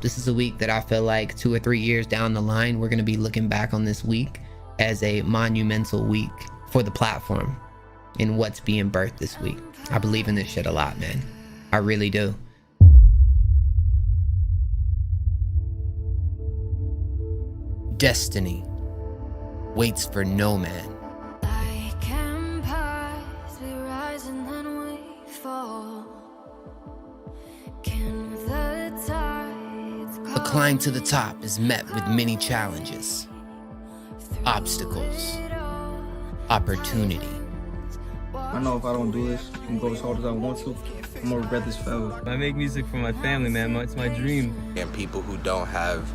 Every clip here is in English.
This is a week that I feel like 2 or 3 years down the line, we're going to be looking back on this week as a monumental week for the platform and what's being birthed this week. I believe in this shit a lot, man. I really do. Destiny waits for no man. Like empires, we rise and then we fall. Can the tides A climb to the top is met with many challenges, obstacles, opportunity. I know if I don't do this and go as hard as I want to, I'm gonna regret this forever. I make music for my family, man. It's my dream. And people who don't have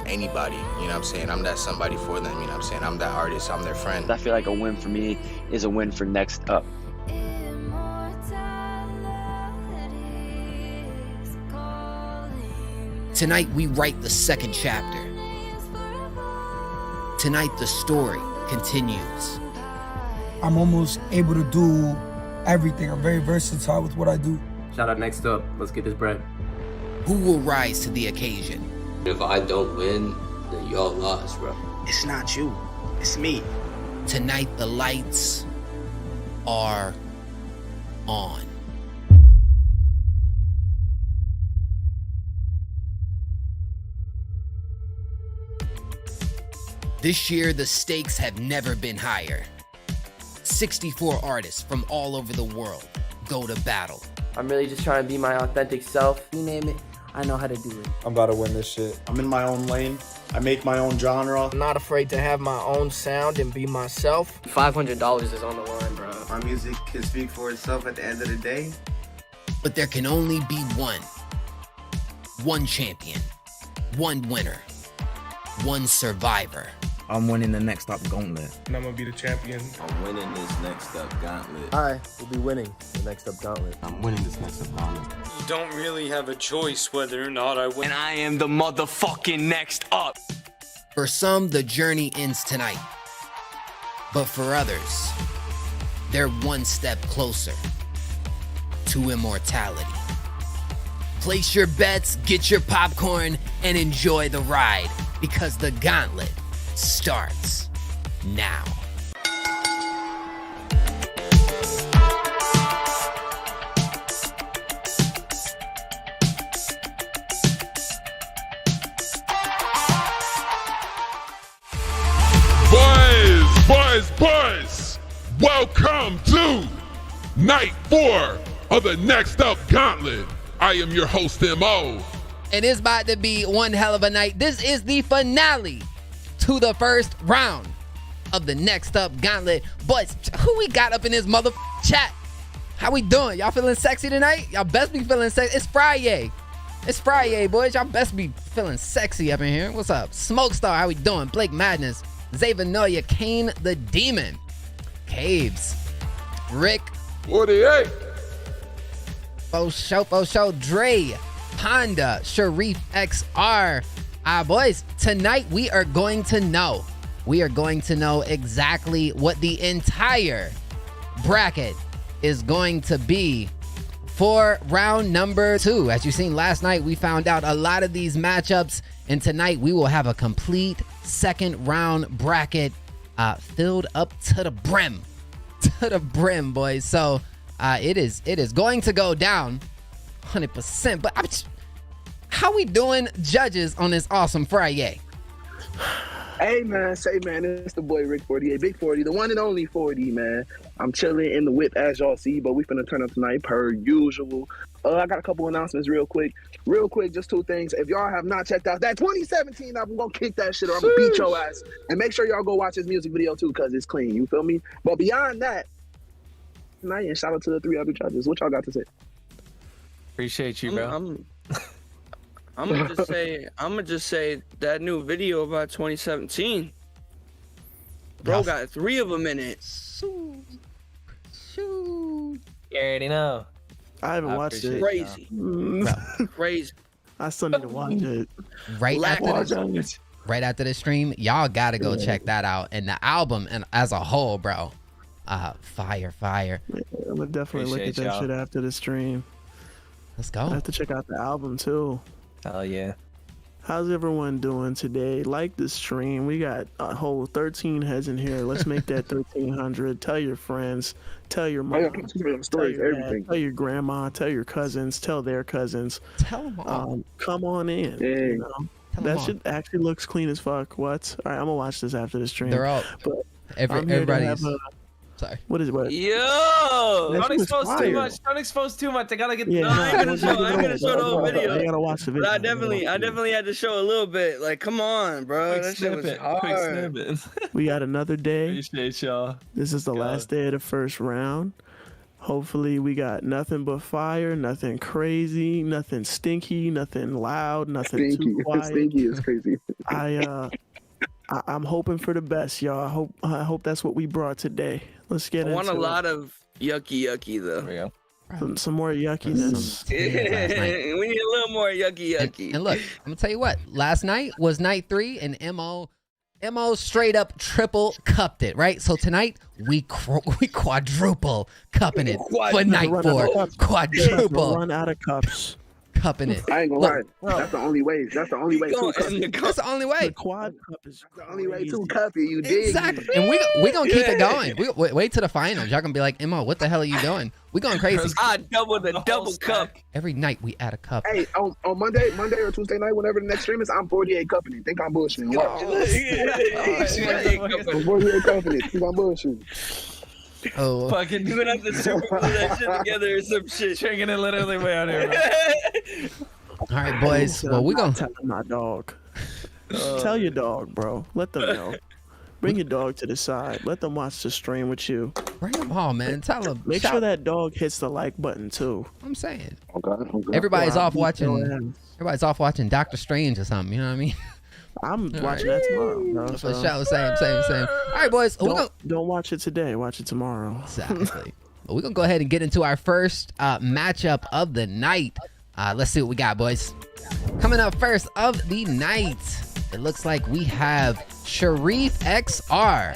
anybody, you know what I'm saying? I'm that somebody for them, you know what I'm saying? I'm that artist, I'm their friend. I feel like a win for me is a win for Next Up. Tonight we write the second chapter. Tonight the story continues. I'm almost able to do everything. I'm very versatile with what I do. Shout out Next Up. Let's get this bread. Who will rise to the occasion? If I don't win, then y'all lost, bro. It's not you. It's me. Tonight the lights are on. This year, the stakes have never been higher. 64 artists from all over the world go to battle. I'm really just trying to be my authentic self. You name it, I know how to do it. I'm about to win this shit. I'm in my own lane. I make my own genre. I'm not afraid to have my own sound and be myself. $500 is on the line, bro. My music can speak for itself at the end of the day. But there can only be one. One champion. One winner. One survivor. I'm winning the Next Up Gauntlet. And I'm gonna be the champion. I'm winning this Next Up Gauntlet. I will be winning the Next Up Gauntlet. I'm winning this Next Up Gauntlet. You don't really have a choice whether or not I win. And I am the motherfucking Next Up. For some, the journey ends tonight. But for others, they're one step closer to immortality. Place your bets, get your popcorn, and enjoy the ride, because the gauntlet starts now. Buzz! Welcome to Night 4 of the Next Up Gauntlet. I am your host, M.O. And it's about to be one hell of a night. This is the finale to the first round of the Next Up Gauntlet. But who we got up in this mother chat? How we doing? Y'all feeling sexy tonight? Y'all best be feeling sexy. It's Friday. It's Friday, boys. Y'all best be feeling sexy up in here. What's up? Smoke Star, how we doing? Blake Madness, Zay Vanoia, Kane the Demon, Caves, Rick 48, Fo Dre, Honda, Sharif X-R. Boys, tonight we are going to know. We are going to know exactly what the entire bracket is going to be for round number 2. As you've seen last night, we found out a lot of these matchups, and tonight we will have a complete second round bracket filled up to the brim. To the brim, boys. So it is going to go down 100%. But how we doing, judges, on this awesome Friday? Hey man, it's the boy Rick 48, Big 40, the one and only 40, man. I'm chilling in the whip as y'all see, but we finna turn up tonight per usual. I got a couple announcements real quick, just 2 things. If y'all have not checked out that 2017 album, go kick that shit or I'm gonna beat your ass. And make sure y'all go watch his music video too, cause it's clean, you feel me? But beyond that, tonight, and shout out to the 3 other judges. What y'all got to say? Appreciate you, bro. I'm gonna just say that new video about 2017. Bro got 3 of them in it. Shoot. You already know. I haven't watched it. Crazy. Crazy. I still need to watch it. Right after the stream, y'all gotta go check that out. And the album and as a whole, bro, fire. Yeah, I'm gonna definitely look at that shit after the stream. Let's go. I have to check out the album too. Hell yeah. How's everyone doing today? Like the stream. We got a whole 13 heads in here. Let's make that 1300. Tell your friends. Tell your mom. Tell your dad, tell your grandma. Tell your cousins. Tell their cousins. Tell them all. Come on in. You know? That shit actually looks clean as fuck. What? All right, I'm gonna watch this after the stream. They're all. But Everybody's. Sorry. What is it? What? Yo! Don't expose too much. Don't expose too much. I gotta get. I'm gonna show the whole video. I gotta watch the video. But I definitely had to show a little bit. Like, come on, bro. That shit was hard. We got another day. Appreciate y'all. This is the last day of the first round. Hopefully we got nothing but fire, nothing crazy, nothing stinky, nothing loud, nothing too quiet. Stinky is crazy. I'm hoping for the best, y'all. I hope that's what we brought today. Let's get into it. I want a lot of yucky though. There we go. Some more yuckiness. We need a little more yucky. And look, I'm gonna tell you what. Last night was night 3, and Mo straight up triple cupped it, right? So tonight we quadruple cupping it for night 4. Quadruple. Run out of cups. Cupping it. I ain't gonna lie. That's the only way. That's the only way to cup it. That's the only way. The quad cup is the only way to cup it. You dig? Exactly. And we gonna keep it going. Wait till the finals. Y'all gonna be like, Mo, what the hell are you doing? We going crazy. I double the double cup. Every night we add a cup. Hey, on Monday or Tuesday night, whenever the next stream is, I'm 48 cupping it. Think I'm bullshitting. Watch. I'm 48 cupping it. Think I'm bullshitting. Oh, fucking doing up the super glue that shit together or some shit. Drinking it literally way out here. All right, boys. Well, we gonna tell my dog. Tell your dog, bro. Let them know. Bring your dog to the side. Let them watch the stream with you. Bring them all, man. Tell them. Make sure that dog hits the like button too. I'm saying. Okay. Everybody's off watching. Everybody's off watching Doctor Strange or something. You know what I mean? I'm watching that tomorrow. Bro, for sure. Same. All right, boys. Don't watch it today. Watch it tomorrow. Exactly. Well, we're going to go ahead and get into our first matchup of the night. Let's see what we got, boys. Coming up first of the night, it looks like we have Sharif X-R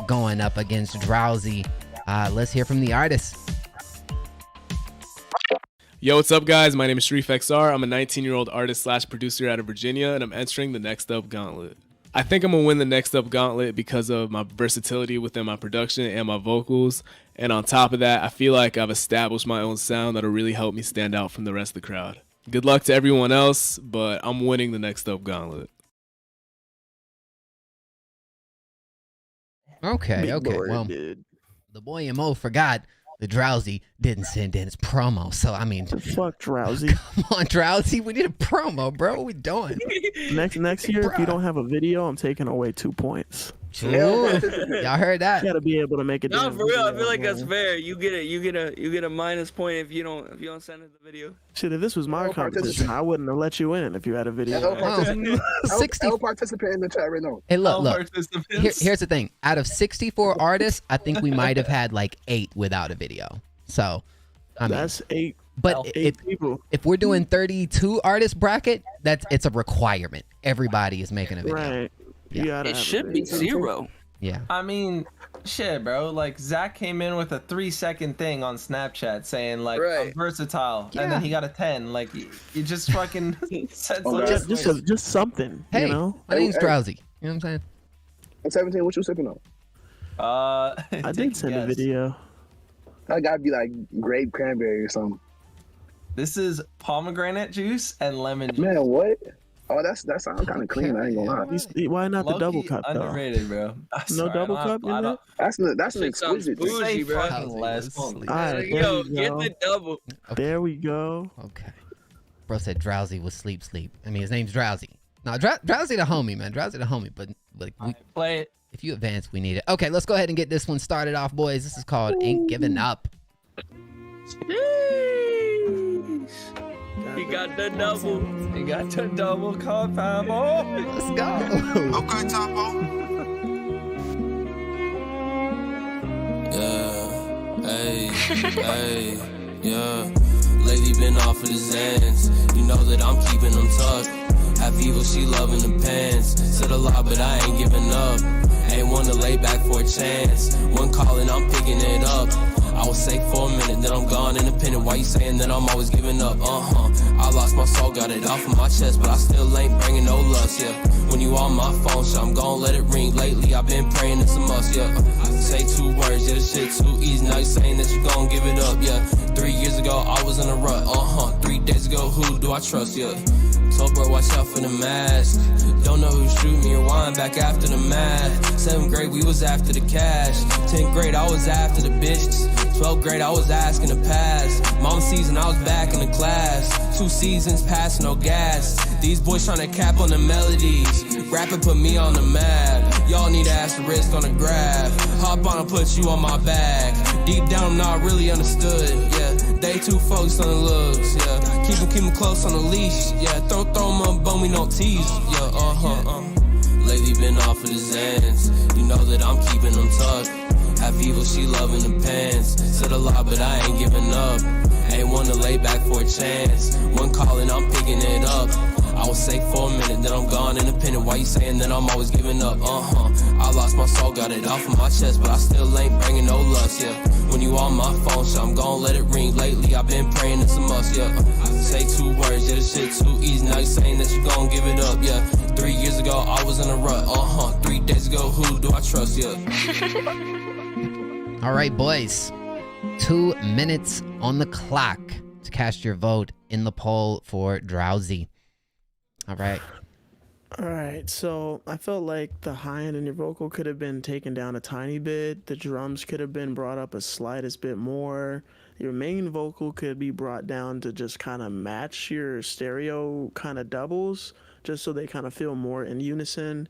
going up against Drowzee. Let's hear from the artist. Yo, what's up, guys? My name is Sharif X-R. I'm a 19-year-old artist/producer out of Virginia, and I'm entering the Next Up Gauntlet. I think I'm going to win the Next Up Gauntlet because of my versatility within my production and my vocals. And on top of that, I feel like I've established my own sound that'll really help me stand out from the rest of the crowd. Good luck to everyone else, but I'm winning the Next Up Gauntlet. Okay. Well, the boy Mo forgot the Drowzee didn't send in his promo. So, I mean. Fuck Drowzee. Come on, Drowzee. We need a promo, bro. What we doing? Next year, if you don't have a video, I'm taking away 2 points. Ooh, y'all heard that? You gotta be able to make it. No, for real. I feel like that's fair. You get a minus point if you don't send us the video. Shit, if this was my competition, I wouldn't have let you in if you had a video. I'll participate in the chat right now. Hey, look. Here's the thing. Out of 64 artists, I think we might have had like 8 without a video. So, I mean, that's 8. But if we're doing 32 artist bracket, it's a requirement. Everybody is making a video. Right. Yeah. It should be 0. Yeah. I mean, shit, bro. Like, Zach came in with a 3-second thing on Snapchat saying, like, I'm versatile. Yeah. And then he got a 10. Like, you just fucking said something. Just something. Hey, you know? My name's Drowzee. You know what I'm saying? At 17, what you sipping on? I did send a video. That gotta be like grape cranberry or something. This is pomegranate juice and lemon juice. Man, what? Oh, that sounds kind of clean. I ain't gonna lie. Why not the double cup though? Underrated, bro. No double cup in there? That's an exquisite. Bougie, bro. Alright, yo, get the double. There we go. Okay. Bro said Drowzee was sleep. I mean, his name's Drowzee. No, Drowzee the homie, man. Drowzee the homie. But like, play it. If you advance, we need it. Okay, let's go ahead and get this one started off, boys. This is called Ain't Giving Up. He got the double. He got the double compound. Let's go. Okay, Topo. Hey, yeah. Lately been off of the Zans. You know that I'm keeping them tucked. Half evil, she loving the pants. Said a lot, but I ain't giving up. Ain't wanna lay back for a chance. One calling, I'm picking it up. I was safe for a minute, then I'm gone independent. Why you saying that I'm always giving up? I lost my soul, got it off of my chest, but I still ain't bringing no lust, yeah. When you on my phone, so I'm gon' let it ring. Lately, I've been praying it's a must, yeah. Say 2 words, yeah, this shit too easy. Now you saying that you gon' give it up, yeah. 3 years ago, I was in a rut, 3 days ago, who do I trust, yeah. Told bro, watch out for the mask. Don't know who shoot me or wine back after the math. 7th grade, we was after the cash. 10th grade, I was after the bitches. 12th grade, I was asking to pass. Mom season, I was back in the class. 2 seasons, passing no gas. These boys tryna cap on the melodies. Rapping put me on the map. Y'all need to asterisk on the graph. Hop on and put you on my back. Deep down, I'm not really understood, yeah. They too focused on the looks, yeah. Keep them close on the leash, yeah. Throw them up, but we don't tease, yeah. Lately been off of the Zans. You know that I'm keeping them tucked. Half evil, she loving the pants. Said a lot, but I ain't giving up. Ain't wanna lay back for a chance. One calling, I'm picking it up. I was safe for a minute, then I'm gone independent. Why you saying that I'm always giving up? I lost my soul, got it off of my chest, but I still ain't bringing no lust, yeah. When you on my phone, so I'm gon' let it ring. Lately, I've been praying it's a must, yeah. Say 2 words, yeah, this shit too easy. Now you saying that you gon' give it up, yeah. 3 years ago, I was in a rut, 3 days ago, who do I trust, yeah. All right, boys. 2 minutes on the clock to cast your vote in the poll for Drowzee. All right. All right, so I felt like the high end in your vocal could have been taken down a tiny bit. The drums could have been brought up a slightest bit more. Your main vocal could be brought down to just kind of match your stereo kind of doubles, just so they kind of feel more in unison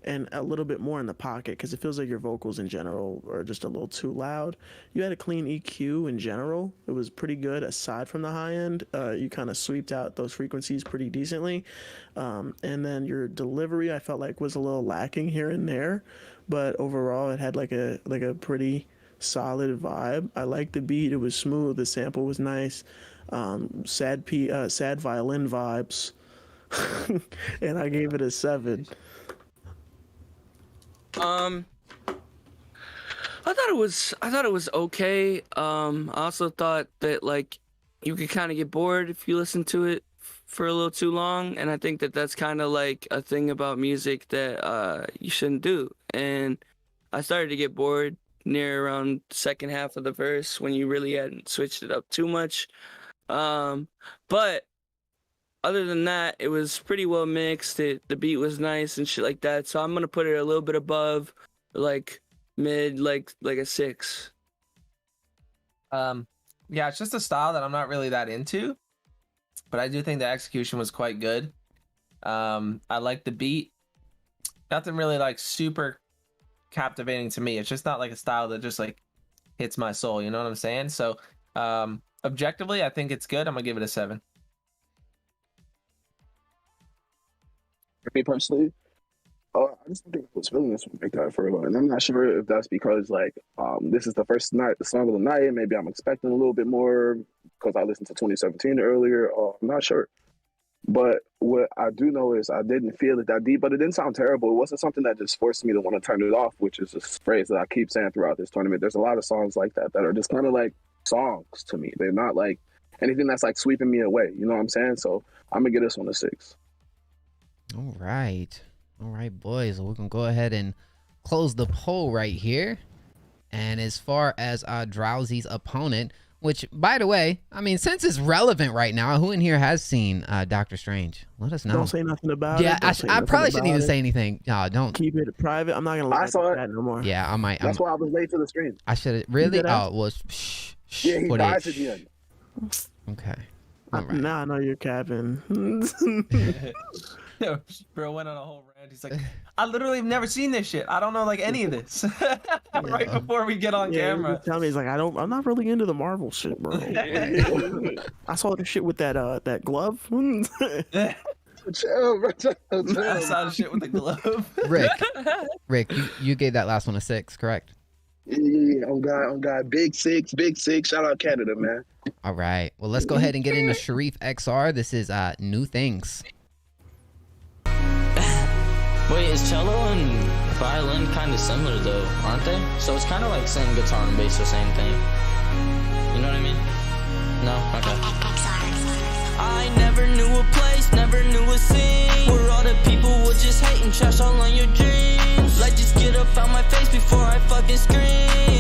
and a little bit more in the pocket, because it feels like your vocals in general are just a little too loud. You had a clean EQ in general. It was pretty good aside from the high end. You kind of sweeped out those frequencies pretty decently. And then your delivery, I felt like, was a little lacking here and there, but overall it had like a pretty solid vibe. I liked the beat. It was smooth. The sample was nice. Sad violin vibes. And I gave it a 7. I thought it was okay. I also thought that like you could kind of get bored if you listen to it for a little too long, and I think that that's kind of like a thing about music that you shouldn't do. And I started to get bored near around the second half of the verse when you really hadn't switched it up too much. But other than that, it was pretty well mixed. The beat was nice and shit like that. So I'm gonna put it a little bit above, like mid, like a 6. Yeah, it's just a style that I'm not really that into, but I do think the execution was quite good. I like the beat. Nothing really like super captivating to me. It's just not like a style that just like hits my soul. You know what I'm saying? So objectively, I think it's good. I'm gonna give it a 7. For me personally, I just think I was feeling this one like that for a while, and I'm not sure if that's because like this is the first song of the night. Maybe I'm expecting a little bit more because I listened to 2017 earlier. I'm not sure, but what I do know is I didn't feel it that deep, but it didn't sound terrible. It wasn't something that just forced me to want to turn it off, which is a phrase that I keep saying throughout this tournament. There's a lot of songs like that that are just kind of like songs to me. They're not like anything that's like sweeping me away. You know what I'm saying? So I'm gonna give this one a 6. All right, boys. We're gonna go ahead and close the poll right here. And as far as Drowzee's opponent, which, by the way, I mean, since it's relevant right now, who in here has seen Doctor Strange? Let us know. Don't say nothing about it. Yeah, I probably shouldn't even say anything. No, don't. Keep it private. I'm not gonna let that no more. Yeah, I might. That's why I was late to the stream. I should have really. Oh, well, shh. Yeah, he dies at the end. Okay. Right. Now I know you're capping. Yo, bro went on a whole rant. He's like, I literally have never seen this shit. I don't know like any of this. Right before we get on camera. Tell me, he's like, I'm not really into the Marvel shit, bro. I saw the shit with that glove. Chill, bro. I saw the shit with the glove. Rick, you gave that last one a 6, correct? Yeah, on God, big six. Shout out Canada, man. All right, well, let's go ahead and get into Sharif X-R. This is New Things. Wait, is cello and violin kind of similar though, aren't they? So it's kind of like saying guitar and bass are the same thing. You know what I mean? No? Okay. I never knew a place fucking scream.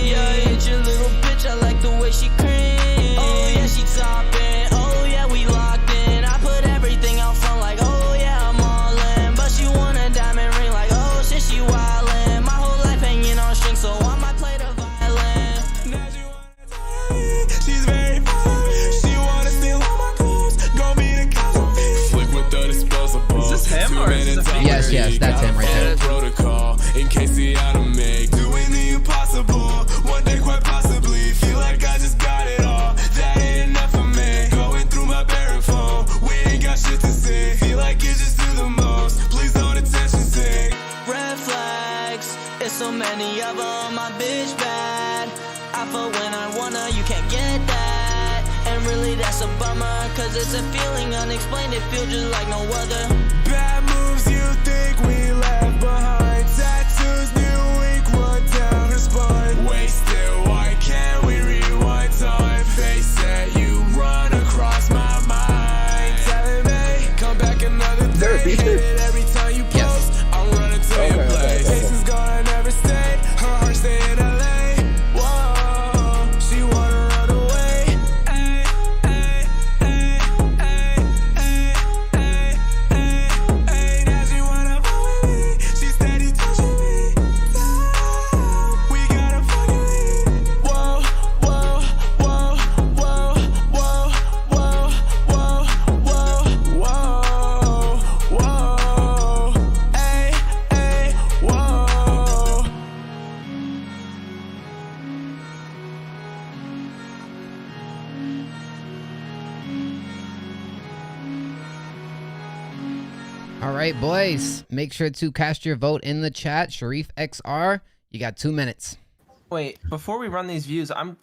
Yeah, hit your little bitch, I like the way she cream. Oh yeah, she topping, oh yeah, we locked in. I put everything out front like, oh yeah, I'm all in. But she want a diamond ring like, oh shit, she wildin'. My whole life hanging on strings, so I might play the violin. Now she wanna tell me, she's very fine. She wanna steal all my clothes, go be the cosmo. Flick with the disposable. Is this him or is this Yes, that's him right there. Protocol in case he out of make. Doing the impossible, one day quite possibly. Feel like I just got it all, that ain't enough for me. Going through my barren phone, we ain't got shit to say. Feel like you just do the most, please don't attention seek. Red flags, it's so many of them, my bitch bad. I fuck when I wanna, you can't get that. And really that's a bummer, cause it's a feeling unexplained, it feels just like no other. Bad moves you think we left behind, tattoos, new ink run down her spine. Wasted, why can't we rewind time? Face it, you run across my mind. Telling me, come back another day. Hit it every time you post, I'm running to your place. Face is gonna never stay, her heart stay in LA. Whoa, she wanna run away. Ay, ay, ay, ay, ay, ay, ay, ay. Now she wanna fuck with me, she steady touching me. We gotta fucking leave. Whoa, whoa, whoa, whoa, whoa, whoa, whoa, whoa, whoa, whoa. Ay, ay, whoa. All right, boys. Make sure to cast your vote in the chat. Sharif X-R, you got 2 minutes. Wait, before we run these views, I'm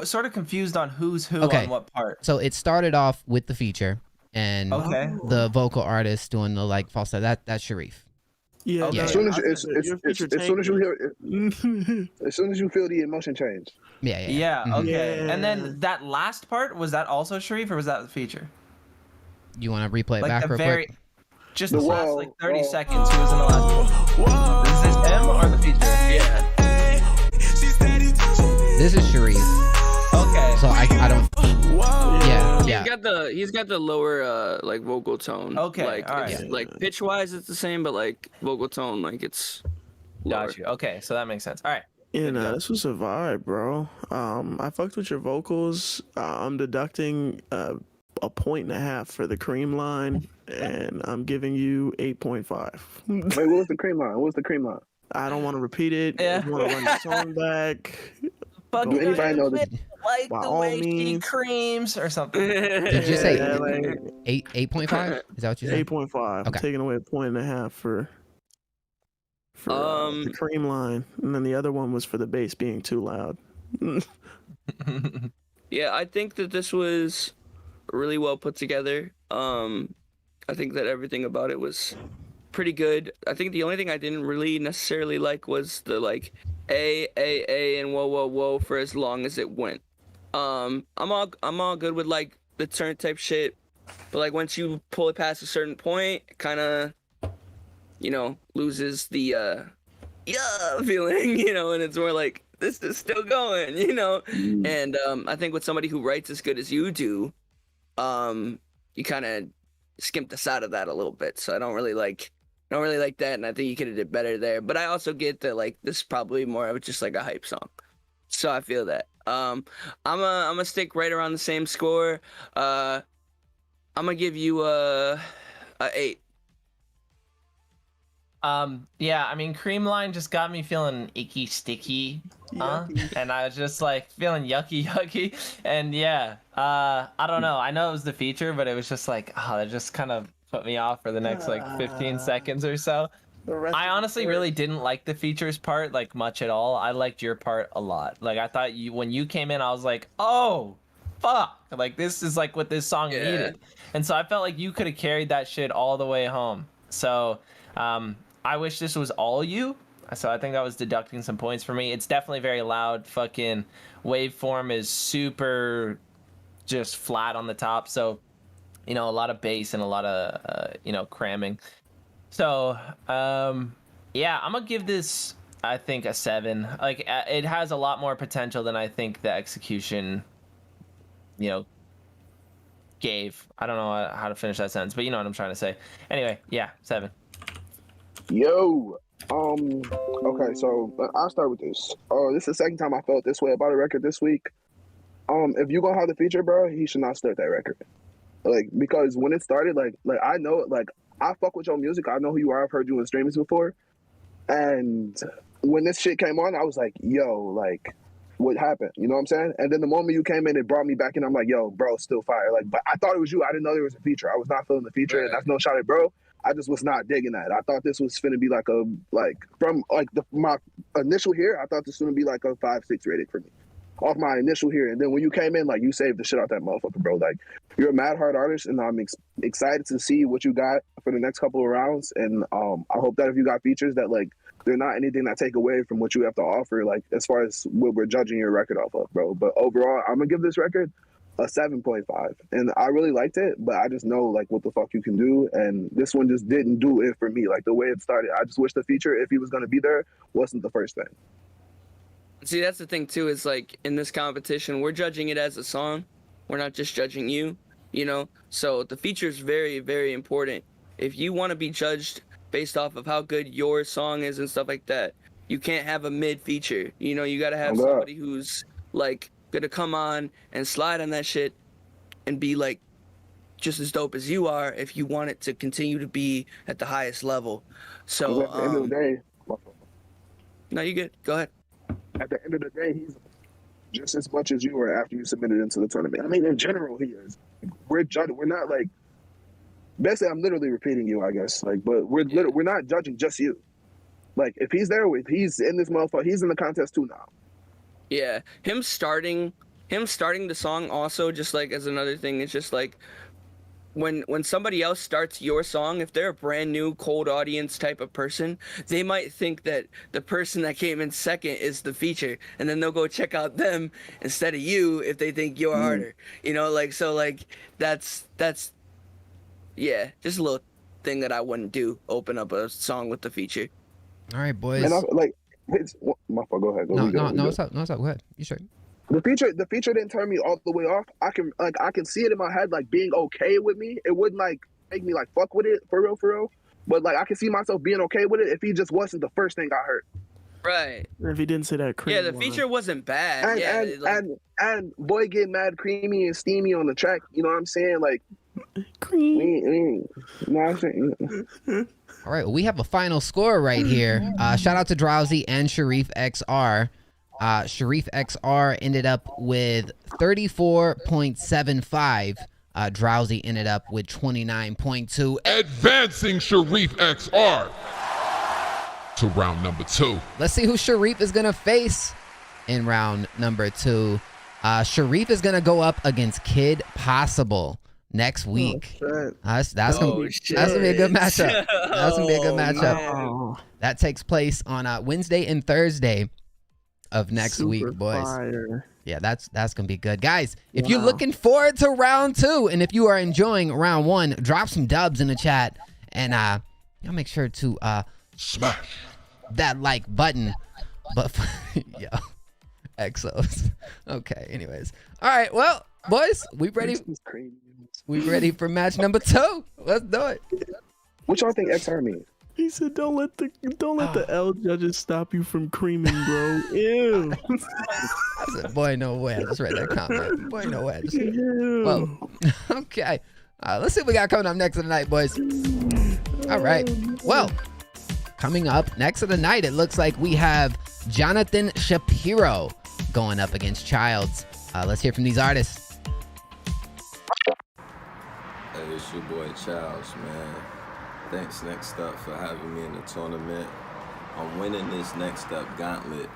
sort of confused on who's who on what part. So it started off with the feature and Okay. the vocal artist doing the like falsetto. That's Sharif. Yeah. Okay. As soon as you hear, as soon as you feel the emotion change. Yeah, Mhm. okay. And then that last part, was that also Sharif or was that the feature? You want to replay it Like back the real very, quick? just the last like 30 seconds, who was in the last one? Is this him or the feature? Yeah. This is Sharif. Okay. So I don't. Yeah. He's got the lower like vocal tone. Okay, Like all right. it's, like pitch wise it's the same, but like vocal tone like it's lower. Got you. Okay, so that makes sense. All right. Yeah, nah, this was a vibe, bro. I fucked with your vocals. I'm deducting a 1.5 for the cream line, and I'm giving you 8.5. Wait, what was the cream line? What was the cream line? I don't want to repeat it. Yeah. I want to run the song back. Do anybody know that? Like By the all way she means. creams or something. Did you say Yeah, like, 8.5? Is that what you said? 8.5. I'm Okay. taking away a 1.5 for the cream line, and then the other one was for the bass being too loud. Yeah, I think that this was really well put together. I think that everything about it was pretty good. I think the only thing I didn't really necessarily like was the like a and whoa whoa whoa for as long as it went. I'm all good with like the turn type shit, but like once you pull it past a certain point, it kind of loses the feeling, and it's more like this is still going, And I think with somebody who writes as good as you do, you kind of skimp the side of that a little bit. So I don't really like that, and I think you could have did better there. But I also get that like this is probably more of just like a hype song, so I feel that. I'm a stick right around the same score. I'm gonna give you a 8. Yeah, I mean, Creamline just got me feeling icky sticky, and I was just like feeling yucky, and yeah, I don't know. I know it was the feature, but it was just like, it just kind of put me off for the next like 15 seconds or so. I honestly really didn't like the features part like much at all. I liked your part a lot. Like I thought when you came in, I was like, oh, fuck, like this is like what this song needed, and so I felt like you could have carried that shit all the way home. So, I wish this was all you. So I think that was deducting some points for me. It's definitely very loud. Fucking waveform is super just flat on the top. So, a lot of bass and a lot of, cramming. So, yeah, I'm going to give this I think a 7. Like, it has a lot more potential than I think the execution, gave. I don't know how to finish that sentence, but you know what I'm trying to say. Anyway, yeah, 7. Yo, okay, so I'll start with this. This is the second time I felt this way about a record this week. If you gonna have the feature, bro, he should not start that record. Like, because when it started, like I know, like, I fuck with your music. I know who you are. I've heard you in streamings before. And when this shit came on, I was like, yo, like, what happened? You know what I'm saying? And then the moment you came in, it brought me back in. I'm like, yo, bro, still fire. Like, but I thought it was you. I didn't know there was a feature. I was not feeling the feature, and that's no shot at bro. I just was not digging that. I thought this was finna be like my initial hear, I thought this was gonna be like a 5-6 rating for me. Off my initial hear. And then when you came in, like, you saved the shit out that motherfucker, bro. Like, you're a mad hard artist, and I'm excited to see what you got for the next couple of rounds. And I hope that if you got features that, like, they're not anything that take away from what you have to offer, like, as far as what we're judging your record off of, bro. But overall, I'm gonna give this record a 7.5. And I really liked it, but I just know, like, what the fuck you can do. And this one just didn't do it for me. Like, the way it started, I just wish the feature, if he was gonna be there, wasn't the first thing. See, that's the thing too, is like, in this competition, we're judging it as a song. We're not just judging you, So the feature is very, very important. If you want to be judged based off of how good your song is and stuff like that, you can't have a mid feature. You got to have somebody who's, like, going to come on and slide on that shit and be, like, just as dope as you are if you want it to continue to be at the highest level. So, at the end of the day, no, you good. Go ahead. At the end of the day, he's just as much as you were after you submitted into the tournament. I mean, in general, he is. We're judging. We're not, like, basically, I'm literally repeating you, I guess. Like, but we're not judging just you. Like, if he's there, he's in this motherfucker. He's in the contest too now. Yeah, him starting the song also, just like as another thing, it's just like, when somebody else starts your song, if they're a brand new cold audience type of person, they might think that the person that came in second is the feature, and then they'll go check out them instead of you if they think you're harder. That's yeah, just a little thing that I wouldn't do. Open up a song with the feature. All right, boys. And my fault. Go ahead. No, it's up. Go ahead. You sure? The feature didn't turn me all the way off. I can see it in my head, like, being okay with me. It wouldn't, like, make me, like, fuck with it for real. But, like, I can see myself being okay with it if he just wasn't the first thing I heard. Right. If he didn't say that creamy. Yeah, the feature wasn't bad. And boy getting mad creamy and steamy on the track. You know what I'm saying? Like, creamy. All right, well, we have a final score right here. Shout out to Drowzee and Sharif X-R. Sharif X-R ended up with 34.75. Drowzee ended up with 29.2. Advancing Sharif X-R to round number 2. Let's see who Sharif is going to face in round number 2. Sharif is going to go up against Kid Possible next week. That's gonna be a good matchup. That's gonna be a good matchup. That takes place on Wednesday and Thursday of next week, boys. Fire. Yeah, that's gonna be good, guys. If you're looking forward to round 2, and if you are enjoying round 1, drop some dubs in the chat, and y'all make sure to smash that like button. But yo, Exos. Okay. Anyways, all right. Well, boys, we ready? We ready for match number 2? Let's do it. What y'all think XR means? He said, "Don't let the L judges stop you from creaming, bro." Ew. I said, "Boy, no way." I just read that comment. Boy, no way. Well, okay. Let's see what we got coming up next of the night, boys. All right. Well, coming up next of the night, it looks like we have Jonathan Shapiro going up against Childs. Let's hear from these artists. Hey, it's your boy Childs, man. Thanks Next Up for having me in the tournament. I'm winning this Next Up Gauntlet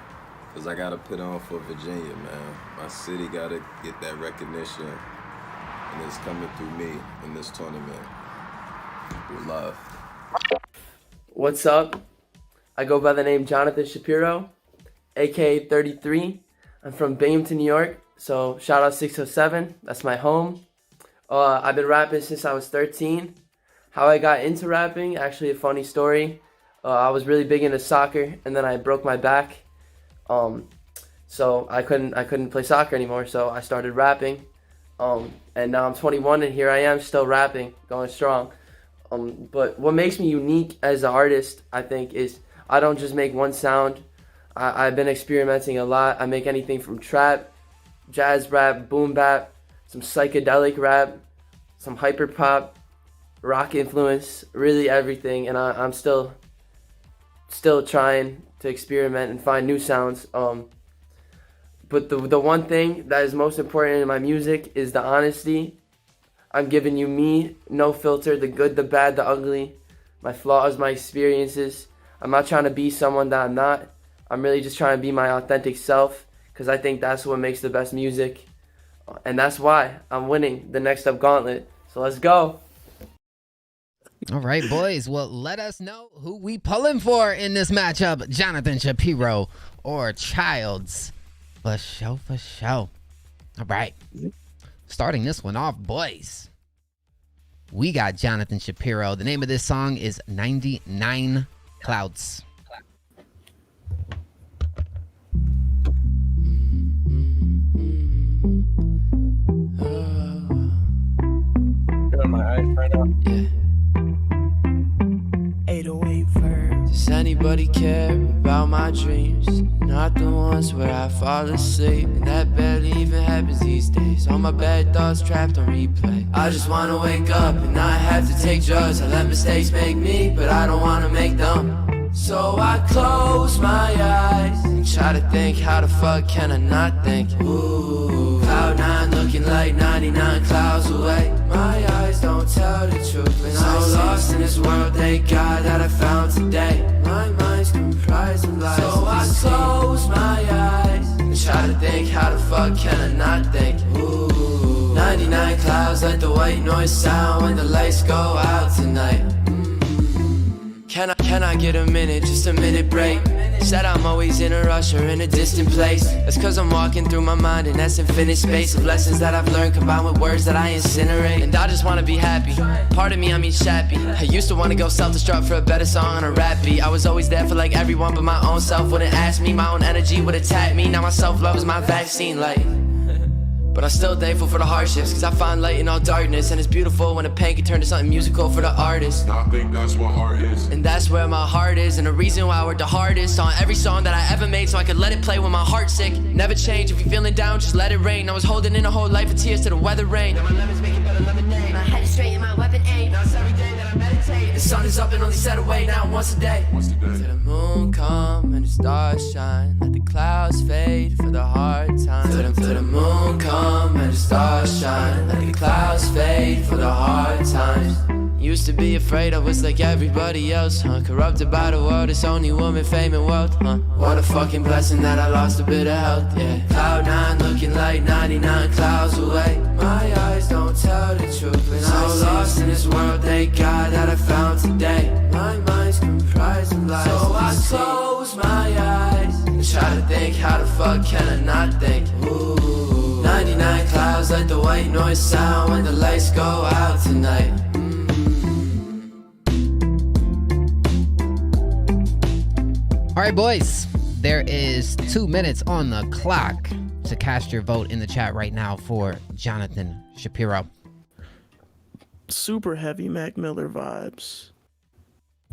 because I got to put on for Virginia, man. My city got to get that recognition, and it's coming through me in this tournament. With love. What's up? I go by the name Jonathan Shapiro, aka 33. I'm from Binghamton, New York, so shout out 607. That's my home. I've been rapping since I was 13. How I got into rapping, actually a funny story. I was really big into soccer, and then I broke my back. So I couldn't play soccer anymore. So I started rapping. And now I'm 21, and here I am still rapping, going strong. But what makes me unique as an artist, I think, is I don't just make one sound. I've been experimenting a lot. I make anything from trap, jazz rap, boom bap, some psychedelic rap, some hyper pop, rock influence, really everything. And I'm still trying to experiment and find new sounds. But the one thing that is most important in my music is the honesty. I'm giving you me, no filter, the good, the bad, the ugly, my flaws, my experiences. I'm not trying to be someone that I'm not. I'm really just trying to be my authentic self, because I think that's what makes the best music. And that's why I'm winning the Next Up Gauntlet. So let's go. All right, boys. Well, let us know who we pulling for in this matchup. Jonathan Shapiro or Childs. For show, for show. All right. Starting this one off, boys. We got Jonathan Shapiro. The name of this song is 99 Clouds. Doing my eyes right now. Yeah. 808 first. Does anybody care about my dreams? Not the ones where I fall asleep, and that barely even happens these days. All my bad thoughts trapped on replay. I just wanna wake up and not have to take drugs. I let mistakes make me, but I don't wanna make them. So I close my eyes and try to think, how the fuck can I not think? Ooh, cloud nine looking like 99 clouds away. My eyes don't tell the truth, and I'm so lost in this world. Thank God that I found today. My mind's comprised of lies. So I close my eyes and try to think, how the fuck can I not think? Ooh, 99 clouds, let the white noise sound when the lights go out tonight. Can I get a minute, just a minute break? Said I'm always in a rush or in a distant place. That's cause I'm walking through my mind in that infinite space of lessons that I've learned combined with words that I incinerate. And I just wanna be happy. Part of me, I mean Shappy. I used to wanna go self-destruct for a better song on a rap beat. I was always there for like everyone, but my own self wouldn't ask me. My own energy would attack me. Now my self-love is my vaccine, like. But I'm still thankful for the hardships, cause I find light in all darkness. And it's beautiful when a pain can turn to something musical for the artist. I think that's what art is. And that's where my heart is, and the reason why I worked the hardest on every song that I ever made, so I could let it play when my heart's sick. Never change, if you're feeling down, just let it rain. I was holding in a whole life of tears to the weather rain. Now my lemons making better lemonade. My head is straight and my weapon aim. Now it's every day that I meditate. The sun is up and only set away now once a day. Till the moon come and the stars shine. Let the clouds fade for the hard times. Till the moon come and the stars shine. Let the clouds fade for the hard times. Used to be afraid I was like everybody else, huh? Corrupted by the world, it's only woman, fame and wealth, huh? What a fucking blessing that I lost a bit of health, yeah. Cloud nine looking like 99 clouds away. My eyes don't tell the truth, and I'm so lost in this world. Thank God that I found today. My mind's comprised of lies. So I close my eyes and try to think, how the fuck can I not think? Ooh, 99 clouds, let the white noise sound when the lights go out tonight. All right, boys, there is 2 minutes on the clock to cast your vote in the chat right now for Jonathan Shapiro. Super heavy Mac Miller vibes,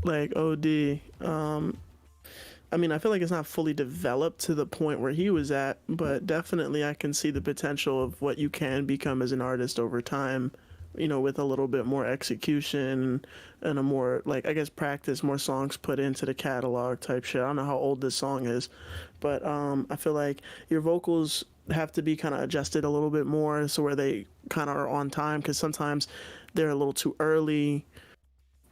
like OD. I mean, I feel like it's not fully developed to the point where he was at, but definitely I can see the potential of what you can become as an artist over time, you know, with a little bit more execution and a more, like, I guess, practice, more songs put into the catalog type shit. I don't know how old this song is, but I feel like your vocals have to be kind of adjusted a little bit more so where they kind of are on time, because sometimes they're a little too early,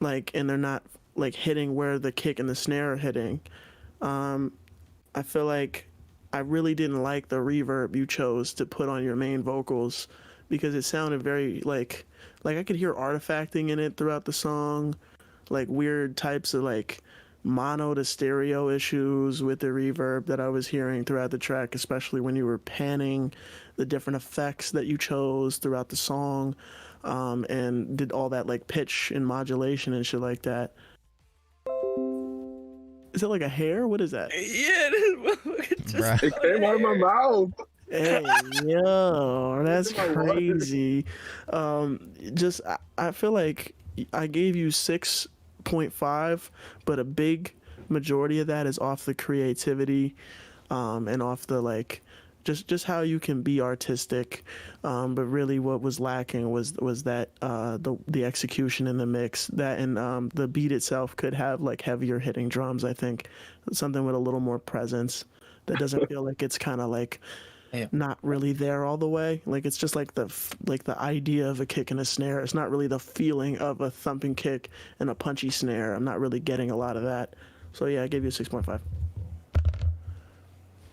like, and they're not, like, hitting where the kick and the snare are hitting. I feel like I really didn't like the reverb you chose to put on your main vocals, because it sounded very like I could hear artifacting in it throughout the song, like weird types of like mono to stereo issues with the reverb that I was hearing throughout the track, especially when you were panning the different effects that you chose throughout the song, and did all that like pitch and modulation and shit like that. Is that like a hair? What is that? Yeah, it came out of my mouth. Hey, yo, that's crazy. I feel like I gave you 6.5, but a big majority of that is off the creativity, and off the like, just how you can be artistic. But really, what was lacking was that the execution in the mix. That and the beat itself could have like heavier hitting drums. I think something with a little more presence that doesn't feel like it's kind of like. Not really there all the way. Like it's just like the idea of a kick and a snare. It's not really the feeling of a thumping kick and a punchy snare. I'm not really getting a lot of that. So yeah, I gave you a 6.5. I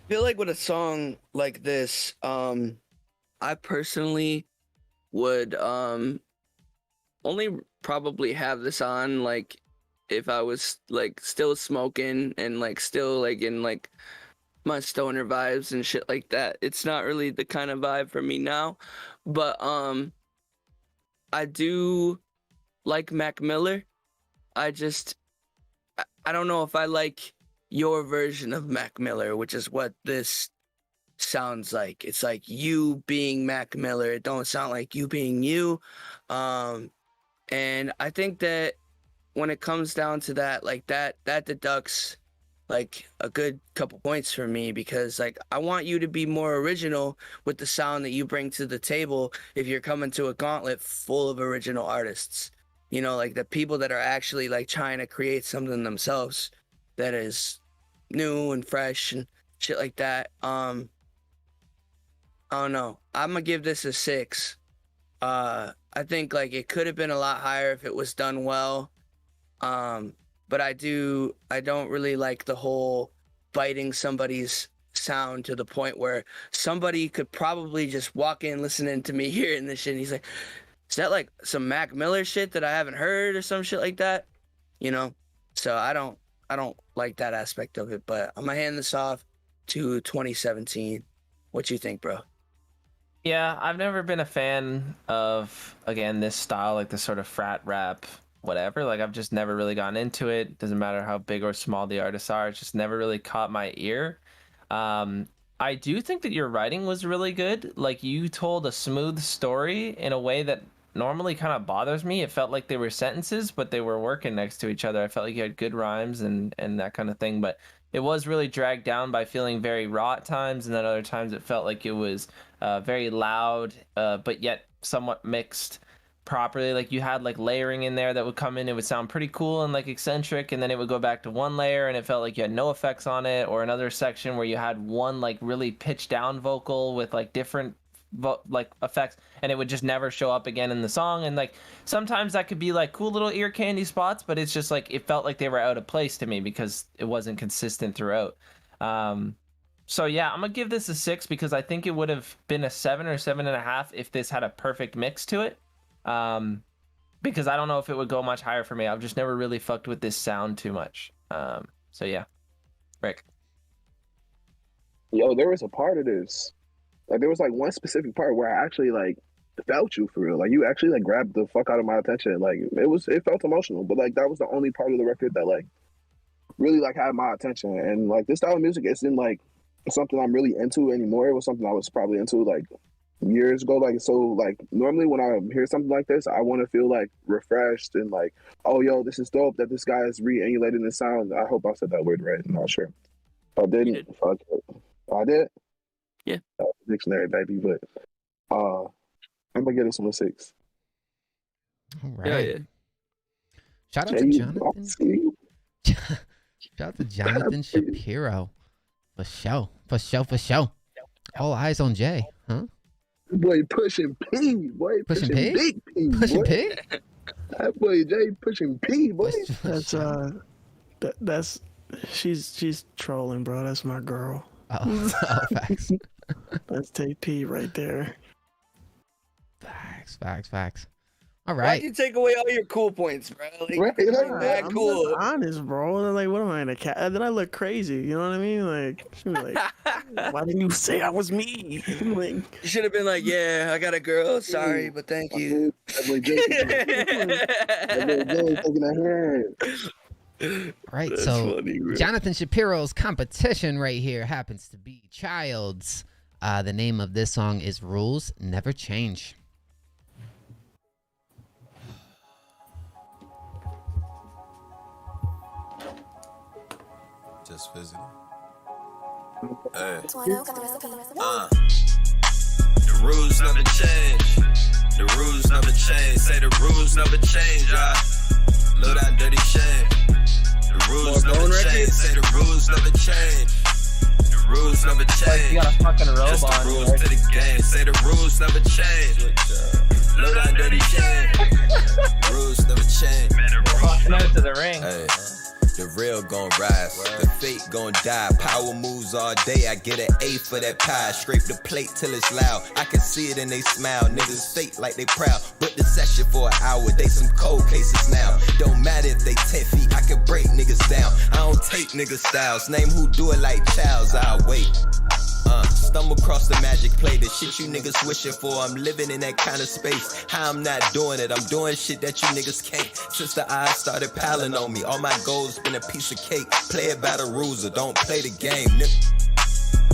feel like with a song like this, I personally would only probably have this on like if I was like still smoking and like still like in like my stoner vibes and shit like that. It's not really the kind of vibe for me now, but I do like Mac Miller. I don't know if I like your version of Mac Miller, which is what this sounds like. It's like you being Mac Miller. It don't sound like you being you. And I think that when it comes down to that, like that deducts like a good couple points for me, because like I want you to be more original with the sound that you bring to the table if you're coming to a gauntlet full of original artists. You know, like the people that are actually like trying to create something themselves that is new and fresh and shit like that. I don't know. I'm gonna give this a 6. I think like it could have been a lot higher if it was done well. But I don't really like the whole biting somebody's sound to the point where somebody could probably just walk in listening to me hearing this shit and he's like, is that like some Mac Miller shit that I haven't heard or some shit like that? You know? So I don't like that aspect of it, but I'm gonna hand this off to 2017. What you think, bro? Yeah, I've never been a fan of, again, this style, like this sort of frat rap whatever. Like I've just never really gotten into it. Doesn't matter how big or small the artists are, it's just never really caught my ear. I do think that your writing was really good. Like you told a smooth story in a way that normally kind of bothers me. It felt like they were sentences, but they were working next to each other. I felt like you had good rhymes and that kind of thing, but it was really dragged down by feeling very raw at times, and then other times it felt like it was very loud, but yet somewhat mixed properly. Like you had like layering in there that would come in, it would sound pretty cool and like eccentric, and then it would go back to one layer and it felt like you had no effects on it, or another section where you had one like really pitched down vocal with like different like effects, and it would just never show up again in the song. And like sometimes that could be like cool little ear candy spots, but it's just like it felt like they were out of place to me because it wasn't consistent throughout. So yeah, I'm gonna give this a 6 because I think it would have been a 7 or 7.5 if this had a perfect mix to it. Because I don't know if it would go much higher for me. I've just never really fucked with this sound too much. So yeah, Rick. Yo, there was a part of this, like there was like one specific part where I actually like felt you for real. Like you actually like grabbed the fuck out of my attention. Like it felt emotional, but like that was the only part of the record that like really like had my attention. And like this style of music isn't like something I'm really into anymore. It was something I was probably into like years ago. Like so like normally when I hear something like this, I want to feel like refreshed and like, oh yo, this is dope that this guy is re-emulating the sound. I hope I said that word right. I'm not sure. If I didn't, fuck it. I did? Yeah. Dictionary, baby, but I'm gonna get this one a 6. All right. Yeah. Shout out to Jonathan. Shout out to Jonathan Shapiro. For show. All eyes on Jay, huh? Boy, pushing P, boy. Pushing P? Big P. Pushing boy. P? That boy Jay pushing P, boy. That's she's trolling, bro. That's my girl. Oh, facts. Let's take P right there. Facts. All right. Why'd you take away all your cool points, bro? Like, I'm cool. just honest, bro. Like, what am I in a cat? Then I look crazy. You know what I mean? Like, she was like, why didn't you say I was me? Like, you should have been like, yeah, I got a girl. Sorry, but thank you. That boy Jay taking that hand. Right, That's so funny, man. Jonathan Shapiro's competition right here happens to be Child's. The name of this song is Rules Never Change. Just physical. Hey. The rules never change. The rules never change. Say the rules never change. Low down dirty shame. The rules never change. Say the rules never change. The rules never change. You got a fucking robe Just the on. rules to the game. Say the rules never change. Low down dirty shame. Rules never change. Walking out to the ring. Hey. The real gon' rise, the fake gon' die. Power moves all day, I get an A for that pie. Scrape the plate till it's loud, I can see it and they smile. Niggas fake like they proud, but the session for an hour. They some cold cases now. Don't matter if they 10 feet, I can break niggas down. I don't take niggas styles, name who do it like Childs, I'll wait. Stumble across the magic play, the shit you niggas wishing for. I'm living in that kind of space. How I'm not doing it, I'm doing shit that you niggas can't. Since the eyes started piling on me, all my goals been a piece of cake. Play it by the rules or don't play the game.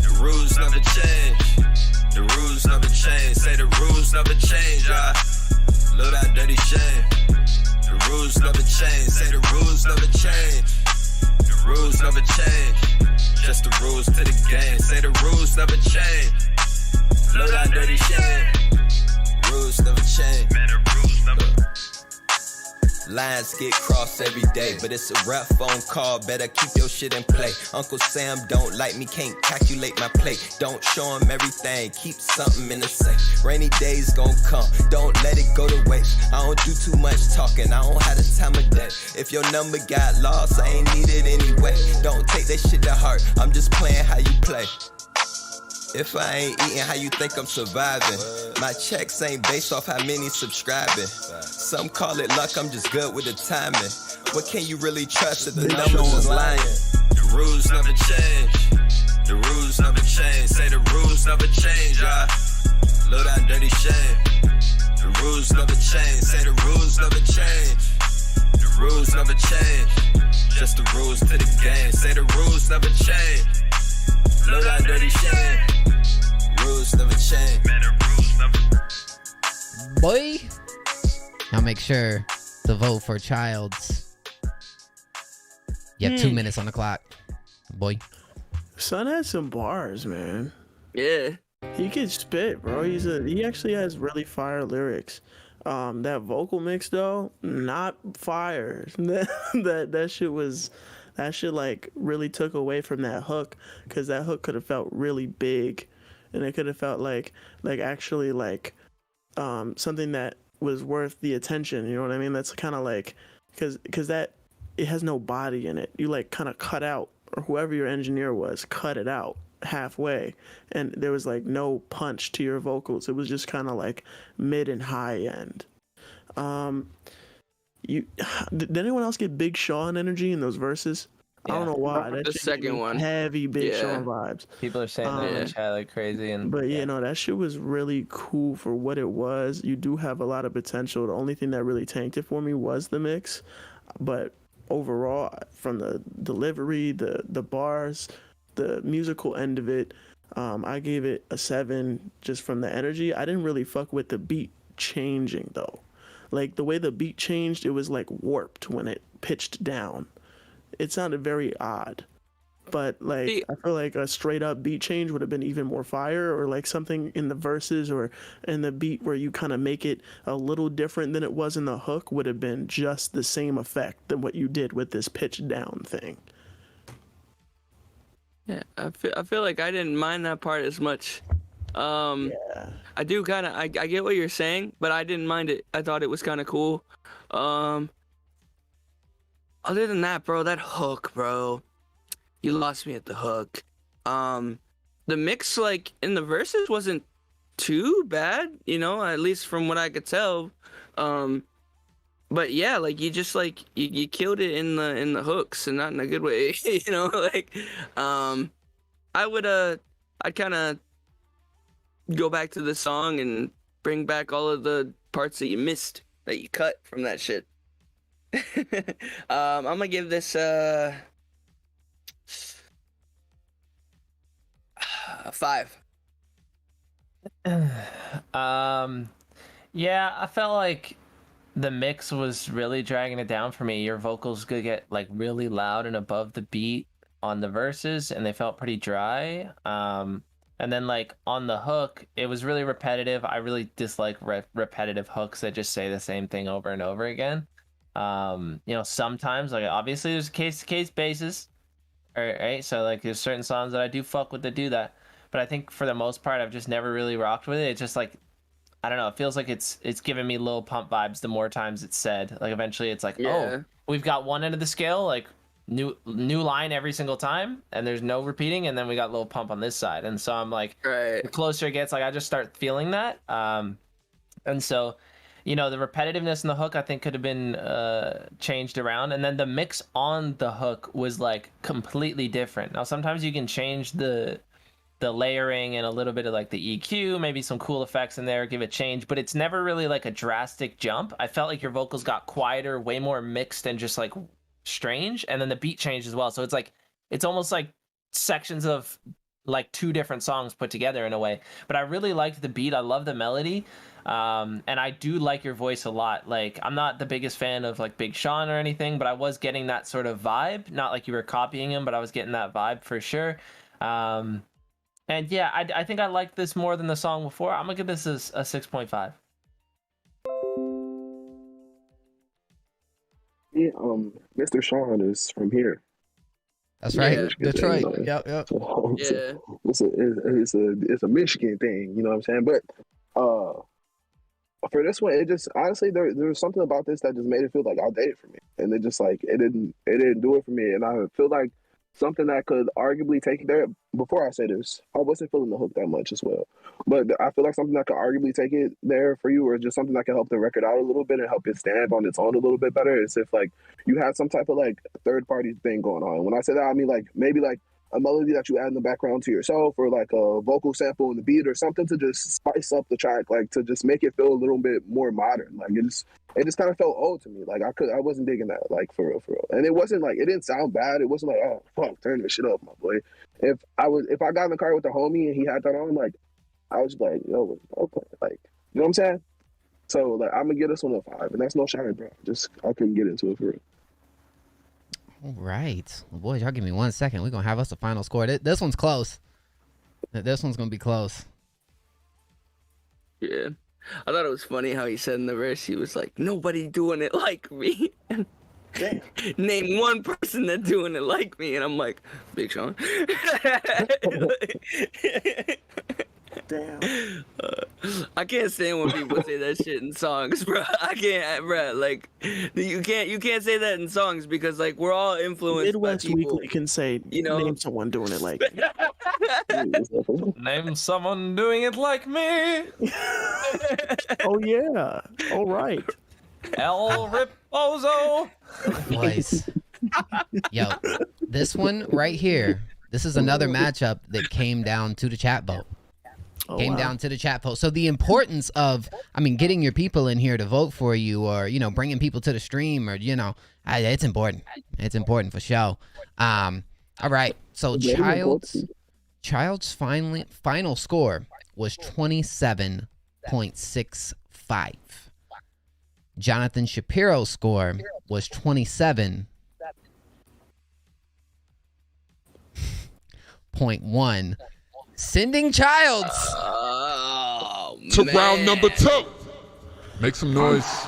The rules never change. The rules never change. Say the rules never change. Low down dirty shame. The rules never change. Say the rules never change. The rules never change. Just the rules to the game. Say the rules never change. Low down dirty shame. Rules never change. Man, the rules never. Lines get crossed every day, but it's a rough phone call. Better keep your shit in play. Uncle Sam don't like me, can't calculate my plate. Don't show him everything, keep something in the safe. Rainy days gon' come, don't let it go to waste. I don't do too much talking, I don't have the time of day. If your number got lost, I ain't need it anyway. Don't take that shit to heart, I'm just playing how you play. If I ain't eating, how you think I'm surviving? My checks ain't based off how many subscribing. Some call it luck, I'm just good with the timing. What can you really trust if the numbers is lying? The rules never change. The rules never change. Say the rules never change. Low down dirty shame. The rules never change. Say the rules never change. The rules never change. Just the rules to the game. Say the rules never change. Low down dirty shame. Rules never change. Man, the rules never. Boy, now make sure to vote for Childs. You have 2 minutes on the clock, boy. Son had some bars, man. Yeah. He can spit, bro. He actually has really fire lyrics. That vocal mix though, not fire. That shit like really took away from that hook, because that hook could have felt really big, and it could have felt like actually like something that was worth the attention. You know what I mean? That's kind of like because that it has no body in it. You like kind of cut out, or whoever your engineer was cut it out halfway, and there was like no punch to your vocals. It was just kind of like mid and high end. Did anyone else get Big Sean energy in those verses? Yeah. I don't know why. The second one, heavy Big Sean vibes. People are saying that in the chat like crazy, But no, that shit was really cool for what it was. You do have a lot of potential. The only thing that really tanked it for me was the mix, but overall, from the delivery, the bars, the musical end of it, I gave it a 7 just from the energy. I didn't really fuck with the beat changing though. Like the way the beat changed, it was like warped when it pitched down. It sounded very odd. But like I feel like a straight up beat change would have been even more fire, or like something in the verses or in the beat where you kind of make it a little different than it was in the hook would have been just the same effect than what you did with this pitch down thing. Yeah, I feel like I didn't mind that part as much. I do kind of I get what you're saying, but I didn't mind it. I thought it was kind of cool. Other than that, bro, that hook, bro, you lost me at the hook. The mix, like in the verses, wasn't too bad, you know, at least from what I could tell. But yeah, like you just like you killed it in the hooks, and not in a good way, you know. Like, I'd kind of go back to the song and bring back all of the parts that you missed, that you cut from that shit. I'm gonna give this 5. Yeah, I felt like the mix was really dragging it down for me. Your vocals could get like really loud and above the beat on the verses, and they felt pretty dry. And then like on the hook, it was really repetitive. I really dislike repetitive hooks that just say the same thing over and over again. Sometimes, like, obviously there's case-to-case basis, right? So like there's certain songs that I do fuck with that do that, but I think for the most part I've just never really rocked with it. It's just like, I don't know, it feels like it's giving me Lil Pump vibes the more times it's said. Like eventually it's like, oh, we've got one end of the scale, like new line every single time, and there's no repeating, and then we got Lil Pump on this side, and so I'm like, the closer it gets, like I just start feeling that. And so, the repetitiveness in the hook I think could have been changed around, and then the mix on the hook was like completely different. Now sometimes you can change the layering and a little bit of like the EQ, maybe some cool effects in there, give it change, but it's never really like a drastic jump. I felt like your vocals got quieter, way more mixed and just like strange, and then the beat changed as well. So it's like, it's almost like sections of like 2 different songs put together in a way. But I really liked the beat. I love the melody. And I do like your voice a lot. Like, I'm not the biggest fan of like Big Sean or anything, but I was getting that sort of vibe. Not like you were copying him, but I was getting that vibe for sure. And yeah, I think I liked this more than the song before. I'm gonna give this a 6.5. Yeah, Mr. Sean is from here. That's right, Detroit. Yep. Yeah, it's a Michigan thing, you know what I'm saying? But for this one, it just honestly there was something about this that just made it feel like outdated for me, and it just like it didn't do it for me, and I feel like something that could arguably take there. Before I say this, I wasn't feeling the hook that much as well, but I feel like something that could arguably take it there for you, or just something that can help the record out a little bit and help it stand on its own a little bit better, is if like you had some type of like third party thing going on. When I say that, I mean like maybe like a melody that you add in the background to yourself, or like a vocal sample in the beat, or something to just spice up the track, like to just make it feel a little bit more modern. Like it just kind of felt old to me. Like I wasn't digging that, like for real. And it wasn't like, it didn't sound bad. It wasn't like, oh fuck, turn this shit up, my boy. If I got in the car with the homie and he had that on, like I was like, yo, okay, like, you know what I'm saying? So like I'm gonna give this one a 5, and that's no shine, bro. Just I couldn't get into it for real. All right. Well, boys, y'all give me 1 second. We're going to have us a final score. This one's close. This one's going to be close. Yeah. I thought it was funny how he said in the verse, he was like, nobody doing it like me. Name one person that's doing it like me. And I'm like, Big Sean. Damn. I can't stand when people say that shit in songs, bro. I can't, bro. Like, you can't say that in songs, because like we're all influenced. Midwest by people. Weekly can say, name someone doing it like me. Name someone doing it like me. Oh yeah. All right. El Riposo. Boys. Yo, this one right here. This is another matchup that came down to the chat vote. Down to the chat post. So the importance of, getting your people in here to vote for you, or, bringing people to the stream, or, it's important. It's important for sure. All right. So Child's final score was 27.65. Jonathan Shapiro's score was 27.1. Sending Childs to round number 2. Make some noise.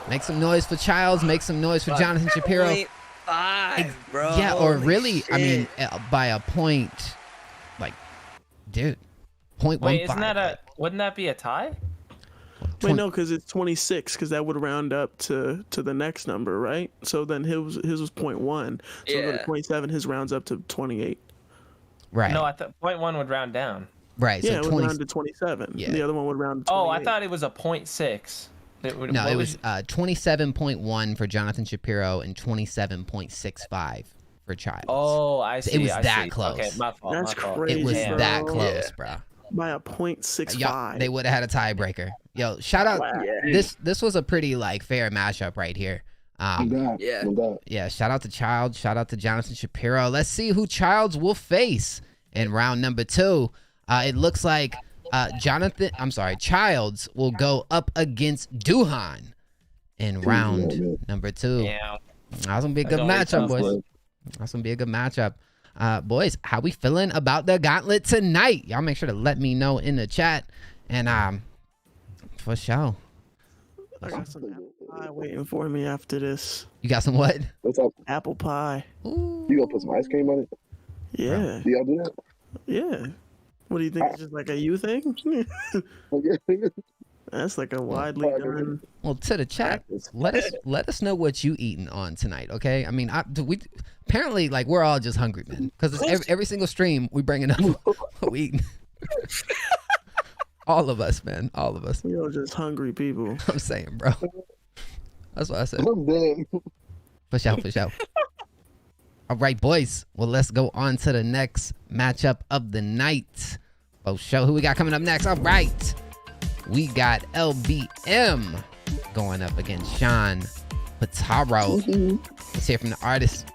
Make some noise for Childs. Make some noise for Jonathan Shapiro. 0.5, bro. Yeah, or really, shit. By a point, like, dude, 0.15. Wait, wouldn't that be a tie? Wait, no, because it's 26, because that would round up to the next number, right? So then his was 0.1. So go to 27, his rounds up to 28. Right. No, I thought 0.1 would round down. Right. Yeah, so it would round to 27. Yeah. The other one would round to 28. Oh, I thought it was a 0.6. It was 27.1 for Jonathan Shapiro and 27.65 for Childs. Oh, I see. It was that close. Okay, my fault. That's crazy. It was bro. that close, bro. By a 0.65. Yo, they would have had a tiebreaker. Yo, shout out. Wow. This was a pretty fair matchup right here. Yeah, shout out to Childs. Shout out to Jonathan Shapiro. Let's see who Childs will face in round number 2. It looks like Childs will go up against Duhan in round number 2. Yeah. That's going to be a good matchup, boys. That's going to be a good matchup. Boys, how we feeling about the gauntlet tonight? Y'all make sure to let me know in the chat. And for sure. I got some apple pie waiting for me after this. You got some what? What's up? Apple pie. Ooh. You gonna put some ice cream on it? Yeah. Do y'all do that? Yeah. What do you think? It's just like a you thing? That's like a widely done. Well, to the chat, let us know what you eating on tonight, okay? I mean, we apparently like we're all just hungry, man. Because every single stream we bringing up what we eating. All of us, man. All of us. We all just hungry people. I'm saying, bro. That's what I said. I'm dead. For sure. All right, boys. Well, let's go on to the next matchup of the night. Oh, show who we got coming up next. All right. We got LBM going up against Sean Potaro. Let's hear from the artist.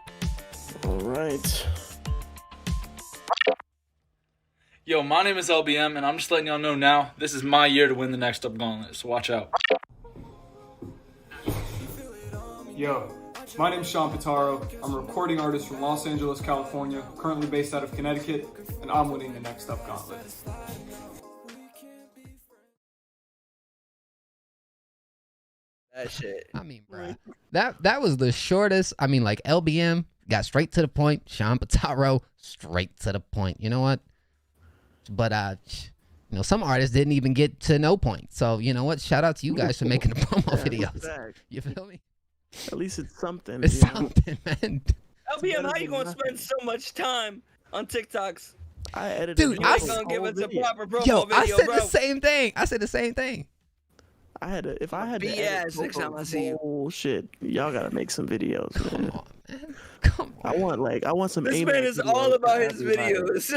All right. Yo, my name is LBM, and I'm just letting y'all know now, this is my year to win the Next Up Gauntlet, so watch out. Yo, my name's Sean Potaro. I'm a recording artist from Los Angeles, California, currently based out of Connecticut, and I'm winning the Next Up Gauntlet. That shit. I mean, bro, that was the shortest. I mean, like LBM got straight to the point. Sean Potaro straight to the point. You know what? But you know, some artists didn't even get to no point. So you know what? Shout out to you guys for making the promo videos. You feel me? At least it's something. It's something, man. LBM, how you gonna spend so much time on TikToks? I edited. Dude, you ain't gonna give us a proper promo video, I said bro. the same thing. I said the same thing. I had to, if I had to BS next time I see you. Bullshit. Y'all gotta make some videos, man. Come on, man. Come on. I want some. This man is all about his videos,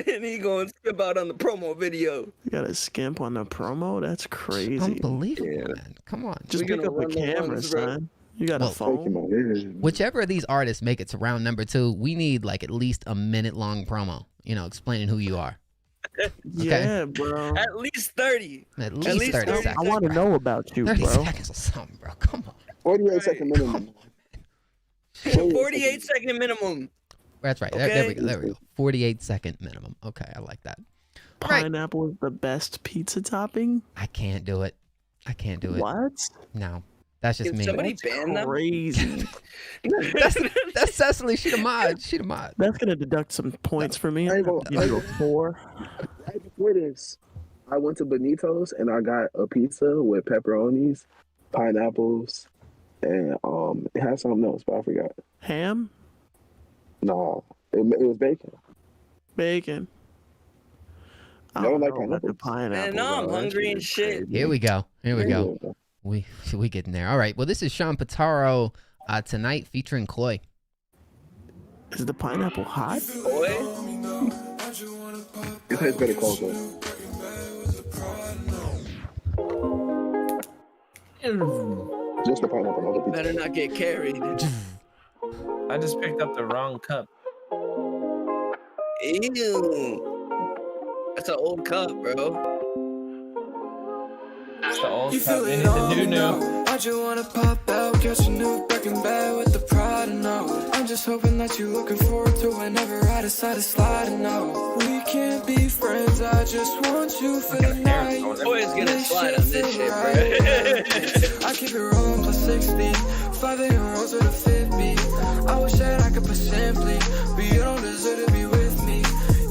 and he going to skip out on the promo video. You gotta skimp on the promo? That's crazy. Unbelievable, man. Come on. Just pick up a camera, son. You got a phone. Whichever of these artists make it to round number 2, we need like at least a minute-long promo. You know, explaining who you are. Okay? Yeah, bro. At least 30. At least 30 seconds. I want to know about you, 30 bro. seconds or something, bro. Come on. 48-second minimum. 48-second minimum. That's right. Okay. There we go. 48-second minimum. Okay, I like that. Pineapple is the best pizza topping? I can't do it. What? No. That's just me. Somebody ban them? Crazy. that's Cecily. She the mod. That's gonna deduct some points for me. I go 4. Right before this, I went to Benito's and I got a pizza with pepperonis, pineapples, and it had something else, but I forgot. Ham? No, it was bacon. Bacon. I don't like pineapple. Man, now I'm hungry and shit. Here we go. We getting there. All right. Well, this is Sean Potaro tonight featuring Chloe. Is the pineapple hot? It tastes better cold though. Just the pineapple, not the pizza. Better not get carried. I just picked up the wrong cup. Ew. That's an old cup, bro. That's the old You cup. feel We it need the on new. now. I just wanna pop out, catch a new Birkin bag with the Prada now. I'm just hoping that you're looking forward to whenever I decide to slide now. We can't be friends, I just want you for the night. Always gonna slide on this shit, bro. I keep it rolling plus 60, 5 a.m. rolls with a 50. I wish that I could put simply, but you don't deserve to be with me.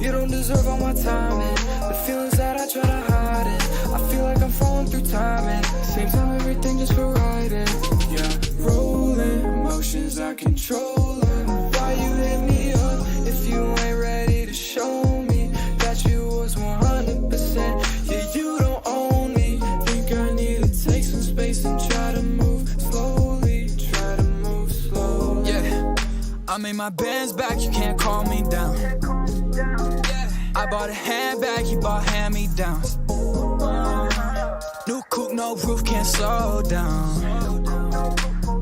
You don't deserve all my time and the feelings that I try to hide it. I feel like I'm falling through time and same time everything just for riding. Yeah, rolling emotions I controlling. Why you hit me up if you ain't ready to show me that you was 100%? Yeah, you don't own me. Think I need to take some space and try to move slowly. Yeah, I made my bands back, you can't calm me down. I bought a handbag, you bought hand-me-downs. New coupe, no roof, can't slow down.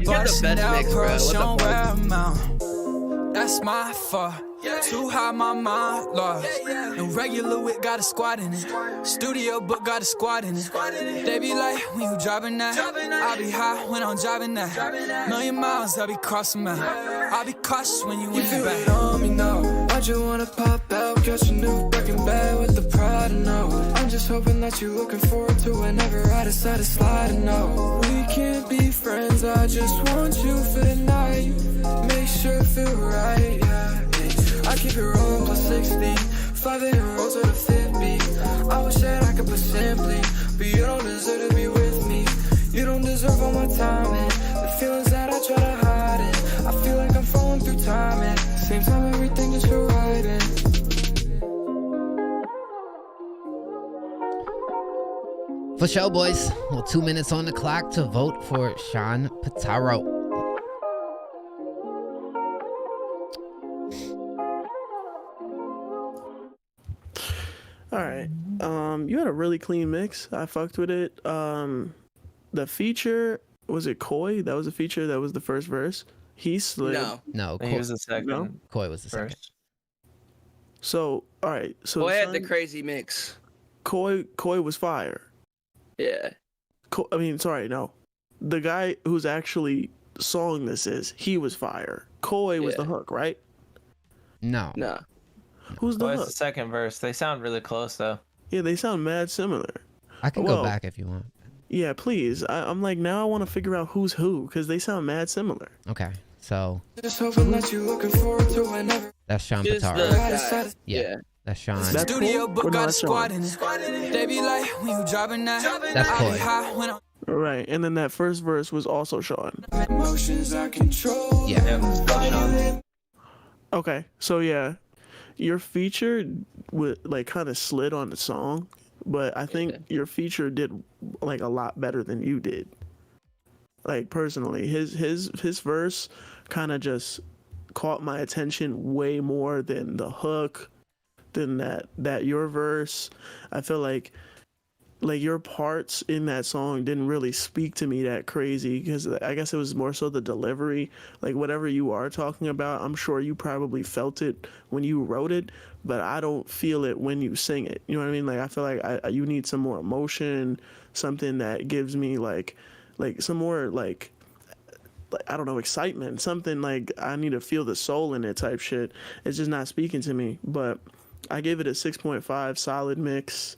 got the best mix, bro. What the fuck? That's my fault. Too high, my mind lost. No regular wit got a squad in it. Studio book got a squad in it. They be like, when you driving that, I be high when I'm driving that. Million miles, I be crossing that. I be cautious when you in the back. It on me now. Why'd you wanna pop out? Catch a new breaking bad with the pride and now. I'm just hoping that you're looking forward to whenever I decide to slide and now. We can't be friends, I just want you for the night. Make sure it feel right, yeah. I keep it rolling plus 60. 5 rolls to the 50. I wish that I could put simply, but you don't deserve to be with me. You don't deserve all my time and the feelings that I try to hide it. I feel like I'm falling through time and same time everything just feel right and For show, boys. Well, 2 minutes on the clock to vote for Sean Potaro. All right. You had a really clean mix. I fucked with it. The feature, was it Koi? That was a feature. That was the first verse. He slid. No, He was the second. No? Koi was the second. So, all right. So Koi had son, the crazy mix. Koi was fire. Yeah. I mean, sorry, no. The guy who's actually song this he was fire. Koi was the hook, right? No. No. Who's the It's hook? the second verse. They sound really close though. Yeah, they sound mad similar. I can go back if you want. Yeah, please. I'm like, now I want to figure out who's who because they sound mad similar. Okay, so just hoping that you're looking forward to whenever. that's Sean Just Potaro. Yeah, that's Sean. Studio book got a squad in it. They be like, when you driving that, That's I be Koi. high when I'm Right, and then that first verse was also Sean. Emotions I control. Yeah. Okay, so yeah, your feature would like kind of slid on the song, but I think your feature did like a lot better than you did. Like personally, his verse kind of just caught my attention way more than the hook, than that your verse. I feel like your parts in that song didn't really speak to me that crazy because I guess it was more so the delivery. Like whatever you are talking about, I'm sure you probably felt it when you wrote it, but I don't feel it when you sing it. You know what I mean? Like I feel like you need some more emotion, something that gives me like some more like I don't know, excitement, something like I need to feel the soul in it type shit. It's just not speaking to me, but I gave it a 6.5, solid mix.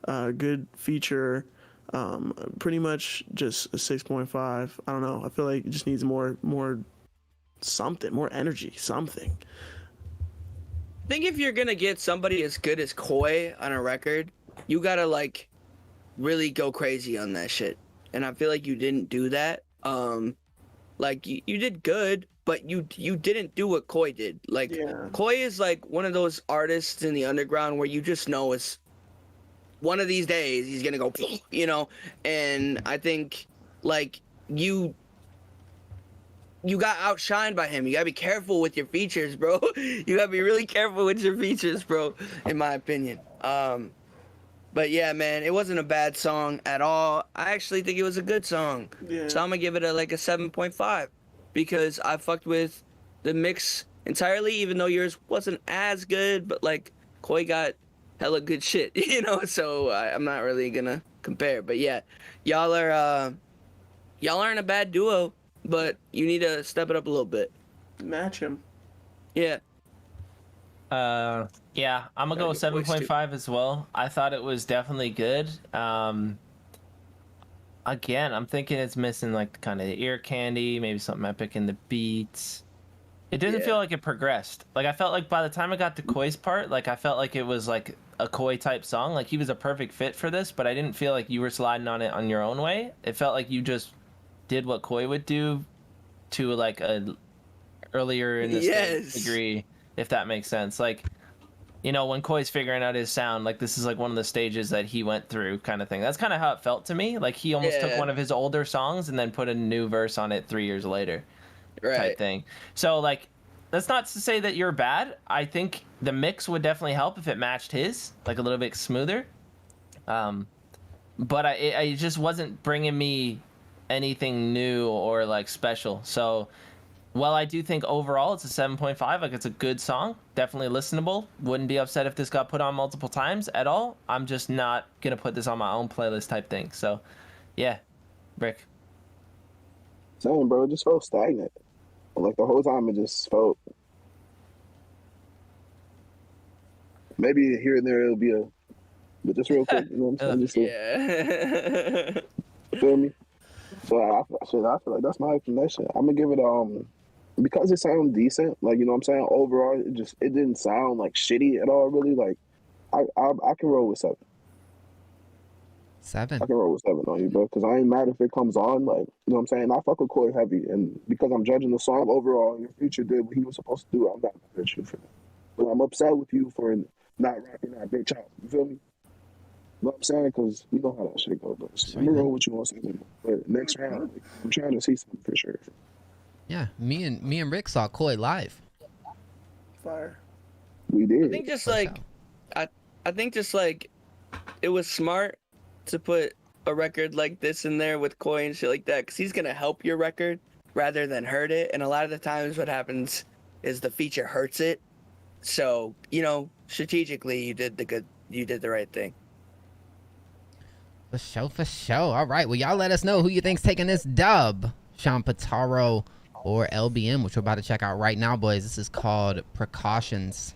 Good feature, pretty much just a 6.5. I don't know. I feel like it just needs more something, more energy, something. I think if you're gonna get somebody as good as Koi on a record, you gotta like really go crazy on that shit. And I feel like you didn't do that. Like you did good, but you didn't do what Koi did. Like Koi is like one of those artists in the underground where you just know it's one of these days he's gonna go, you know. And I think like you got outshined by him. You gotta be careful with your features, bro. You gotta be really careful with your features, bro, in my opinion. But yeah, man, it wasn't a bad song at all. I actually think it was a good song. Yeah. So I'm gonna give it a 7.5 because I fucked with the mix entirely, even though yours wasn't as good, but like Koi got hella good shit, you know. So I'm not really gonna compare. But yeah, y'all aren't a bad duo, but you need to step it up a little bit. Match him. Yeah. Yeah, I'm gonna go 7.5 as well. I thought it was definitely good. Again, I'm thinking it's missing like kind of the ear candy, maybe something epic in the beats. It didn't feel like it progressed. Like I felt like by the time I got to Koi's part, like I felt like it was like a Koi type song. Like he was a perfect fit for this, but I didn't feel like you were sliding on it on your own way. It felt like you just did what Koi would do to like a earlier in the degree, if that makes sense. Like, you know, when Koi's figuring out his sound, like this is like one of the stages that he went through kind of thing. That's kind of how it felt to me. Like he almost took one of his older songs and then put a new verse on it 3 years later. Type thing. So like, that's not to say that you're bad. I think the mix would definitely help if it matched his, like a little bit smoother. But it just wasn't bringing me anything new or like special. So while I do think overall it's a 7.5, like it's a good song, definitely listenable. Wouldn't be upset if this got put on multiple times at all. I'm just not gonna put this on my own playlist type thing. So yeah, Rick. Same, bro. It just felt stagnant. Like the whole time, it just felt. Maybe here and there it'll be a, but just real quick, you know what I'm saying? Yeah. You feel me? So I feel like that's my explanation. I'm gonna give it because it sounds decent. Like, you know what I'm saying? Overall, it didn't sound like shitty at all. Really, like I can roll with 7. 7. I can roll with 7 on you, bro. Because I ain't mad if it comes on. Like, you know what I'm saying? I fuck with Corey heavy, and because I'm judging the song overall, and your Future did what he was supposed to do. I'm not mad at you for that. But I'm upset with you for not rapping that bitch out. You feel me? You know what I'm saying? Because you know how that shit goes. I'm gonna roll with you on 7. But next round, like, I'm trying to see something for sure. Yeah, me and Rick saw Koi live. Fire. We did. I think just like, I think just like, it was smart to put a record like this in there with Koi and shit like that, because he's gonna help your record rather than hurt it. And a lot of the times, what happens is the feature hurts it. So, you know, strategically, you did the right thing. For sure. All right. Well, y'all let us know who you think's taking this dub. Sean Potaro or LBM, which we're about to check out right now, boys. This is called Precautions.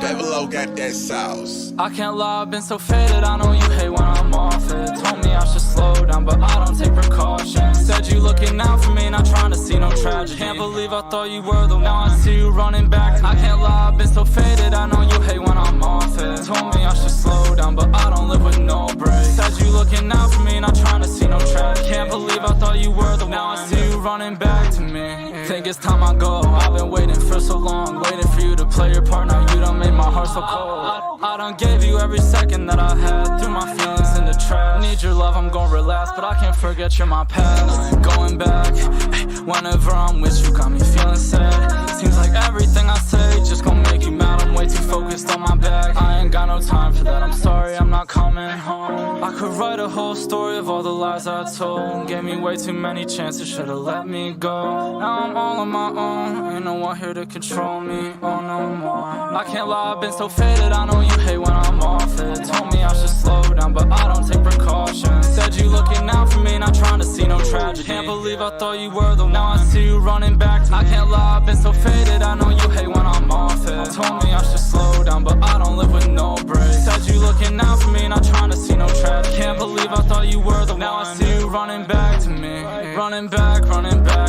Beverlo got that sauce. I can't lie, I've been so faded. I know you hate when I'm off it. Told me I should slow down, but I don't take precautions. Said you looking out for me, not trying to see no tragedy. Can't believe I thought you were the now I see you running back. I can't lie, I've been so faded. I know you hate when I'm off it. Told me I should slow down, but I don't live with no brakes. Said you looking out for me, not trying to see no tragedy. Can't believe I thought you were the now I see you running back to me. Think it's time I go. I've been waiting for so long, waiting for you to play your part. Now you done made my heart so cold. I done gave you every second that I had. Threw my feelings in the trash. Need your love, I'm gon' relax, but I can't forget you're my past. I ain't going back. Whenever I'm with you, got me feeling sad. Seems like everything I say just gon' make you mad. I'm way too focused on my back. I ain't got no time for that. I'm sorry, I'm not coming home. I could write a whole story of all the lies I told. Gave me way too many chances, should've let me go. Now I'm all on my own. Ain't no one here to control me. Oh no more. I can't lie, I've been so faded. I know you hate when I'm off it. Told me I should slow down, but I don't take precautions. Said you looking out for me, not trying to see no tragedy. Can't believe I thought you were the now I see you running back to me. I can't lie, I've been so faded. I know you hate when I'm off it. Told me I should slow down, but I don't live with no brakes. Said you looking out for me, not trying to see no tragedy. Can't believe I thought you were the now I see you running back to me. Running back,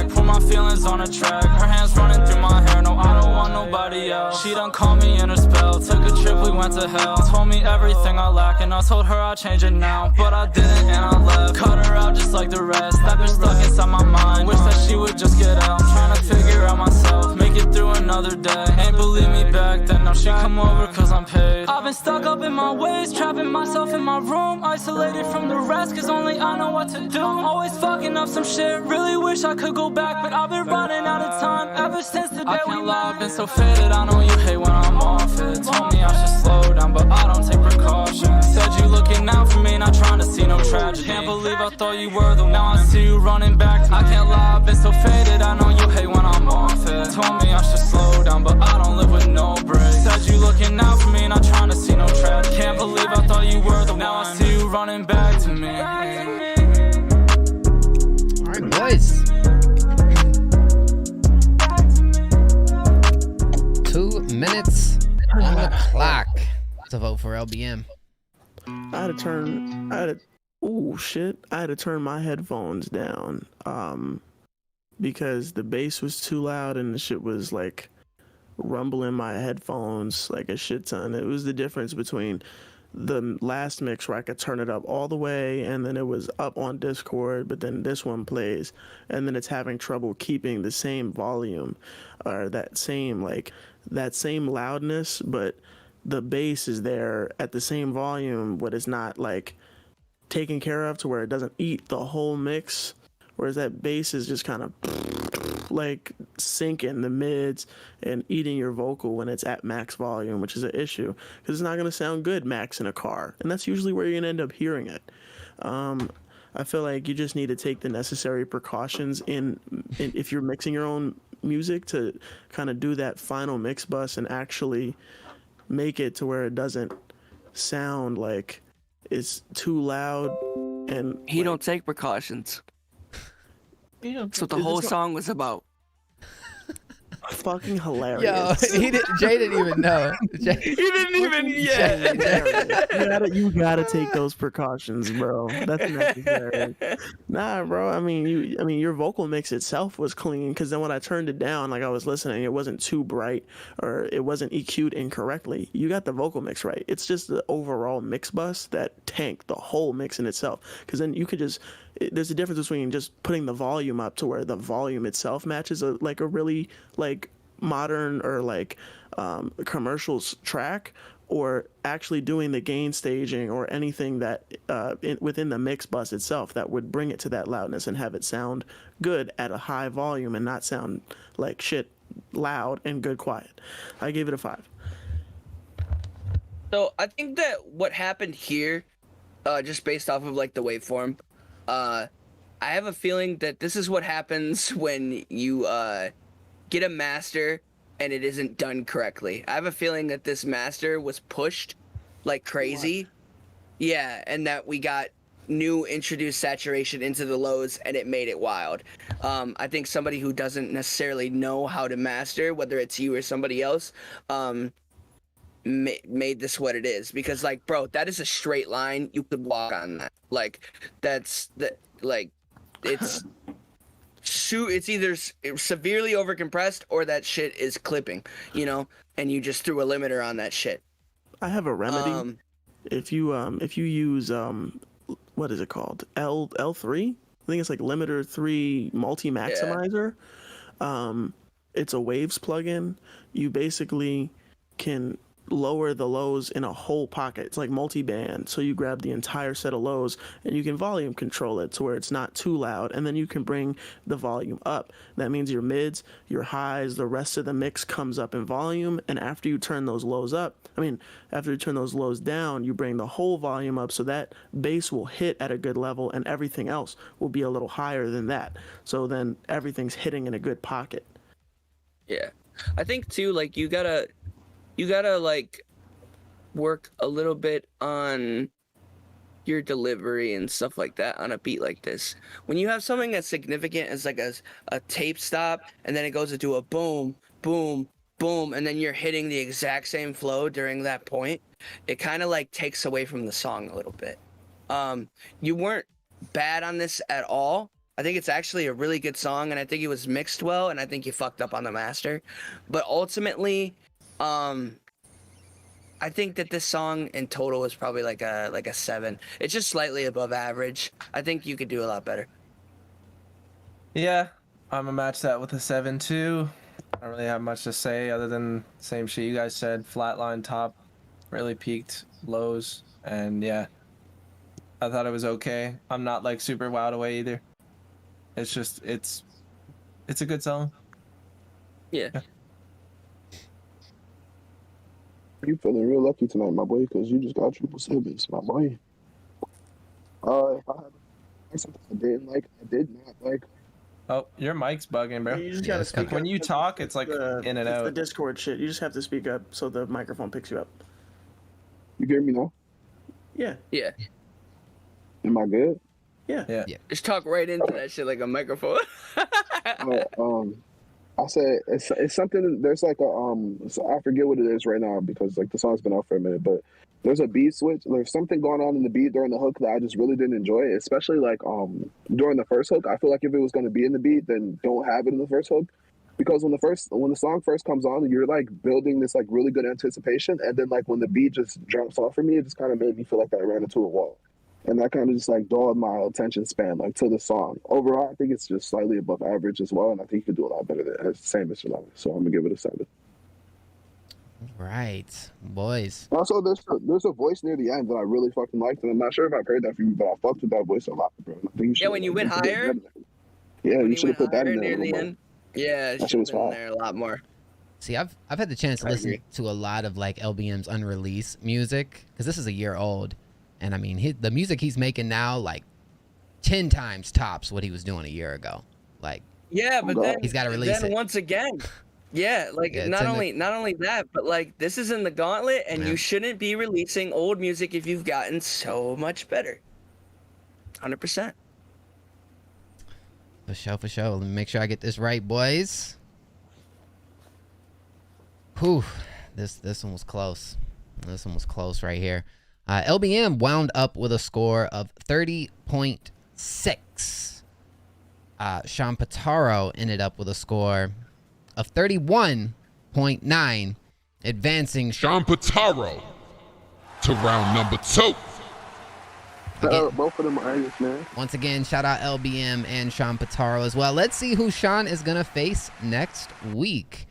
put my feelings on a track. Her hands running through my hair, no, I don't want nobody else. She done called me in her spell, took a trip, we went to hell. Told me everything I lack, and I told her I'd change it now. But I didn't, and I left. Cut her out just like the rest. That bitch stuck inside my mind. Wish that she would just get out. I'm trying to figure out myself, make it through another day. Ain't believe me back then, now she come over cause I'm paid. I've been stuck up in my ways, trapping myself in my room. Isolated from the rest, cause only I know what to do. Always fucking up some shit, really wish I could go back. But I've been running out of time ever since the day we met. I've been so faded, I know you hate when I'm off it. Told me I should slow down, but I don't take precautions. Said you looking out for me, not trying to see no tragedy. Can't believe I thought you were the now I see you running back to me. I can't lie, I've been so faded, I know you hate when I'm off it. Told me I should slow down, but I don't live with no brakes. Said you looking out for me, not trying to see no tragedy. Can't believe I thought you were the now I see you running back to me. Alright, boys. 2 minutes on the clock to vote for LBM. I had to turn my headphones down because the bass was too loud and the shit was like rumbling my headphones like a shit ton. It was the difference between the last mix where I could turn it up all the way and then it was up on Discord, but then this one plays and then it's having trouble keeping the same volume or that same loudness, but the bass is there at the same volume, but it's not like taken care of to where it doesn't eat the whole mix, whereas that bass is just kind of like sinking the mids and eating your vocal when it's at max volume, which is an issue because it's not going to sound good max in a car, and that's usually where you're going to end up hearing it. I feel like you just need to take the necessary precautions in if you're mixing your own music to kind of do that final mix bus and actually make it to where it doesn't sound like it's too loud. And he don't take precautions. That's what the whole song was about. Fucking hilarious. Yo, Jay didn't even know. He didn't even You gotta take those precautions, bro. That's necessary. Nah, bro. I mean, your vocal mix itself was clean because then when I turned it down, like I was listening, it wasn't too bright or it wasn't EQ'd incorrectly. You got the vocal mix right. It's just the overall mix bus that tanked the whole mix in itself. Because then you could just. There's a difference between just putting the volume up to where the volume itself matches a really like modern or like commercials track, or actually doing the gain staging or anything that within the mix bus itself that would bring it to that loudness and have it sound good at a high volume and not sound like shit loud and good quiet. I gave it a 5. So I think that what happened here, just based off of like the waveform, I have a feeling that this is what happens when you get a master and it isn't done correctly. I have a feeling that this master was pushed like crazy. Yeah, and that we got new introduced saturation into the lows and it made it wild. I think somebody who doesn't necessarily know how to master, whether it's you or somebody else, made this what it is, because like, bro, that is a straight line. You could walk on that. Like it's either severely overcompressed or that shit is clipping, you know, and you just threw a limiter on that shit. I have a remedy. If you use what is it called, L3, I think it's like limiter 3 multi maximizer. It's a waves plugin. You basically can lower the lows in a whole pocket. It's like multi-band, so you grab the entire set of lows and you can volume control it to where it's not too loud, and then you can bring the volume up. That means your mids, your highs, the rest of the mix comes up in volume, and after you turn those lows down, you bring the whole volume up so that bass will hit at a good level and everything else will be a little higher than that, so then everything's hitting in a good pocket. Yeah, I think too, like you gotta like work a little bit on your delivery and stuff like that on a beat like this. When you have something as significant as like a tape stop and then it goes into a boom, boom, boom, and then you're hitting the exact same flow during that point, it kind of like takes away from the song a little bit. You weren't bad on this at all. I think it's actually a really good song, and I think it was mixed well, and I think you fucked up on the master. But ultimately, I think that this song in total is probably like a 7. It's just slightly above average. I think you could do a lot better. Yeah, I'm gonna match that with a 7 too. I don't really have much to say other than the same shit you guys said. Flatline top, really peaked lows, and yeah, I thought it was okay. I'm not like super wowed away either. It's just it's a good song. Yeah. You feeling real lucky tonight, my boy, because you just got 777s, my boy. If I had something I did not like. Oh, your mic's bugging, bro. You just gotta speak when up. you talk, it's like in and out. It's the Discord shit. You just have to speak up so the microphone picks you up. You hear me now? Yeah. Yeah. Am I good? Yeah. Just talk right into that shit like a microphone. I said it's something. There's like I forget what it is right now because like the song's been out for a minute, but there's a beat switch. There's something going on in the beat during the hook that I just really didn't enjoy, especially like during the first hook. I feel like if it was going to be in the beat, then don't have it in the first hook, because when the song first comes on, you're like building this like really good anticipation, and then like when the beat just drops off for me, it just kind of made me feel like I ran into a wall. And that kind of just like dulled my attention span like to the song. Overall, I think it's just slightly above average as well, and I think you could do a lot better than that. Same as Shalom. So I'm gonna give it a 7. Right, boys. Also, there's a voice near the end that I really fucking liked, and I'm not sure if I've heard that from you, but I fucked with that voice a lot, bro. I think you Yeah, when you went higher. Yeah, you should have put that in there. Near the end. Yeah, it That shit should was have been fire. there a lot more. See, I've had the chance to I listen agree. to a lot of like LBM's unreleased music because this is a year old, and I mean the music he's making now like 10 times tops what he was doing a year ago. Like, Yeah, but then he's got to release then it. once again, yeah, like Yeah, it's not in the- only that, but like this is in the gauntlet, and Yeah. you shouldn't be releasing old music if you've gotten so much better. 100%. For sure. Let me make sure I get this right, boys. Whew. This one was close. This one was close right here. LBM wound up with a score of 30.6. Sean Potaro ended up with a score of 31.9, advancing Sean Potaro to round number 2. Both of them are artists, man. Once again, shout out LBM and Sean Potaro as well. Let's see who Sean is going to face next week.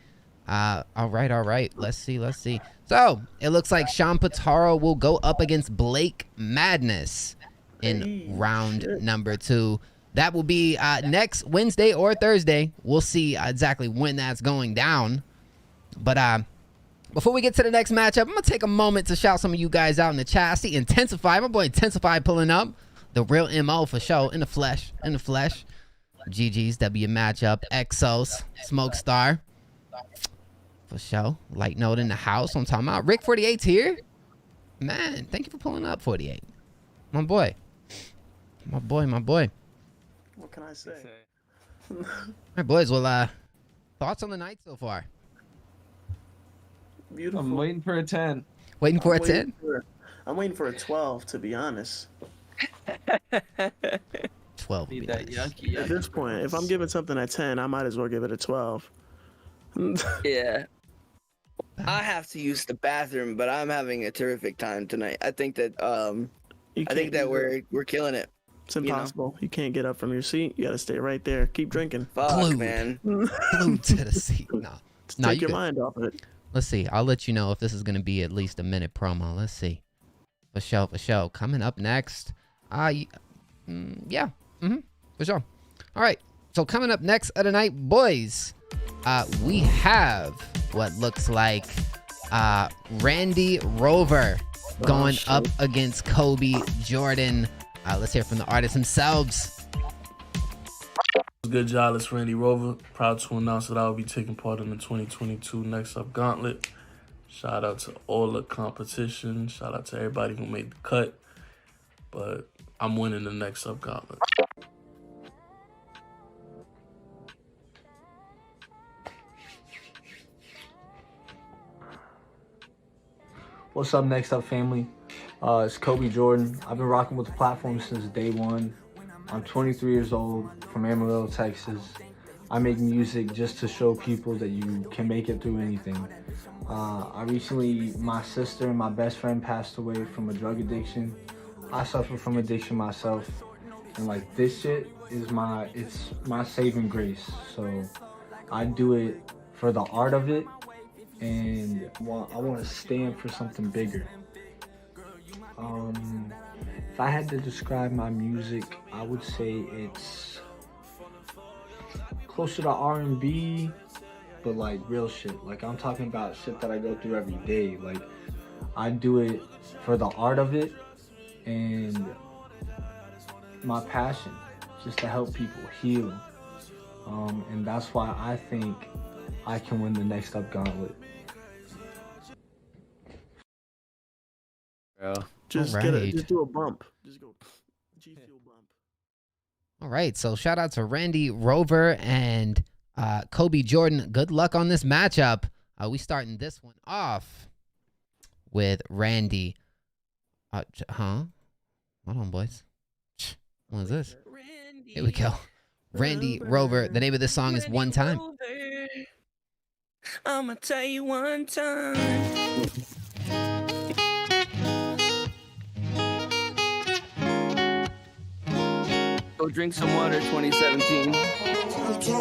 All right. Let's see. So, it looks like Sean Potaro will go up against Blake Madness in round number 2. That will be next Wednesday or Thursday. We'll see exactly when that's going down. But before we get to the next matchup, I'm going to take a moment to shout some of you guys out in the chat. I see Intensify. My boy Intensify pulling up. The real MO for show. In the flesh. GG's W matchup. Exos. Smoke Star. For show. Light Note in the house. I'm talking about. Rick 48's here. Man, thank you for pulling up, 48. My boy. My boy. What can I say? All right, boys. Well, thoughts on the night so far? Beautiful. I'm waiting for a 10. Waiting for a 10? I'm waiting for a 12, to be honest. 12. Need that yucky. At this point, if I'm giving something a 10, I might as well give it a 12. Yeah. I have to use the bathroom, but I'm having a terrific time tonight. I think that we're killing it. It's impossible. You can't get up from your seat. You got to stay right there. Keep drinking. Fuck, man. Glued to the seat. No, Take you your good. mind off of it. Let's see. I'll let you know if this is going to be at least a minute promo. Let's see. For sure. Coming up next. For sure. All right. So coming up next of the night, boys, we have what looks like Randy Rover going up against Kobe Jordan. Let's hear from the artists themselves. Good job, it's Randy Rover. Proud to announce that I will be taking part in the 2022 Next Up Gauntlet. Shout out to all the competition. Shout out to everybody who made the cut. But I'm winning the Next Up Gauntlet. What's up, Next Up family? It's Kobe Jordan. I've been rocking with the platform since day one. I'm 23 years old from Amarillo, Texas. I make music just to show people that you can make it through anything. My sister and my best friend passed away from a drug addiction. I suffer from addiction myself. And like this shit is my saving grace. So I do it for the art of it. And I want to stand for something bigger. If I had to describe my music, I would say it's closer to R&B, but like real shit. Like I'm talking about shit that I go through every day. Like I do it for the art of it and my passion, just to help people heal. And that's why I think I can win the Next Up Gauntlet. Just Alright. just do a bump. Just go G Fuel bump. All right, so shout out to Randy Rover and Kobe Jordan. Good luck on this matchup. We starting this one off with Randy. Hold on, boys. What is this? Here we go. Randy Rover. The name of this song is One Time. I'ma tell you one time. Go drink some water, 2017.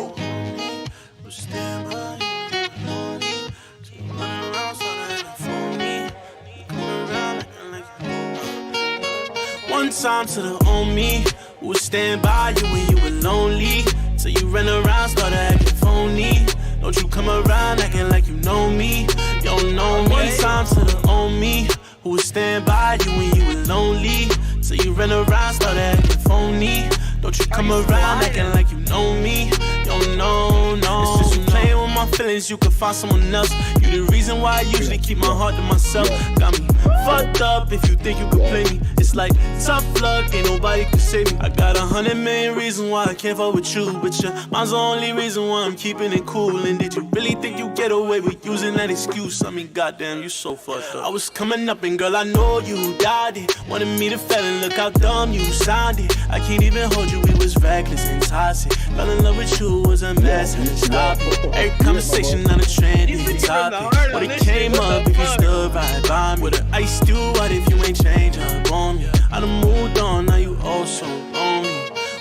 One time to the on me, who would stand by you when you were lonely. To So you run around, start acting phony. Don't you come around acting like you know me. You don't know me. One time to the on me, who would stand by you when you were lonely. So you run around, start acting phony. Don't you come around acting like you know me. You don't know, no. It's just you playing with my feelings, you could find someone else. You the reason why I usually keep my heart to myself. Got me fucked up if you think you could play me. It's like tough luck, ain't nobody can save me. I got 100 million reasons why I can't fuck with you, but your mind's the only reason why I'm keeping it cool. And did you really think you get away with using that excuse? I mean, goddamn, you so fucked up. I was coming up and girl, I know you died it. Wanted me to fail and look how dumb you sounded. I can't even hold you, we was reckless and toxic. Fell in love with you was a mess. Stop it. Every conversation on a trendy topic. When it came up, if you stood right by me. Would've iced you out if you ain't changed up on me. I done moved on, now you all so lonely.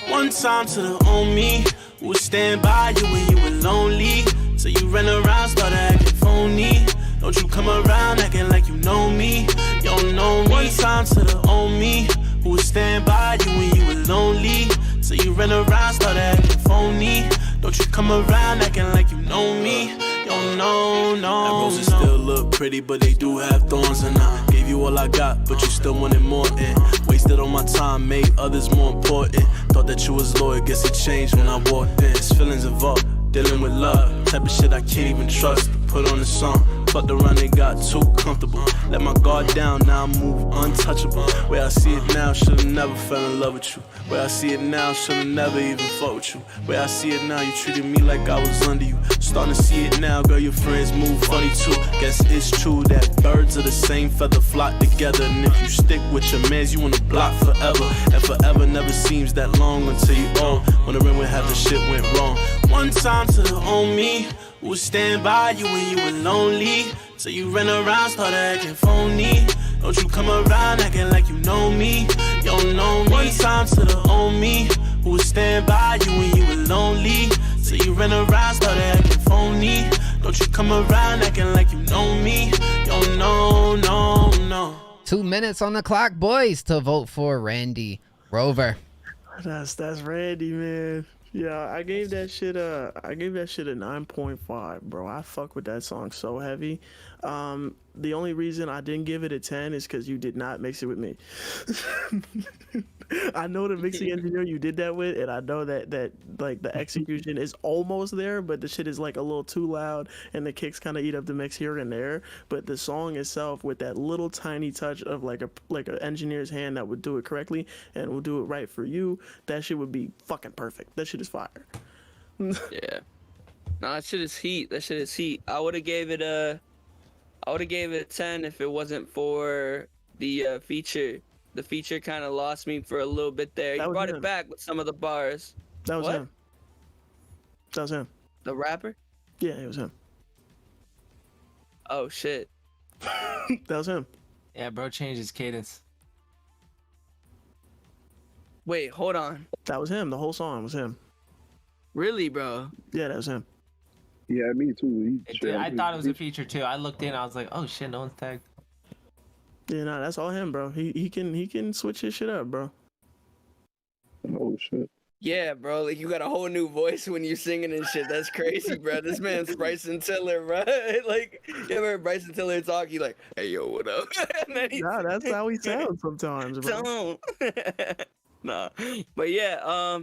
One time to the on me, who would stand by you when you were lonely. So you run around, start acting phony. Don't you come around acting like you know me. You don't know me. One time to the on me, who would stand by you when you were lonely. So you run around, start acting phony. Don't you come around acting like you know me. You don't know, no. And roses still look pretty, but they do have thorns. And I gave you all I got, but you still wanted more. And wasted all my time, made others more important. Thought that you was loyal, guess it changed when I walked in. It's feelings involved, dealing with love. Type of shit I can't even trust. Put on the song, fucked around and got too comfortable. Let my guard down, now I move untouchable. Where I see it now, should've never fell in love with you. Where I see it now, should've never even fought with you. Where I see it now, you treated me like I was under you. Starting to see it now, girl, your friends move funny too. Guess it's true that birds of the same feather flock together. And if you stick with your mans, you wanna block forever. And forever never seems that long until you own. Wondering when half the shit went wrong. One time to the on me, who would stand by you when you were lonely. So you run around, start acting phony. Don't you come around acting like you know me. You don't know me. One time to the on me, who would stand by you when you were lonely. So you run around, start acting phony. Don't you come around acting like you know me. You don't know, no, no. 2 minutes on the clock, boys, to vote for Randy Rover. That's Randy, man. Yeah, I gave that shit a 9.5, bro. I fuck with that song so heavy. The only reason I didn't give it a 10 is because you did not mix it with me. I know the mixing engineer you did that with, and I know that like the execution is almost there, but the shit is like a little too loud, and the kicks kind of eat up the mix here and there. But the song itself, with that little tiny touch of like an engineer's hand that would do it correctly and will do it right for you, that shit would be fucking perfect. That shit is fire. Yeah. No, that shit is heat. That shit is heat. I would have gave it a 10 if it wasn't for the feature. The feature kind of lost me for a little bit there. You brought it back with some of the bars. That was him. That was him. The rapper? Yeah, it was him. Oh shit. That was him. Yeah, bro changed his cadence. Wait, hold on. That was him. The whole song was him. Really, bro? Yeah, that was him. Yeah, me too. I thought it was a feature too. I looked in, I was like, oh shit, no one's tagged. Yeah, nah, that's all him, bro. He can switch his shit up, bro. Oh shit. Yeah, bro. Like you got a whole new voice when you're singing and shit. That's crazy, bro. This man's Bryson Tiller, bro. Like you ever heard Bryson Tiller talk? He like, hey yo, what up? Nah, that's how he sounds sometimes, bro. Nah, but yeah,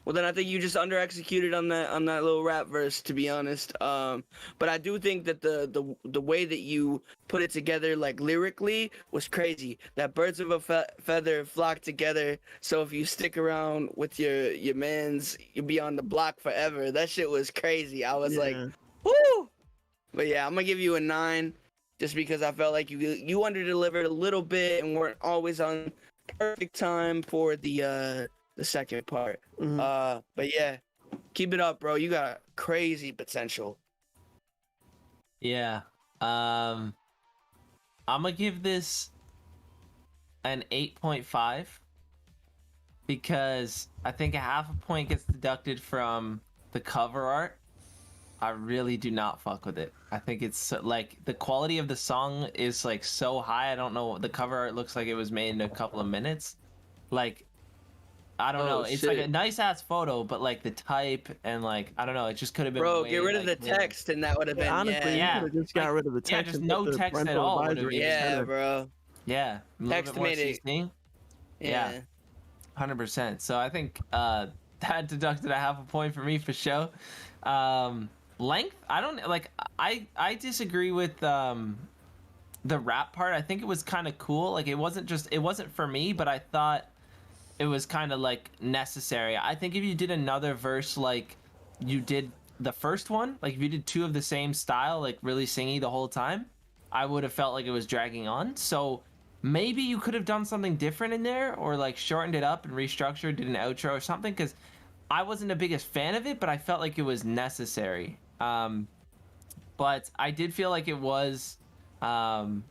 well then I think you just under executed on that little rap verse, to be honest. But I do think that the way that you put it together, like lyrically, was crazy. That birds of a feather flock together. So if you stick around with your mans, you'll be on the block forever. That shit was crazy. I was like, woo! But yeah, I'm gonna give you a 9, just because I felt like you under delivered a little bit and weren't always on perfect time for the second part. Mm-hmm. But yeah, keep it up, bro. You got crazy potential. Yeah. I'm gonna give this an 8.5 because I think a half a point gets deducted from the cover art. I really do not fuck with it. I think it's like the quality of the song is like so high. I don't know. The cover art looks like it was made in a couple of minutes. Like I don't know. It's like a shit. nice ass photo, but like the type and like I don't know. It just could have been. Bro, way, get rid of the like, more- text, and that would have been. Honestly, yeah. you could have just got rid of the Yeah, text. just and no put the text at parental all. advisory would've been Yeah, better. bro. Yeah, a little Text bit more made it- CC. Yeah. 100%. So I think that deducted a half a point for me for show. Length, I don't like. I disagree with the rap part. I think it was kind of cool. Like it wasn't for me, but I thought it was kind of like necessary. I think if you did another verse like you did the first one, like if you did two of the same style, like really singy the whole time, I would have felt like it was dragging on. So maybe you could have done something different in there, or like shortened it up and restructured, did an outro or something, because I wasn't the biggest fan of it, but I felt like it was necessary. But I did feel like it was, some,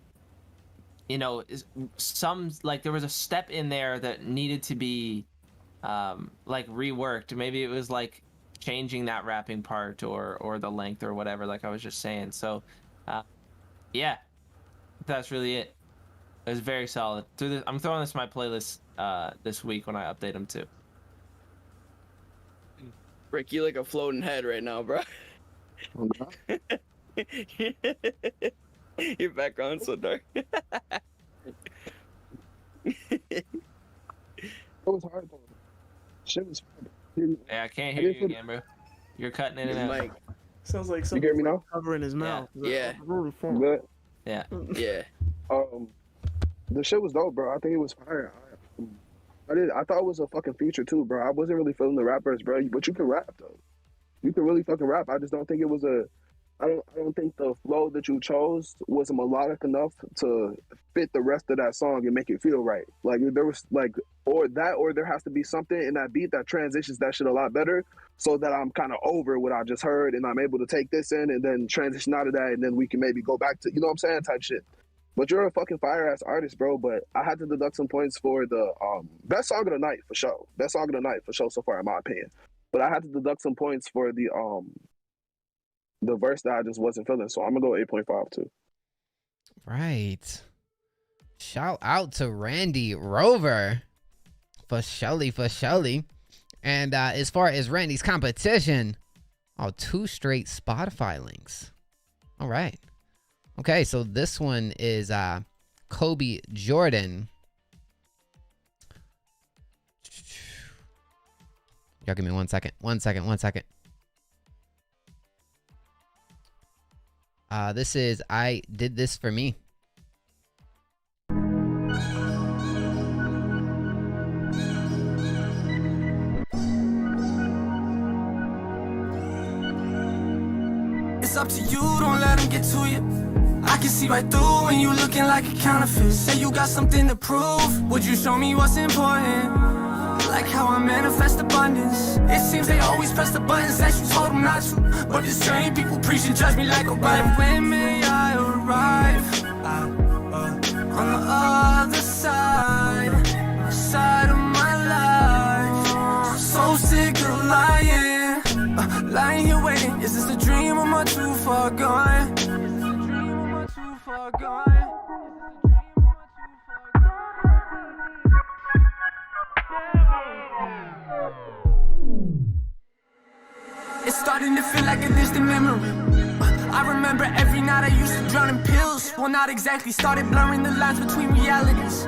like there was a step in there that needed to be like reworked. Maybe it was like changing that rapping part or the length or whatever, like I was just saying. So yeah, that's really it. It was very solid. I'm throwing this in my playlist this week when I update them too. Rick, you like a floating head right now, bro. Your background's so dark. It was hard though. Shit was hard. Yeah, I can't hear you again, bro. You're cutting in and out. Mike. Sounds like You something get me now? covering his mouth. Yeah. Good. Yeah. Yeah. The shit was dope, bro. I think it was fire. I thought it was a fucking feature too, bro. I wasn't really feeling the rappers, bro. But you can rap though. You can really fucking rap. I just don't think it was I don't think the flow that you chose was melodic enough to fit the rest of that song and make it feel right. Like there was like, or there has to be something in that beat that transitions that shit a lot better, so that I'm kind of over what I just heard and I'm able to take this in and then transition out of that, and then we can maybe go back to, you know what I'm saying, type shit. But you're a fucking fire ass artist, bro. But I had to deduct some points for the best song of the night for sure. Best song of the night for sure so far, in my opinion. But I had to deduct some points for the verse that I just wasn't feeling. So I'm gonna go 8.5 too. Right. Shout out to Randy Rover for Shelly. And as far as Randy's competition, 2 straight Spotify links. All right. Okay, so this one is Kobe Jordan. Y'all give me 1 second. 1 second. This is I Did This For Me. It's up to you, don't let them get to you. I can see right through when you looking like a counterfeit. Say you got something to prove. Would you show me what's important? Like how I manifest abundance. It seems they always press the buttons that you told them not to. But the same people preach and judge me like a right. When may I arrive? On the other side of my life. So sick of lying. Lying here waiting. Is this a dream or am I too far gone? It's starting to feel like a distant memory. I remember every night I used to drown in pills. Well, not exactly, started blurring the lines between realities.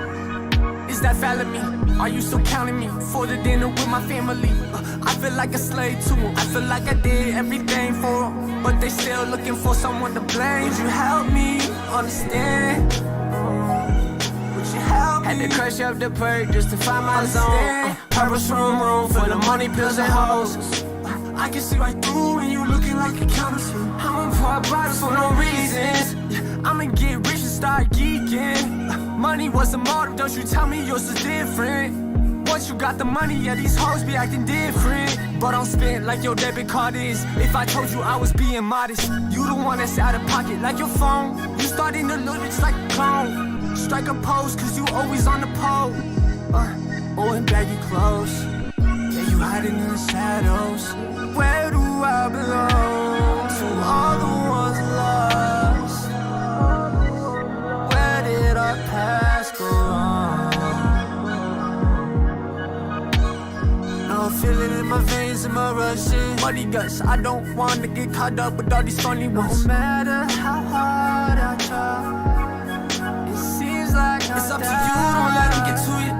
Is that valid me? Are you still counting me for the dinner with my family? I feel like a slave to them. I feel like I did everything for them, but they still looking for someone to blame. Would you help me understand? Would you help me? Had to crush up the perk just to find my zone. Purpose room full of money, pills, and hoes. I can see right through when you looking like a counterfeit. I'ma pop bottles for no reasons. I'ma get rich and start geeking. Money was the motive, don't you tell me yours is different. Once you got the money, yeah, these hoes be acting different. But don't spend like your debit card is. If I told you I was being modest, you the one that's out of pocket like your phone. You starting to look just like a clone. Strike a pose, cause you always on the pole. Or in baggy clothes. Yeah, you hiding in the shadows. Where do I belong? To all the ones lost. Where did our past go wrong? feel it in my veins and my rushing. Muddy guts, I don't wanna get caught up with all these funny ones. No matter how hard I try, it seems like it's up to you, don't let them get to you.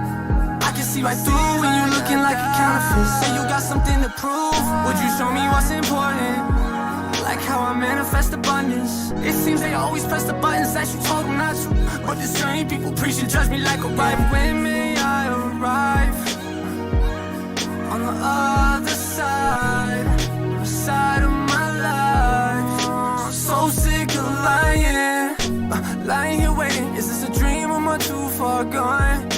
I can see right through when you looking like a counterfeit. Say you got something to prove, would you show me what's important? Like how I manifest abundance. It seems they always press the buttons that you told them not to. But there's certain people preach and judge me like a rival. When may I arrive on the other side of my life? I'm so sick of lying here waiting. Is this a dream or am I too far gone?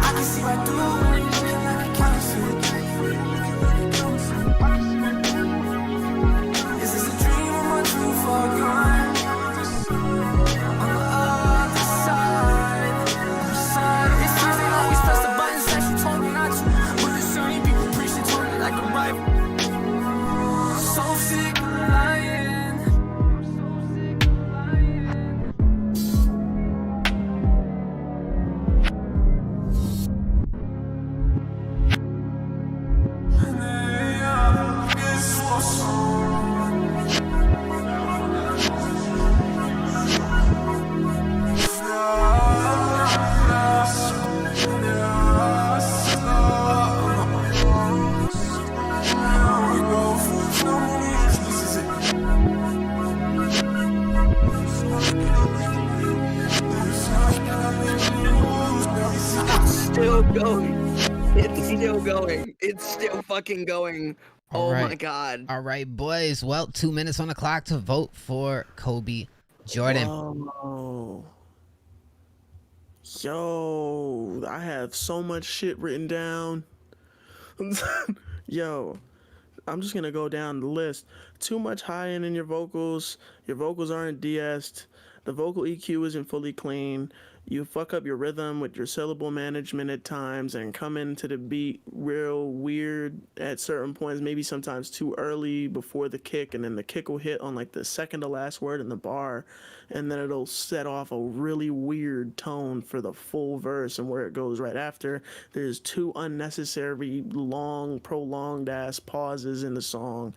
I can see right through when you're looking like a counterfeit. Is this a dream or am I too far gone? On the other side. It seems they always press the buttons that you told me not to. But there's certain people preaching to me like a rival. So sick of lying. Still going. It's still going. It's still fucking going. Oh my god. All right, boys. Well, 2 minutes on the clock to vote for Kobe Jordan. Oh. Yo, I have so much shit written down. Yo, I'm just gonna go down the list. Too much high end in your vocals. Your vocals aren't de-essed. The vocal EQ isn't fully clean. You fuck up your rhythm with your syllable management at times and come into the beat real weird at certain points, maybe sometimes too early before the kick, and then the kick will hit on like the second to last word in the bar, and then it'll set off a really weird tone for the full verse and where it goes right after. There's two unnecessary long, prolonged ass pauses in the song.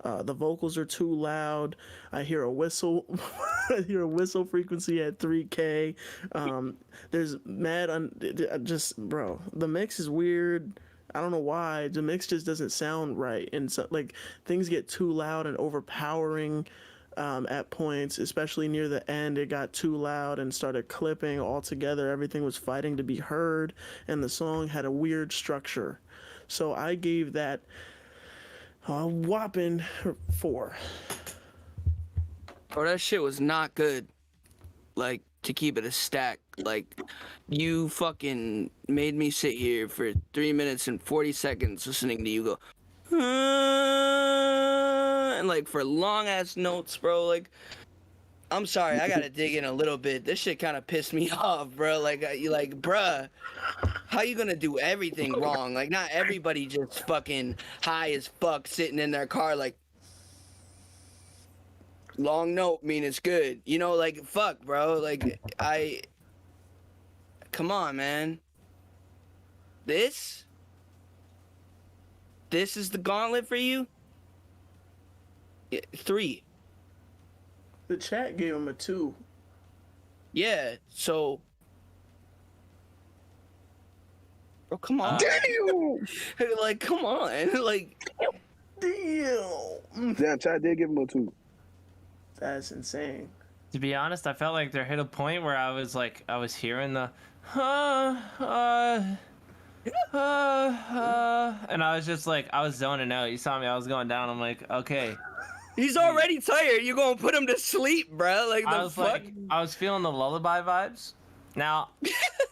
The vocals are too loud. I hear a whistle. I hear a whistle frequency at 3K. There's bro, the mix is weird. I don't know why. The mix just doesn't sound right. And so, like, things get too loud and overpowering at points, especially near the end. It got too loud and started clipping altogether. Everything was fighting to be heard, and the song had a weird structure. So I gave that a whopping 4. Bro, that shit was not good. Like, to keep it a stack. Like, you fucking made me sit here for 3 minutes and 40 seconds listening to you go, and like for long ass notes, bro. Like, I'm sorry, I gotta dig in a little bit. This shit kind of pissed me off, bro. Like, you like, bruh, how you gonna do everything wrong? Like, not everybody just fucking high as fuck sitting in their car like, long note mean it's good. You know, like, fuck, bro. Like, come on, man. This is the gauntlet for you? 3. The chat gave him a 2. Yeah, so... Bro, come on. Damn! Like, come on. Like... Damn! Damn, chat did give him a 2. That's insane. To be honest, I felt like there hit a point where I was hearing the and I was just like, I was zoning out. You saw me, I was going down. I'm like, okay. He's already tired. You're gonna put him to sleep, bro. Like, the fuck? I was feeling the lullaby vibes. Now,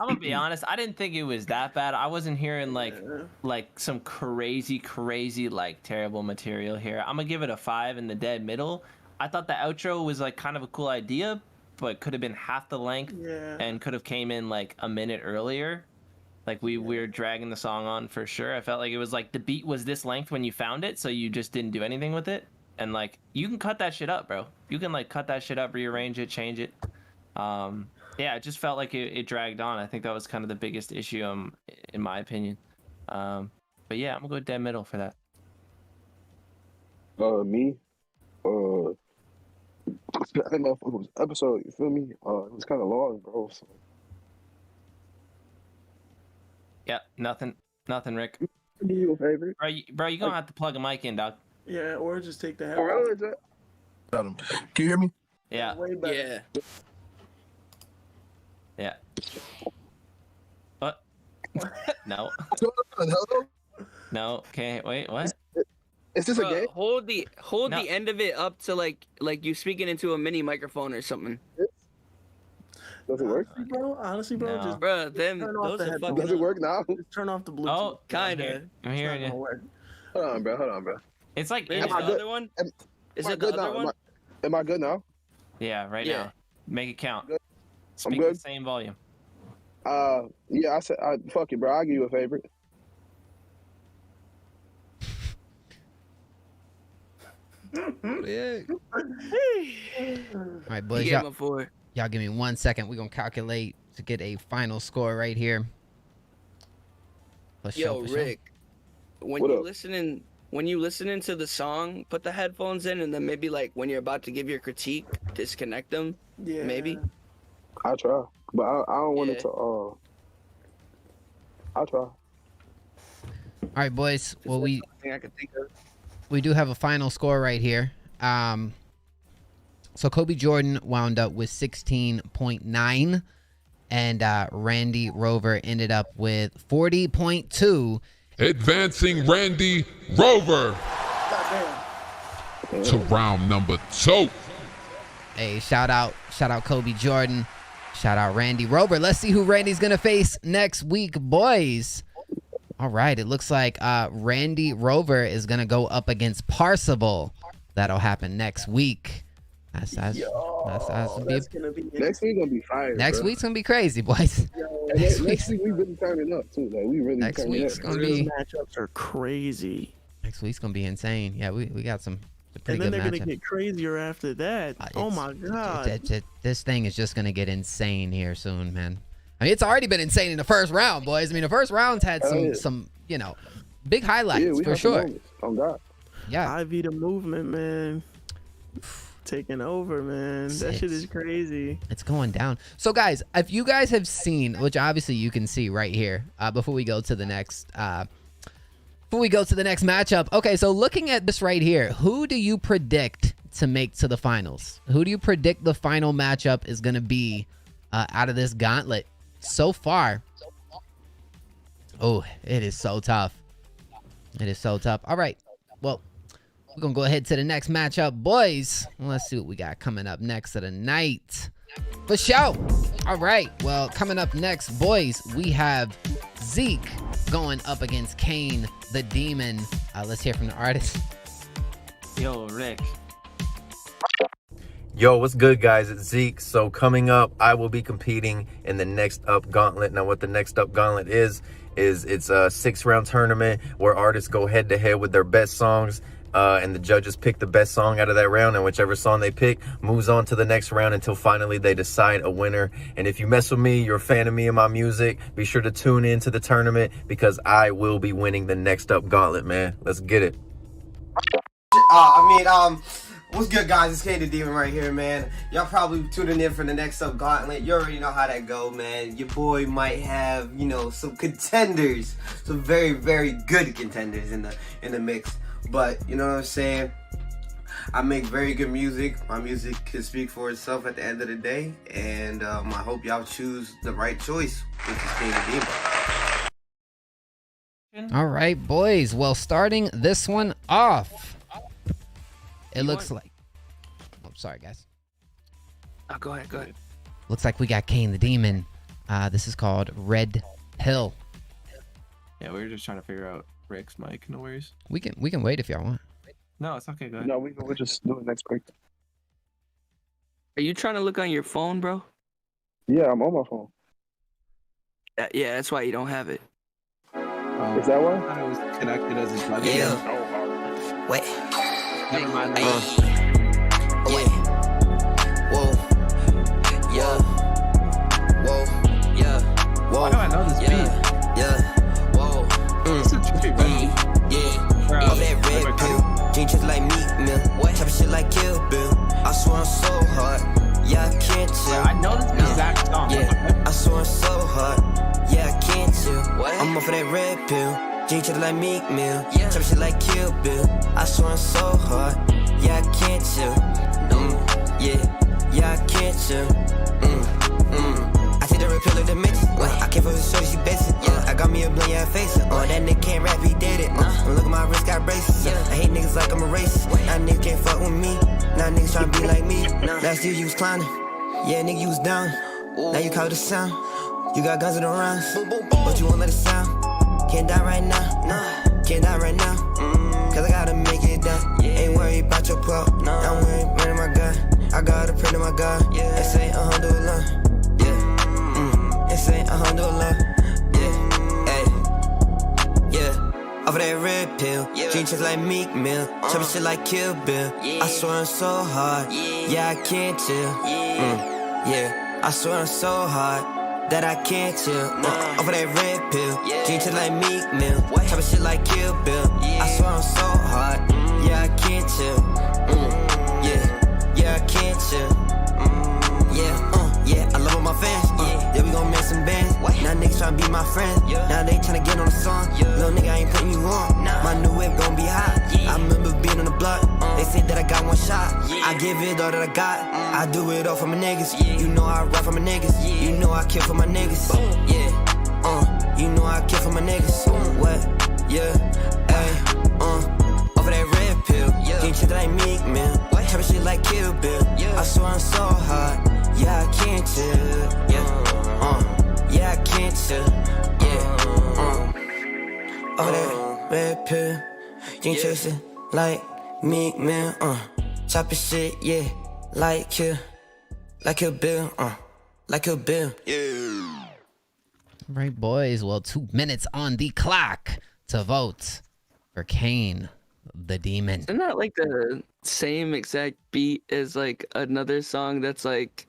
I'm gonna be honest, I didn't think it was that bad. I wasn't hearing like some crazy, like terrible material here. I'm gonna give it a 5 in the dead middle. I thought the outro was like kind of a cool idea, but could have been half the length and could have came in like a minute earlier. Like, we were dragging the song on for sure. I felt like it was like the beat was this length when you found it, so you just didn't do anything with it. And like, you can cut that shit up, bro. You can like cut that shit up, rearrange it, change it. Yeah, it just felt like it dragged on. I think that was kind of the biggest issue, in my opinion. But But yeah, I'm gonna go dead middle for that. Me. That motherfucker episode. You feel me? It was kind of long, bro. So. Yep, nothing, Rick. Do you a favorite? Bro, you gonna have to plug a mic in, dog. Yeah, or just take the headphones. Can you hear me? Yeah. Way better. Yeah. What? No. No. Okay. Wait. What? Is this a game? Hold the end of it up to like you speaking into a mini microphone or something. Does it work? Honestly, bro, No. just Bro, turn off those the are headphones. fucking. Does it work now? Just turn off the Bluetooth. Oh, Kinda. I'm hearing It's not you. gonna work. Hold on, bro. It's like Is in it the other one? Is it the other one? Am I good now? Yeah, right Yeah. now. Make it count. Good. Speak good? the same volume. Yeah, fuck it, bro. I'll give you a favorite. Yeah. All right, boys. He gave him a 4. Y'all give me 1 second. We're gonna calculate to get a final score right here. Yo, Rick, when What you up? listening to the song, put the headphones in, and then maybe like when you're about to give your critique, disconnect them. Yeah. Maybe. I try, but I don't want it Yeah. to. I'll try. All right, boys. Well, Thing I could think of. we do have a final score right here. So Kobe Jordan wound up with 16.9, and Randy Rover ended up with 40.2. Advancing Randy Rover to round number 2. Hey, shout out Kobe Jordan. Shout out Randy Rover. Let's see who Randy's gonna face next week, boys. All right, it looks like Randy Rover is gonna go up against Parsible. That'll happen next week. That's gonna be Next week gonna be fire. next bro. week's gonna be crazy, boys. Next week we really turning up too. Like we really Next turning week's up. gonna These be matchups are crazy. next week's gonna be insane. Yeah, we got some pretty And then good they're matchups. gonna get crazier after that. Oh my god. This thing is just gonna get insane here soon, man. I mean, it's already been insane in the first round, boys. I mean, the first round's had some big highlights for sure. Oh God. Yeah. IV the movement, man. Taking over, man. That shit is crazy. It's going down. So, guys, if you guys have seen, which obviously you can see right here, before we go to the next, matchup. Okay, so looking at this right here, who do you predict to make to the finals? Who do you predict the final matchup is going to be out of this gauntlet so far? Oh, it is so tough. It is so tough. All right. Well, we're going to go ahead to the next matchup, boys. Let's see what we got coming up next of the night. For sure. All right. Well, coming up next, boys, we have Zeke going up against Kane, the Demon. Let's hear from the artist. Yo, Rick. Yo, what's good, guys? It's Zeke. So coming up, I will be competing in the Next Up Gauntlet. Now, what the Next Up Gauntlet is it's a 6-round tournament where artists go head-to-head with their best songs. And the judges pick the best song out of that round, and whichever song they pick moves on to the next round until finally they decide a winner. And if you mess with me, you're a fan of me and my music, be sure to tune in to the tournament because I will be winning the Next Up Gauntlet, man. Let's get it. What's good, guys? It's Kane the Demon right here, man. Y'all probably tuning in for the Next Up Gauntlet. You already know how that go, man. Your boy might have, some contenders, some very, very good contenders in the mix. But you know what I'm saying? I make very good music. My music can speak for itself at the end of the day, and I hope y'all choose the right choice, which is Kane the Demon. All right, boys. Well, starting this one off, it looks like... Oh, sorry, guys. Oh, go ahead. Looks like we got Kane the Demon. This is called Red Pill. Yeah, we were just trying to figure out Rick's mic. No worries. We can wait if y'all want. No, it's okay. Go ahead. No, we're just doing next break. Are you trying to look on your phone, bro? Yeah, I'm on my phone. Yeah, that's why you don't have it. Is that why? I was connected as a plugin. Yeah. Wait. Never mind. Yeah. Whoa. Yeah. Whoa. Yeah. Whoa. Why do I know this beat? Yeah. Whoa. It's a trippy beat. just like Meek Mill. Type of shit like Kill Bill. I swear I'm so hard. Yeah, I can't chill. I know this exact song. Yeah, I swear I'm so hard. Yeah, I can't chill. I'm off of that red pill. Jean just like Meek Mill. Type of shit like Kill Bill. I swear I'm so hard. Yeah, I can't chill. Yeah, I can't chill. I see the red pill of the mix. I can't feel the shorty, she basic. I got me a bling, yeah, face it. That nigga can't rap, he did it. Look at my wrist, got braces. I hate niggas like I'm a racist. Now niggas can't fuck with me. Now niggas tryna be like me. Last year you was clowning. Yeah, nigga, you was down. Now you caught the sound. You got guns in the rounds. But you won't let it sound. Can't die right now. Can't die right now. Cause I gotta make it done. Ain't worried about your pro. I'm worried running my gun. I gotta pray to my God. It say alhamdulillah. It say alhamdulillah. Off of that red pill, drink just like Meek Mill, chopping shit like Kill Bill. I swear I'm so hard, yeah, I can't chill. Yeah, I swear I'm so hard that I can't chill. Off of that red pill, drink just like Meek Mill, chopping shit like Kill Bill. I swear I'm so hard, yeah, I can't chill. Yeah, I can't chill. Yeah, I love all my fans. Yeah, we gon' make some bands. Now niggas tryna be my friends. Now they tryna get on the song. Little nigga, I ain't putting you on. My new whip gon' be hot. I remember being on the block. They said that I got one shot. I give it all that I got. I do it all for my niggas. You know I rap for my niggas. You know I kill for my niggas. Yeah, you know I kill for my niggas. What? Yeah, ayy, off of that red pill. Getting shit like Meek Mill. Type of shit like Kill Bill. I swear I'm so hard. Yeah, I can't chill. Yeah, I can't chill. Over that red pill. Drink chasing like Meek Mill. Chopping shit, yeah, like Kill Bill. Like Kill Bill. Yeah. Right, boys. Well, 2 minutes on the clock to vote for Kane, the Demon. Isn't that like the same exact beat as like another song that's like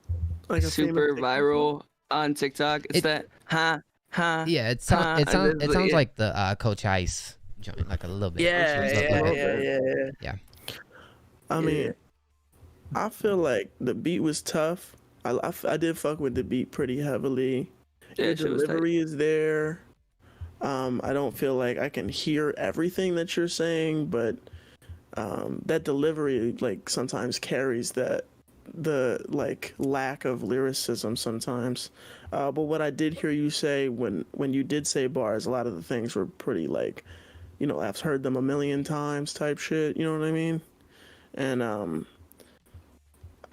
a super viral on TikTok? It's that Yeah, it sounds like the Coach Ice joint, like a little bit. Yeah. I mean, I feel like the beat was tough. I did fuck with the beat pretty heavily. Yeah, the delivery is there. I don't feel like I can hear everything that you're saying, but that delivery like sometimes carries the like lack of lyricism sometimes. But what I did hear you say when you did say bars, a lot of the things were pretty like, you know, I've heard them a million times type shit, you know what I mean? And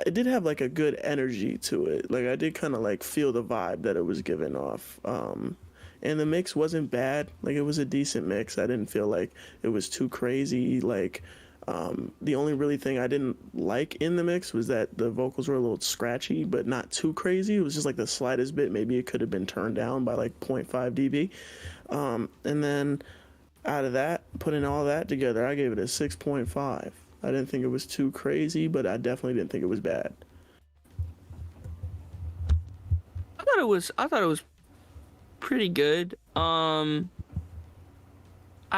it did have like a good energy to it. Like I did kind of like feel the vibe that it was giving off. And the mix wasn't bad. Like it was a decent mix. I didn't feel like it was too crazy. Like the only really thing I didn't like in the mix was that the vocals were a little scratchy, but not too crazy. It was just like the slightest bit. Maybe it could have been turned down by like 0.5 dB. And then out of that, putting all that together, I gave it a 6.5. I didn't think it was too crazy, but I definitely didn't think it was bad. I thought it was pretty good. I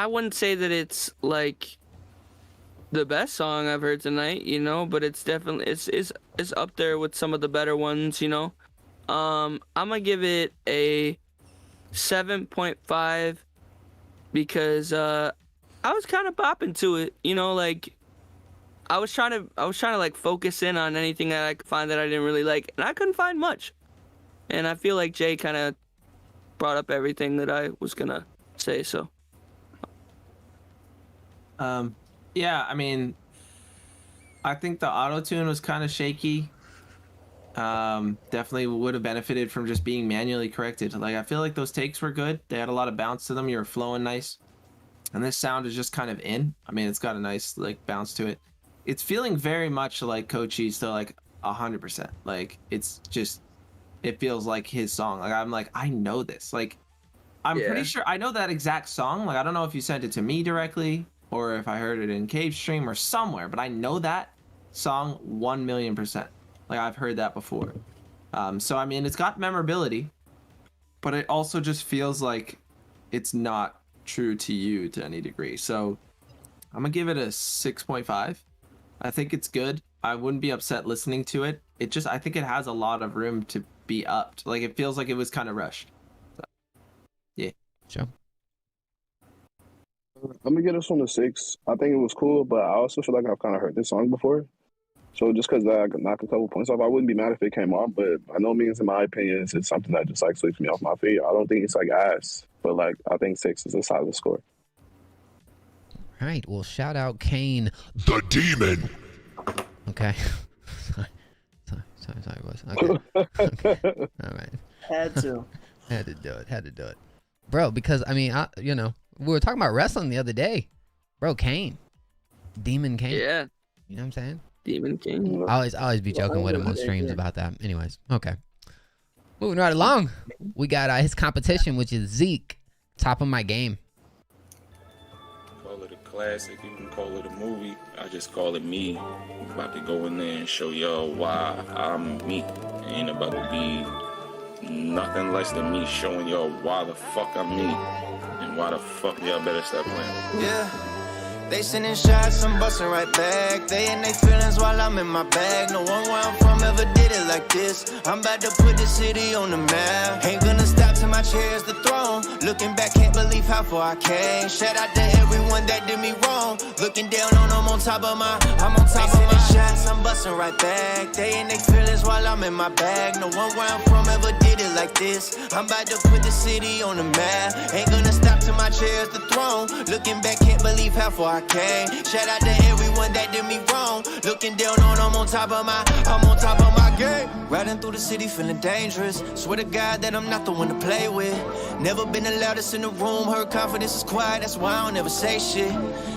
wouldn't say that it's like the best song I've heard tonight, you know, but it's definitely it's up there with some of the better ones, you know. I'm gonna give it a 7.5 because I was kind of bopping to it, you know, like I was trying to like focus in on anything that I could find that I didn't really like, and I couldn't find much. And I feel like Jay kind of brought up everything that I was gonna say, so. Yeah, I mean, I think the auto-tune was kind of shaky. Definitely would have benefited from just being manually corrected. Like, I feel like those takes were good. They had a lot of bounce to them. You were flowing nice. And this sound is just kind of in. I mean, it's got a nice, like, bounce to it. It's feeling very much like Kochi, still, like, 100%. Like, it's just, it feels like his song. Like, I'm like, I know this. Like, I'm pretty sure I know that exact song. Like, I don't know if you sent it to me directly or if I heard it in Cave Stream or somewhere, but I know that song 1,000,000%. Like, I've heard that before. So, I mean, it's got memorability, but it also just feels like it's not true to you to any degree. So, I'm gonna give it a 6.5. I think it's good. I wouldn't be upset listening to it. I think it has a lot of room to be upped. Like, it feels like it was kind of rushed. So, yeah. Sure. I'm gonna get this one a 6. I think it was cool, but I also feel like I've kind of heard this song before. So just because I could knock a couple points off, I wouldn't be mad if it came off. But by no means, in my opinion, it's something that just like sweeps me off my feet. I don't think it's like ass, but like I think 6 is a solid score. All right. Well, shout out Kane, the demon. Okay. sorry, boys. Okay. All right. Had to do it, bro. Because I mean, we were talking about wrestling the other day, bro. Kane, Demon Kane. Yeah. You know what I'm saying? Demon King. I always be joking with him on streams about that. Anyways, okay. Moving right along, we got his competition, which is Zeke, Top of My Game. Call it a classic, you can call it a movie. I just call it me. I'm about to go in there and show y'all why I'm me. It ain't about to be nothing less than me showing y'all why the fuck I'm me. And why the fuck y'all better stop playing. Yeah. They sending shots, I'm busting right back. They in they feelings while I'm in my bag. No one where I'm from ever did it like this. I'm about to put the city on the map. Ain't gonna stop till my chair's the throne. Looking back, can't believe how far I came. Shout out to everyone that did me wrong. Looking down on them on top of my, I'm on top of my shots, I'm busting right back. They in they feelings while I'm in my bag. No one where I'm from ever did it like this. I'm about to put the city on the map. Ain't gonna stop till my chair's the throne. Looking back, can't believe how far I came. Shout out to everyone that did me wrong. Looking down on them on top of my, I'm on top of my game. Riding through the city feeling dangerous. Swear to God that I'm not the one to play with. Never been the loudest in the room. Heard confidence is quiet, that's why I don't ever say shit.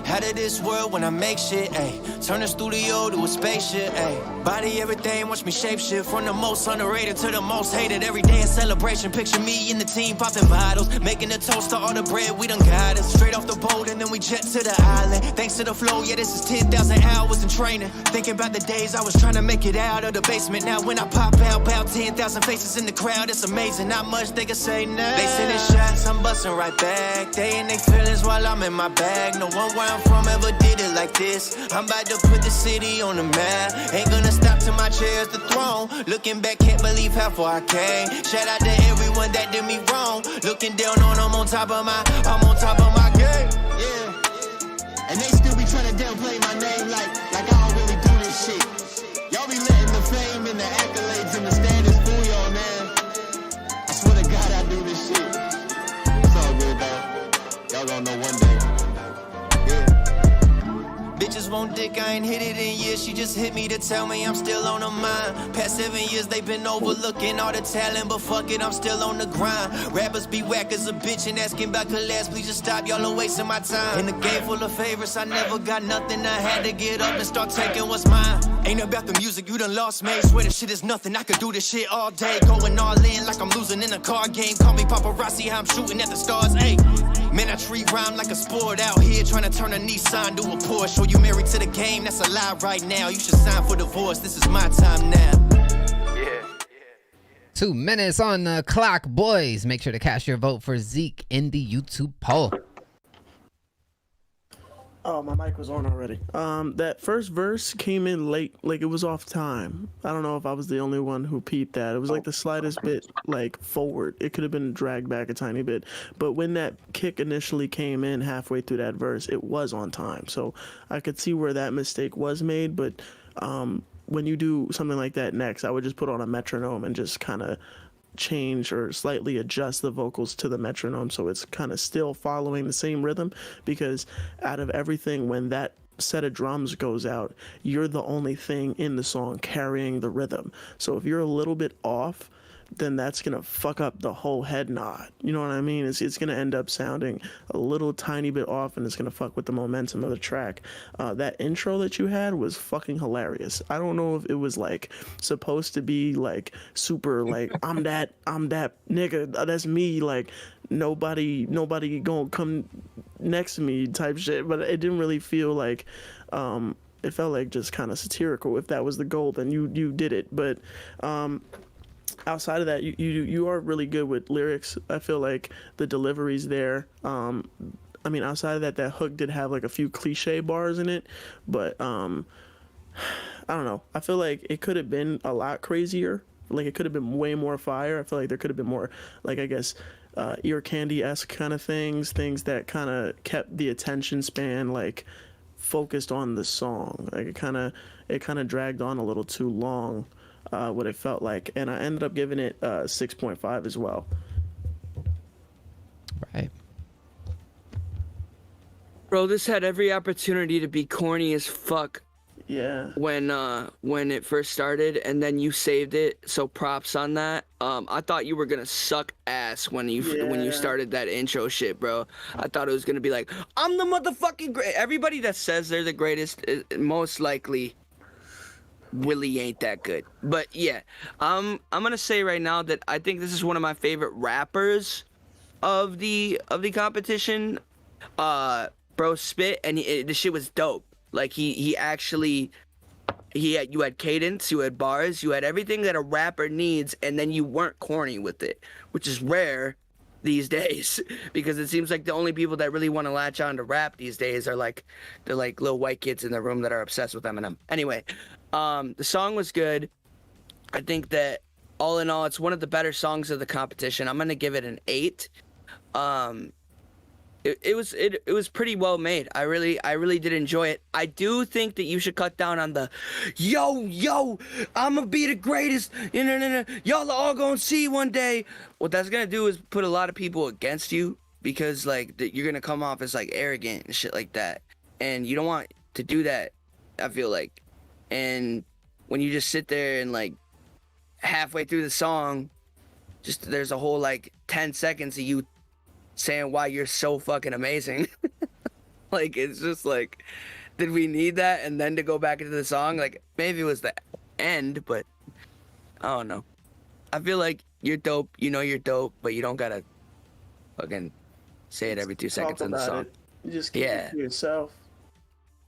Out of this world when I make shit, ayy. Turn the studio to a spaceship, ayy. Body everything, watch me shapeshift. From the most underrated to the most hated. Every day a celebration. Picture me and the team popping bottles. Making a toast to all the bread we done got us. Straight off the boat and then we jet to the island. Thanks to the flow, yeah, this is 10,000 hours in training. Thinking about the days I was trying to make it out of the basement. Now when I pop out, about 10,000 faces in the crowd. It's amazing, not much they can say now. They sending shots, I'm busting right back. They in they feelings while I'm in my bag. No one where I'm from ever did it like this. I'm about to put the city on the map. Ain't gonna stop till my chair's the throne. Looking back, can't believe how far I came. Shout out to everyone that did me wrong. Looking down on them on top of my, I'm on top of my game. Yeah. And they still be trying to downplay my name like I don't really do this shit. Y'all be letting the fame and the accolades and the standards fool y'all, man. I swear to God I do this shit. It's all good, though. Y'all gonna know one day. Bitches won't dick, I ain't hit it in years. She just hit me to tell me I'm still on her mind. Past 7 years, they been overlooking all the talent, but fuck it, I'm still on the grind. Rappers be whack as a bitch and asking about collabs. Please just stop, y'all are wasting my time. In the game full of favorites, I never got nothing. I had to get up and start taking what's mine. Ain't about the music, you done lost me. Swear this shit is nothing, I could do this shit all day. Going all in like I'm losing in a card game. Call me paparazzi, how I'm shooting at the stars, ayy. Man, I treat rhyme like a sport out here, trying to turn a Nissan to a Porsche. Show you married to the game, that's a lie right now. You should sign for divorce, this is my time now. Yeah. 2 minutes on the clock, boys. Make sure to cast your vote for Zeke in the YouTube poll. Oh, my mic was on already. That first verse came in late, like it was off time. I don't know if I was the only one who peeped that. It was like the slightest bit like forward. It could have been dragged back a tiny bit. But when that kick initially came in halfway through that verse, it was on time. So I could see where that mistake was made. But when you do something like that next, I would just put on a metronome and just kind of change or slightly adjust the vocals to the metronome so it's kind of still following the same rhythm, because out of everything, when that set of drums goes out, you're the only thing in the song carrying the rhythm. So if you're a little bit off, then that's gonna fuck up the whole head nod. You know what I mean? It's gonna end up sounding a little tiny bit off, and it's gonna fuck with the momentum of the track. That intro that you had was fucking hilarious. I don't know if it was like supposed to be like super like I'm that nigga, that's me, like nobody gonna come next to me type shit. But it didn't really feel like it felt like just kind of satirical. If that was the goal, then you did it. But outside of that, you are really good with lyrics. I feel like the delivery's there. I mean, outside of that, that hook did have like a few cliche bars in it, but I don't know. I feel like it could have been a lot crazier. Like it could have been way more fire. I feel like there could have been more, like I guess, ear candy-esque kind of things that kind of kept the attention span like focused on the song. Like it kind of dragged on a little too long, what it felt like, and I ended up giving it 6.5 as well. Right. Bro, this had every opportunity to be corny as fuck. Yeah. When it first started, and then you saved it, so props on that. I thought you were gonna suck ass when you started that intro shit, bro. I thought it was gonna be like, I'm the motherfucking great. Everybody that says they're the greatest, most likely really ain't that good. But yeah, I'm gonna say right now that I think this is one of my favorite rappers of the competition. Bro spit, and the shit was dope. Like you had cadence, you had bars, you had everything that a rapper needs, and then you weren't corny with it, which is rare these days because it seems like the only people that really want to latch on to rap these days are like they're like little white kids in the room that are obsessed with Eminem. Anyway, the song was good. I think that all in all, it's one of the better songs of the competition. I'm gonna give it an 8. It was pretty well made. I really did enjoy it. I do think that you should cut down on the yo, I'ma be the greatest. Y'all are all gonna see one day. What that's gonna do is put a lot of people against you because like you're gonna come off as like arrogant and shit like that. And you don't want to do that, I feel like. And when you just sit there and like halfway through the song, just there's a whole like 10 seconds of you saying why you're so fucking amazing. Like it's just like, did we need that? And then to go back into the song, like maybe it was the end, but I don't know. I feel like you're dope, you're dope, but you don't gotta fucking say it every 2 seconds in the song. You just keep it to yourself.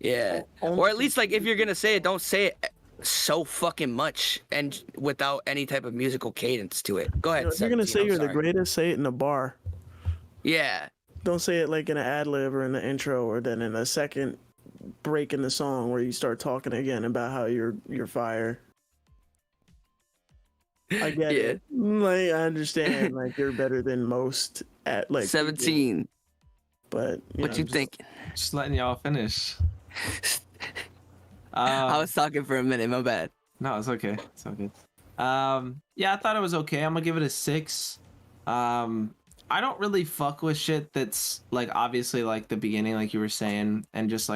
Yeah. Or at least like if you're gonna say it, don't say it so fucking much and without any type of musical cadence to it. Go ahead. If you're gonna say you're the greatest, say it in a bar. Yeah. Don't say it like in an ad lib or in the intro or then in a second break in the song where you start talking again about how you're fire. I get it. Like I understand like you're better than most at like 17. But what you thinking? Just letting y'all finish. I was talking for a minute, my bad. No, it's okay. It's all good. Yeah, I thought it was okay. I'm gonna give it a 6. I don't really fuck with shit that's like obviously like the beginning, like you were saying, and just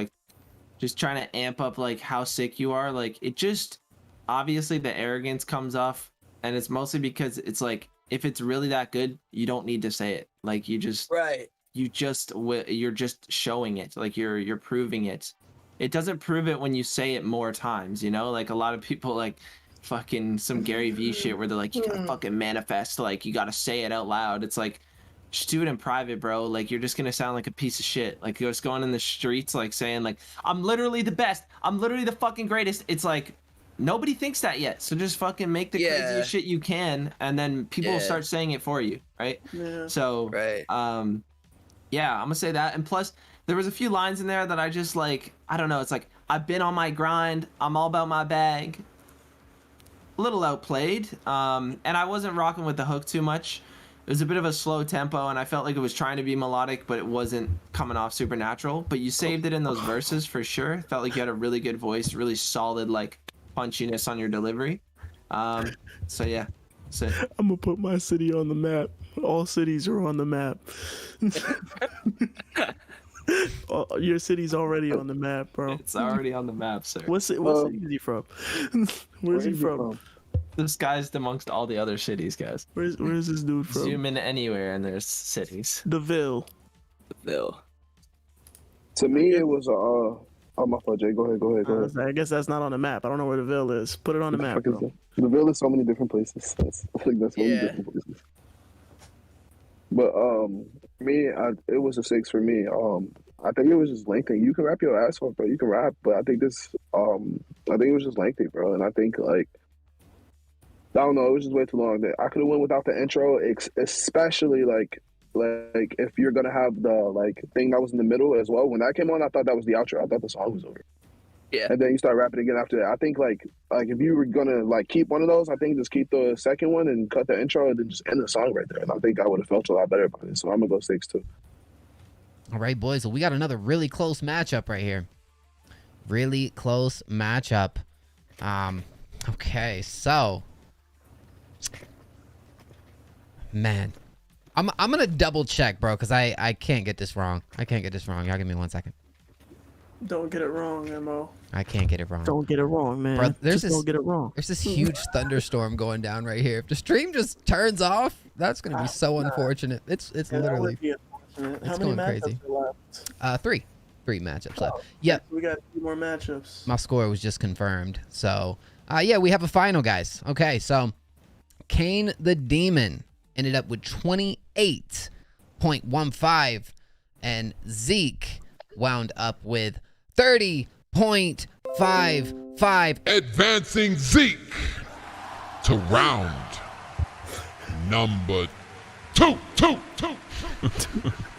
trying to amp up like how sick you are. Like it just obviously the arrogance comes off, and it's mostly because it's like if it's really that good, you don't need to say it. Like you're just showing it. Like you're proving it. It doesn't prove it when you say it more times, like a lot of people like fucking some Gary Vee shit where they're like, you gotta fucking manifest, like you gotta say it out loud. It's like, just do it in private, bro. Like you're just gonna sound like a piece of shit. Like you're just going in the streets like saying like, I'm literally the best, I'm literally the fucking greatest. It's like nobody thinks that yet, so just fucking make the craziest shit you can, and then people will start saying it for you, right? So yeah, I'm gonna say that. And plus there was a few lines in there that I just like, I don't know, it's like, I've been on my grind, I'm all about my bag. A little outplayed, and I wasn't rocking with the hook too much. It was a bit of a slow tempo, and I felt like it was trying to be melodic, but it wasn't coming off super natural. But you saved it in those verses for sure. Felt like you had a really good voice, really solid like punchiness on your delivery. So yeah, that's it. I'm gonna put my city on the map. All cities are on the map. Your city's already on the map, bro. It's already on the map, sir. What city is he from? Where's he from? Disguised amongst all the other cities, guys. Where's this dude from? Zoom in anywhere and there's cities. Deville. To me, it was oh my fault, Jay. Go ahead. I guess that's not on the map. I don't know where Deville is. Put it on the map, bro. Deville is so many different places. I think that's so many different places. But it was a 6 for me. I think it was just lengthy. You can rap your ass off, bro. You can rap, but I think it was just lengthy, bro. And I think like, I don't know, it was just way too long. I could have went without the intro, especially like like if you're gonna have the like thing that was in the middle as well. When that came on, I thought that was the outro. I thought the song was over. Yeah. And then you start rapping again after that. I think like if you were gonna like keep one of those, I think just keep the second one and cut the intro and then just end the song right there. And I think I would have felt a lot better about it. So I'm gonna go 6 too. All right, boys. Well, we got another really close matchup right here. Really close matchup. Okay, so man, I'm gonna double check, bro, because I can't get this wrong. I can't get this wrong. Y'all give me 1 second. Don't get it wrong, Mo. I can't get it wrong. Don't get it wrong, man. Bro, Don't get it wrong. There's this huge thunderstorm going down right here. If the stream just turns off, that's gonna be so unfortunate. It's literally it's going crazy. 3 matchups left. Yep. We got 2 more matchups. My score was just confirmed. So yeah, we have a final, guys. Okay, so Kane the Demon ended up with 28.15, and Zeke wound up with 30.55. Advancing Zeke to round number 2.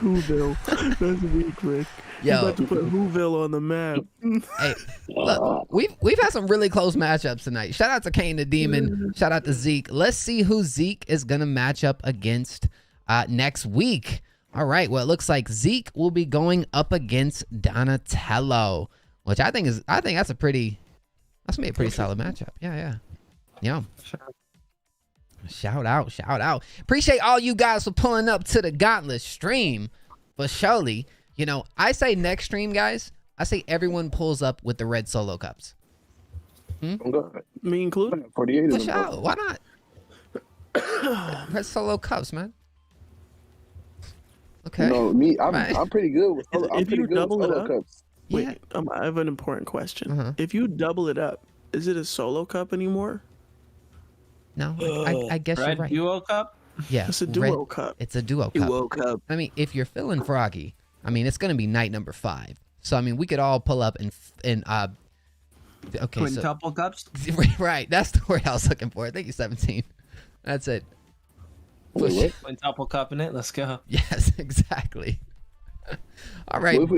Whoville. That's weak, Rick. Yo. You about to put Whoville on the map. Hey, look, we've had some really close matchups tonight. Shout out to Kane the Demon. Shout out to Zeke. Let's see who Zeke is gonna match up against next week. All right. Well, it looks like Zeke will be going up against Donatello, which I think that's gonna be a pretty solid matchup. Yeah. Shout out. Appreciate all you guys for pulling up to the Gauntlet stream. But surely, I say next stream, guys, I say everyone pulls up with the red solo cups. Me included? 48 For sure. Why not? Red solo cups, man. Okay. I'm pretty good with solo, if you double it up, cups. Wait, I have an important question. If you double it up, is it a solo cup anymore? No, I guess you're right. Duo cup? Yeah, it's a duo cup. It's a duo cup. I mean, if you're feeling froggy, I mean, it's gonna be night number 5. So I mean, we could all pull up and quintuple cups. Right, that's the word I was looking for. Thank you, 17. That's it. Quintuple cup in it. Let's go. Yes, exactly. All right. What if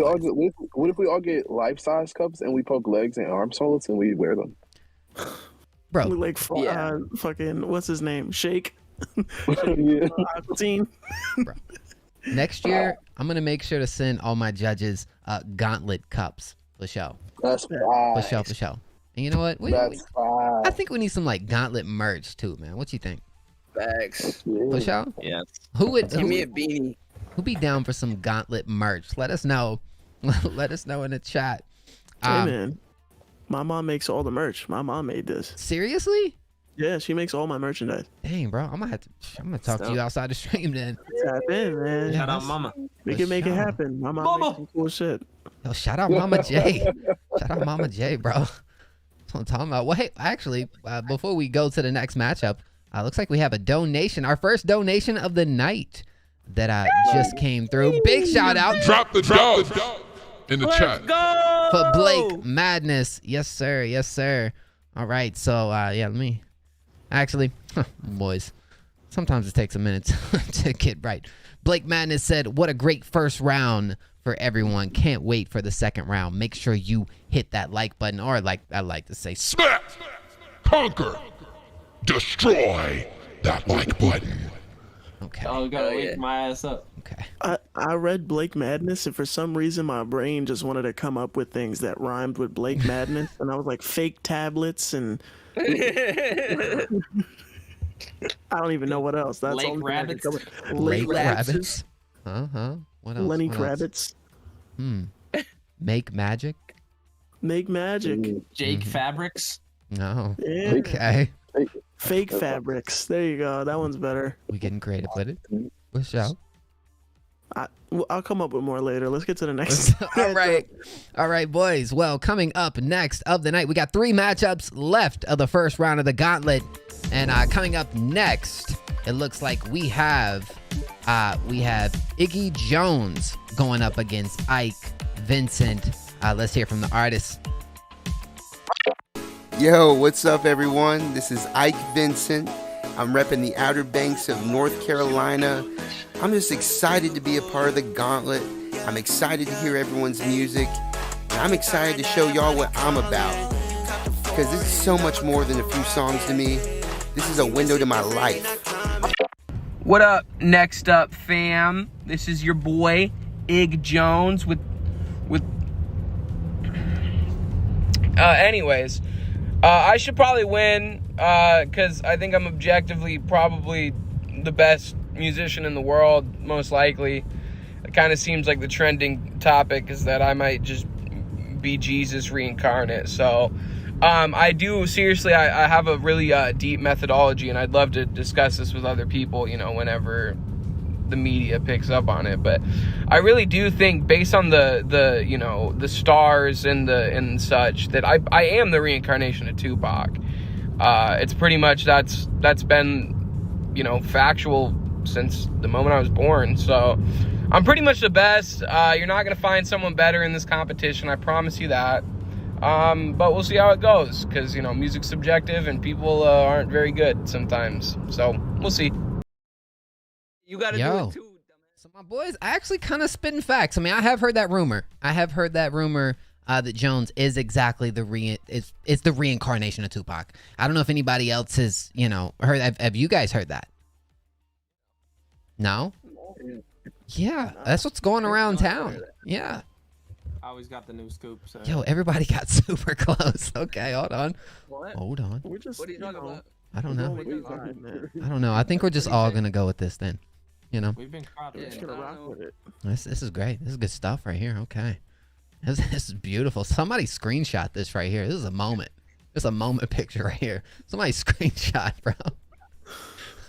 we all get life-size cups and we poke legs and arm soles and we wear them? Bro, like fucking what's his name? Shake. Yeah. Bro. Next year, I'm gonna make sure to send all my judges Gauntlet cups for show. That's fine. For show. And you know what? I think we need some like Gauntlet merch too, man. What you think? Bags. For show? Yes. Give me a beanie. Who'd be down for some Gauntlet merch? Let us know. Let us know in the chat. Hey man, my mom makes all the merch. My mom made this. Seriously? Yeah, she makes all my merchandise. Dang, bro, I'm gonna talk to you outside the stream then. Tap in, man. Shout out, mama. We can make it happen. My mom makes some cool shit. Yo, shout out Mama J. Shout out Mama J, bro. That's what I'm talking about. Well, hey, actually, before we go to the next matchup, looks like we have a donation. Our first donation of the night that just came through. Big shout out. Drop the dog in the chat. Go! For Blake Madness. Yes, sir. Yes, sir. All right. So, yeah, let me actually, boys, sometimes it takes a minute to get right. Blake Madness said, what a great first round for everyone. Can't wait for the second round. Make sure you hit that like button, or like I like to say, smack, conquer, destroy that like button. Okay. Oh, we gotta wake my ass up. Okay. I read Blake Madness, and for some reason my brain just wanted to come up with things that rhymed with Blake Madness, and I was like fake tablets and I don't even know what else. That's Lake all rabbits. Lake rabbits. What else? Lenny What Kravitz. Else? Make magic. Make magic. Jake Fabrics. No. Yeah. Okay. Fake fabrics. There you go. That one's better. We getting creative with it. What's up? I'll come up with more later. Let's get to the next. All right, boys. Well, coming up next of the night, we got 3 matchups left of the first round of the Gauntlet, and coming up next, it looks like we have Iggy Jones going up against Ike Vincent. Let's hear from the artist. Yo, what's up, everyone? This is Ike Vincent. I'm repping the Outer Banks of North Carolina. I'm just excited to be a part of the Gauntlet. I'm excited to hear everyone's music. And I'm excited to show y'all what I'm about. Because this is so much more than a few songs to me. This is a window to my life. What up, Next Up fam? This is your boy, Iggy Jones with anyways, I should probably win, because I think I'm objectively probably the best musician in the world, most likely. It kind of seems like the trending topic is that I might just be Jesus reincarnate. So, I do, seriously, I have a really deep methodology, and I'd love to discuss this with other people, you know, whenever the media picks up on it. But I really do think, based on the you know, the stars and such, that I am the reincarnation of Tupac. It's pretty much, that's been, you know, factual since the moment I was born. So I'm pretty much the best. You're not gonna find someone better in this competition, I promise you that. But we'll see how it goes, because, you know, music's subjective and people aren't very good sometimes. So we'll see. You gotta do it too. So my boys actually kind of spitting facts. I mean, I have heard that rumor. That Jones is exactly it's the reincarnation of Tupac. I don't know if anybody else has, you know, heard. Have you guys heard that? No? Yeah, that's what's going around town. Yeah. I always got the new scoop. So. Yo, everybody got super close. Okay, hold on. What? Hold on. What are you talking about? I don't know. I don't know. I think we're just all gonna go with this then. You know. We've been just gonna rock with it. This is great. This is good stuff right here. Okay. This is beautiful. Somebody screenshot this right here. This is a moment. This is a moment picture right here. Somebody screenshot, bro.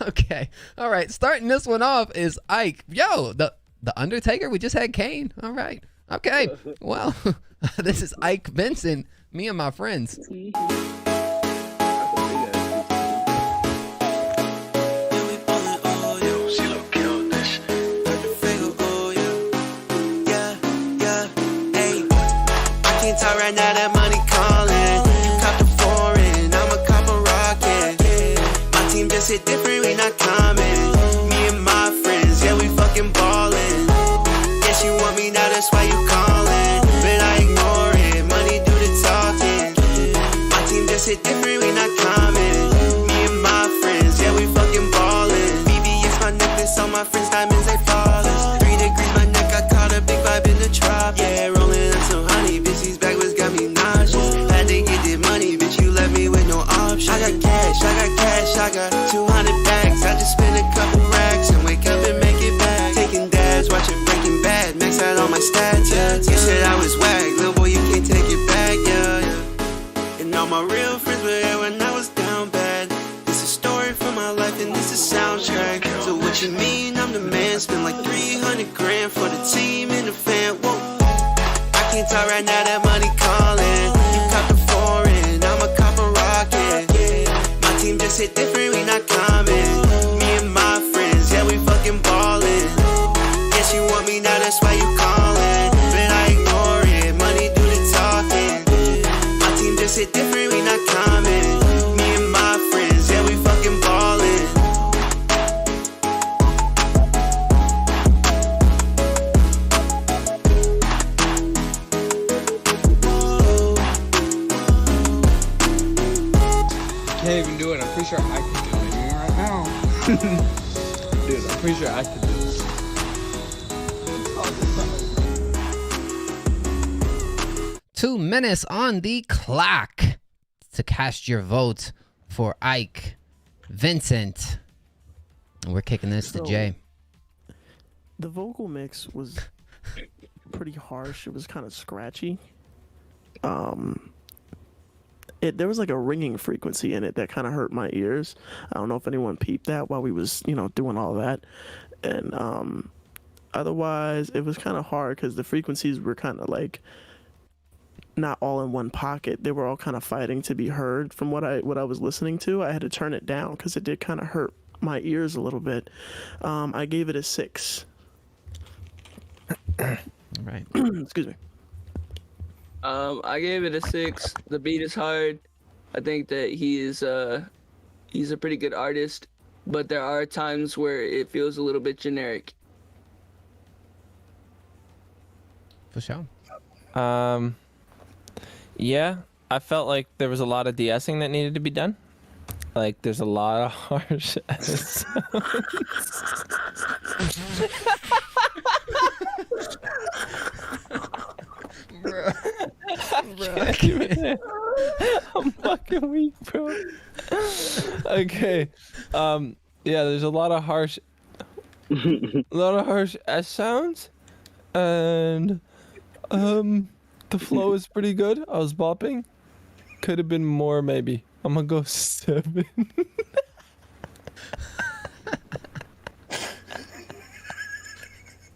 Okay. All right. Starting this one off is Ike. Yo, the Undertaker. We just had Kane. All right. Okay. Well, this is Ike Vincent. Me and my friends. Right now that money calling. You cop the foreign, I'm a cop a rocket. My team just hit different, we not common. Me and my friends, yeah, we fucking ballin'. Guess you want me now, that's why you calling. But I ignore it, money do the talking. My team just hit different, we not common. Me and my friends, yeah, we fucking ballin'. BBS my necklace, all my friends' diamonds, they flawless. 3 degrees my neck, I caught a big vibe in the trop. Yeah, rolling up some honey, bitch, these backwards got me nauseous. Had to get this money, bitch, you left me with no option. I got cash, I got 200 bags. I just spent a couple racks and wake up and make it back. Taking dabs, watching Breaking Bad, max out all my stats, yeah. You said I was whack, little boy, you can't take it back, yeah. And all my real friends were there when I was down bad. This is a story from my life and this is a soundtrack. So what you mean I'm the man? Spend like 300 grand for the team and the fan, whoa. I can't talk right now, that money calling. You cop the foreign, I'm a cop a rocket. My team just hit different, we not common. Me and my friends, yeah, we fucking ballin'. Guess you want me now, that's why you calling. But I ignore it, money do the talking. My team just hit different, we not common. Me and my friends, yeah, we fucking ballin'. Can't even do it. I'm pretty sure I can do it right now. Dude, I'm pretty sure I can do it. 2 minutes on the clock to cast your vote for Ike Vincent. And we're kicking this to Jay. The vocal mix was pretty harsh. It was kind of scratchy. There was like a ringing frequency in it that kind of hurt my ears. I don't know if anyone peeped that while we was, you know, doing all that. And otherwise, it was kind of hard because the frequencies were kind of like not all in one pocket. They were all kind of fighting to be heard. From what I was listening to, I had to turn it down because it did kind of hurt my ears a little bit. I gave it a 6. Right. Excuse me. I gave it a 6. The beat is hard. I think that he's a pretty good artist, but there are times where it feels a little bit generic. For sure. Yeah, I felt like there was a lot of de-essing that needed to be done. Like, there's a lot of harsh sounds. Bro. I can't even. I'm fucking weak, bro. Okay. Yeah, there's a lot of harsh S sounds, and the flow is pretty good. I was bopping. Could have been more, maybe. I'm gonna go 7.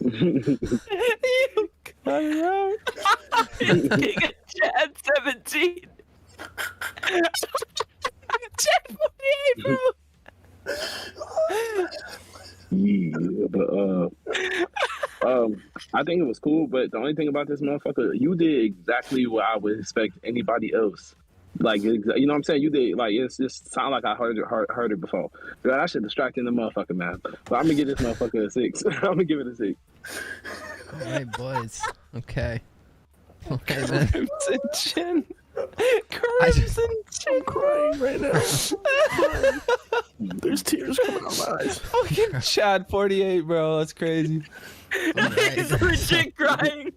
You cut it out. It's King of Chad 17. Chad 48, bro. Yeah, but I think it was cool. But the only thing about this motherfucker, you did exactly what I would expect anybody else. Like, you know what I'm saying? You did, like, it's just sound like I heard it before. Girl, that shit distracting the motherfucker, man. But I'm gonna give this motherfucker a 6. I'm gonna give it a 6. All right, boys. Okay. Okay, man. Crimson Chin. Crimson Chin. Crying right now. There's tears coming out my eyes. Fucking Chad 48, bro. That's crazy. He's legit crying.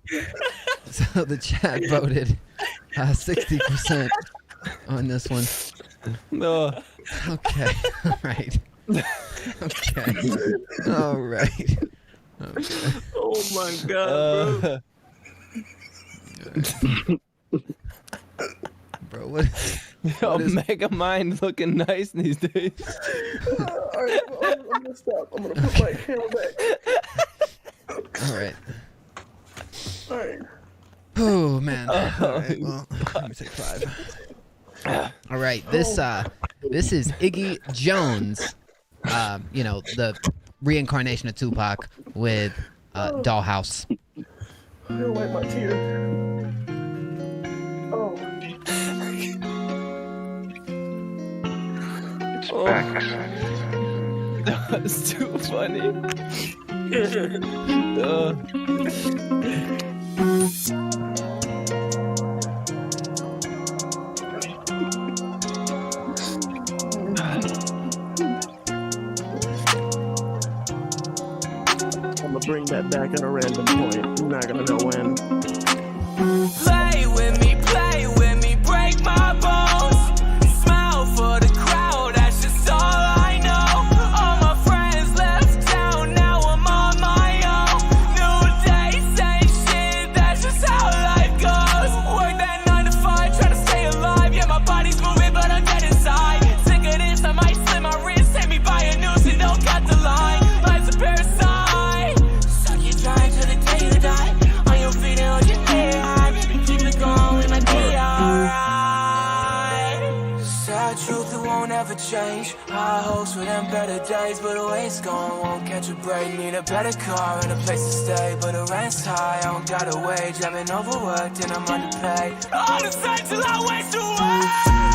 So the chat voted 60% on this one. No. Okay. All right. Okay. All right. Okay. Oh my god, bro. What is Mega Mind looking nice these days. Alright, I'm gonna stop. I'm gonna put my camera back. All right. Alright. Oh man. All right, well, let me take 5. All right. This is Iggy Jones. You know, the reincarnation of Tupac with Dollhouse. I'm gonna wipe my tears. Oh. That's too funny. I'm gonna bring that back at a random point. I'm not gonna know when. Play with me, break my bones. Smile for the crowd, that's just all I know. All my friends left town, now I'm on my own. New day, same shit, that's just how life goes. Work that 9 to 5, try to stay alive. Yeah, my body's moving, but I'm dead inside. Sick of this, I might slit my wrist. Take me by a noose and don't cut the line. Life's a parasite. Suck your giant till the day you die. On your feet and on your head. Keep it going, we might be alright. Sad truth, it won't ever change. High hopes for them better days, but the way it's going won't catch a break. Need a better car and a place to stay, but the rent's high, I don't got a wage. I've been overworked and I'm underpaid. All the same till I waste away.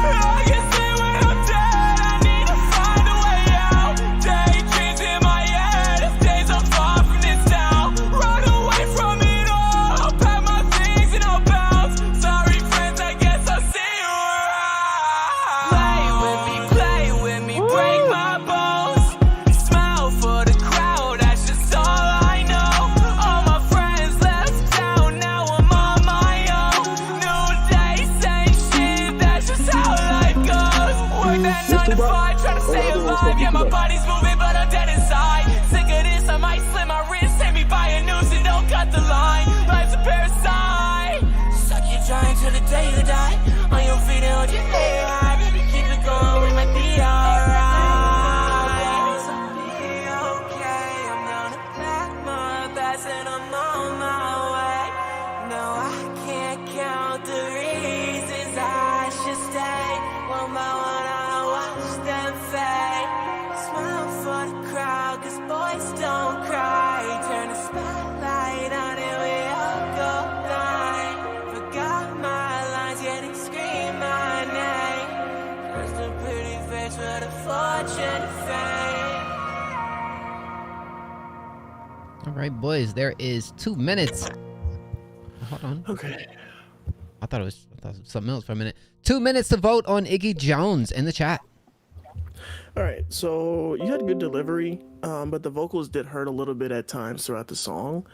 I can see when I'm dead. I need to find a way out. Daydreams in my head. If days are far from this town, run away from it all. I'll pack my things and I'll bounce. Sorry friends, I guess I'll see you around. Play with me, break my bones. Smile for the crowd, that's just all I know. All my friends left town, now I'm on my own. New day, same shit, that's just how life goes. Work that 9 to 5, try to stay alive. Yeah, my body's moving, but I'm dead inside. Sick of this, I might slit my wrist. Take me by a noose and don't cut the line. Life's a parasite. Suck your giant till the day you die. On your feet and on your head. Keep it going, we might be alright. Be okay, I'm gonna pack my bags and I'm on my way. No, I can't count the reasons I should stay. One by one, I watch them fade. Smile for the crowd, 'cause boys don't cry. Turn the spotlight on and we all go blind. Forgot my lines, yet they scream my name. Just a pretty face for the fortune and fame. All right, boys. There is 2 minutes Hold on. Okay. I thought it was something else for a minute. 2 minutes to vote on Iggy Jones in the chat. All right, so you had good delivery, but the vocals did hurt a little bit at times throughout the song.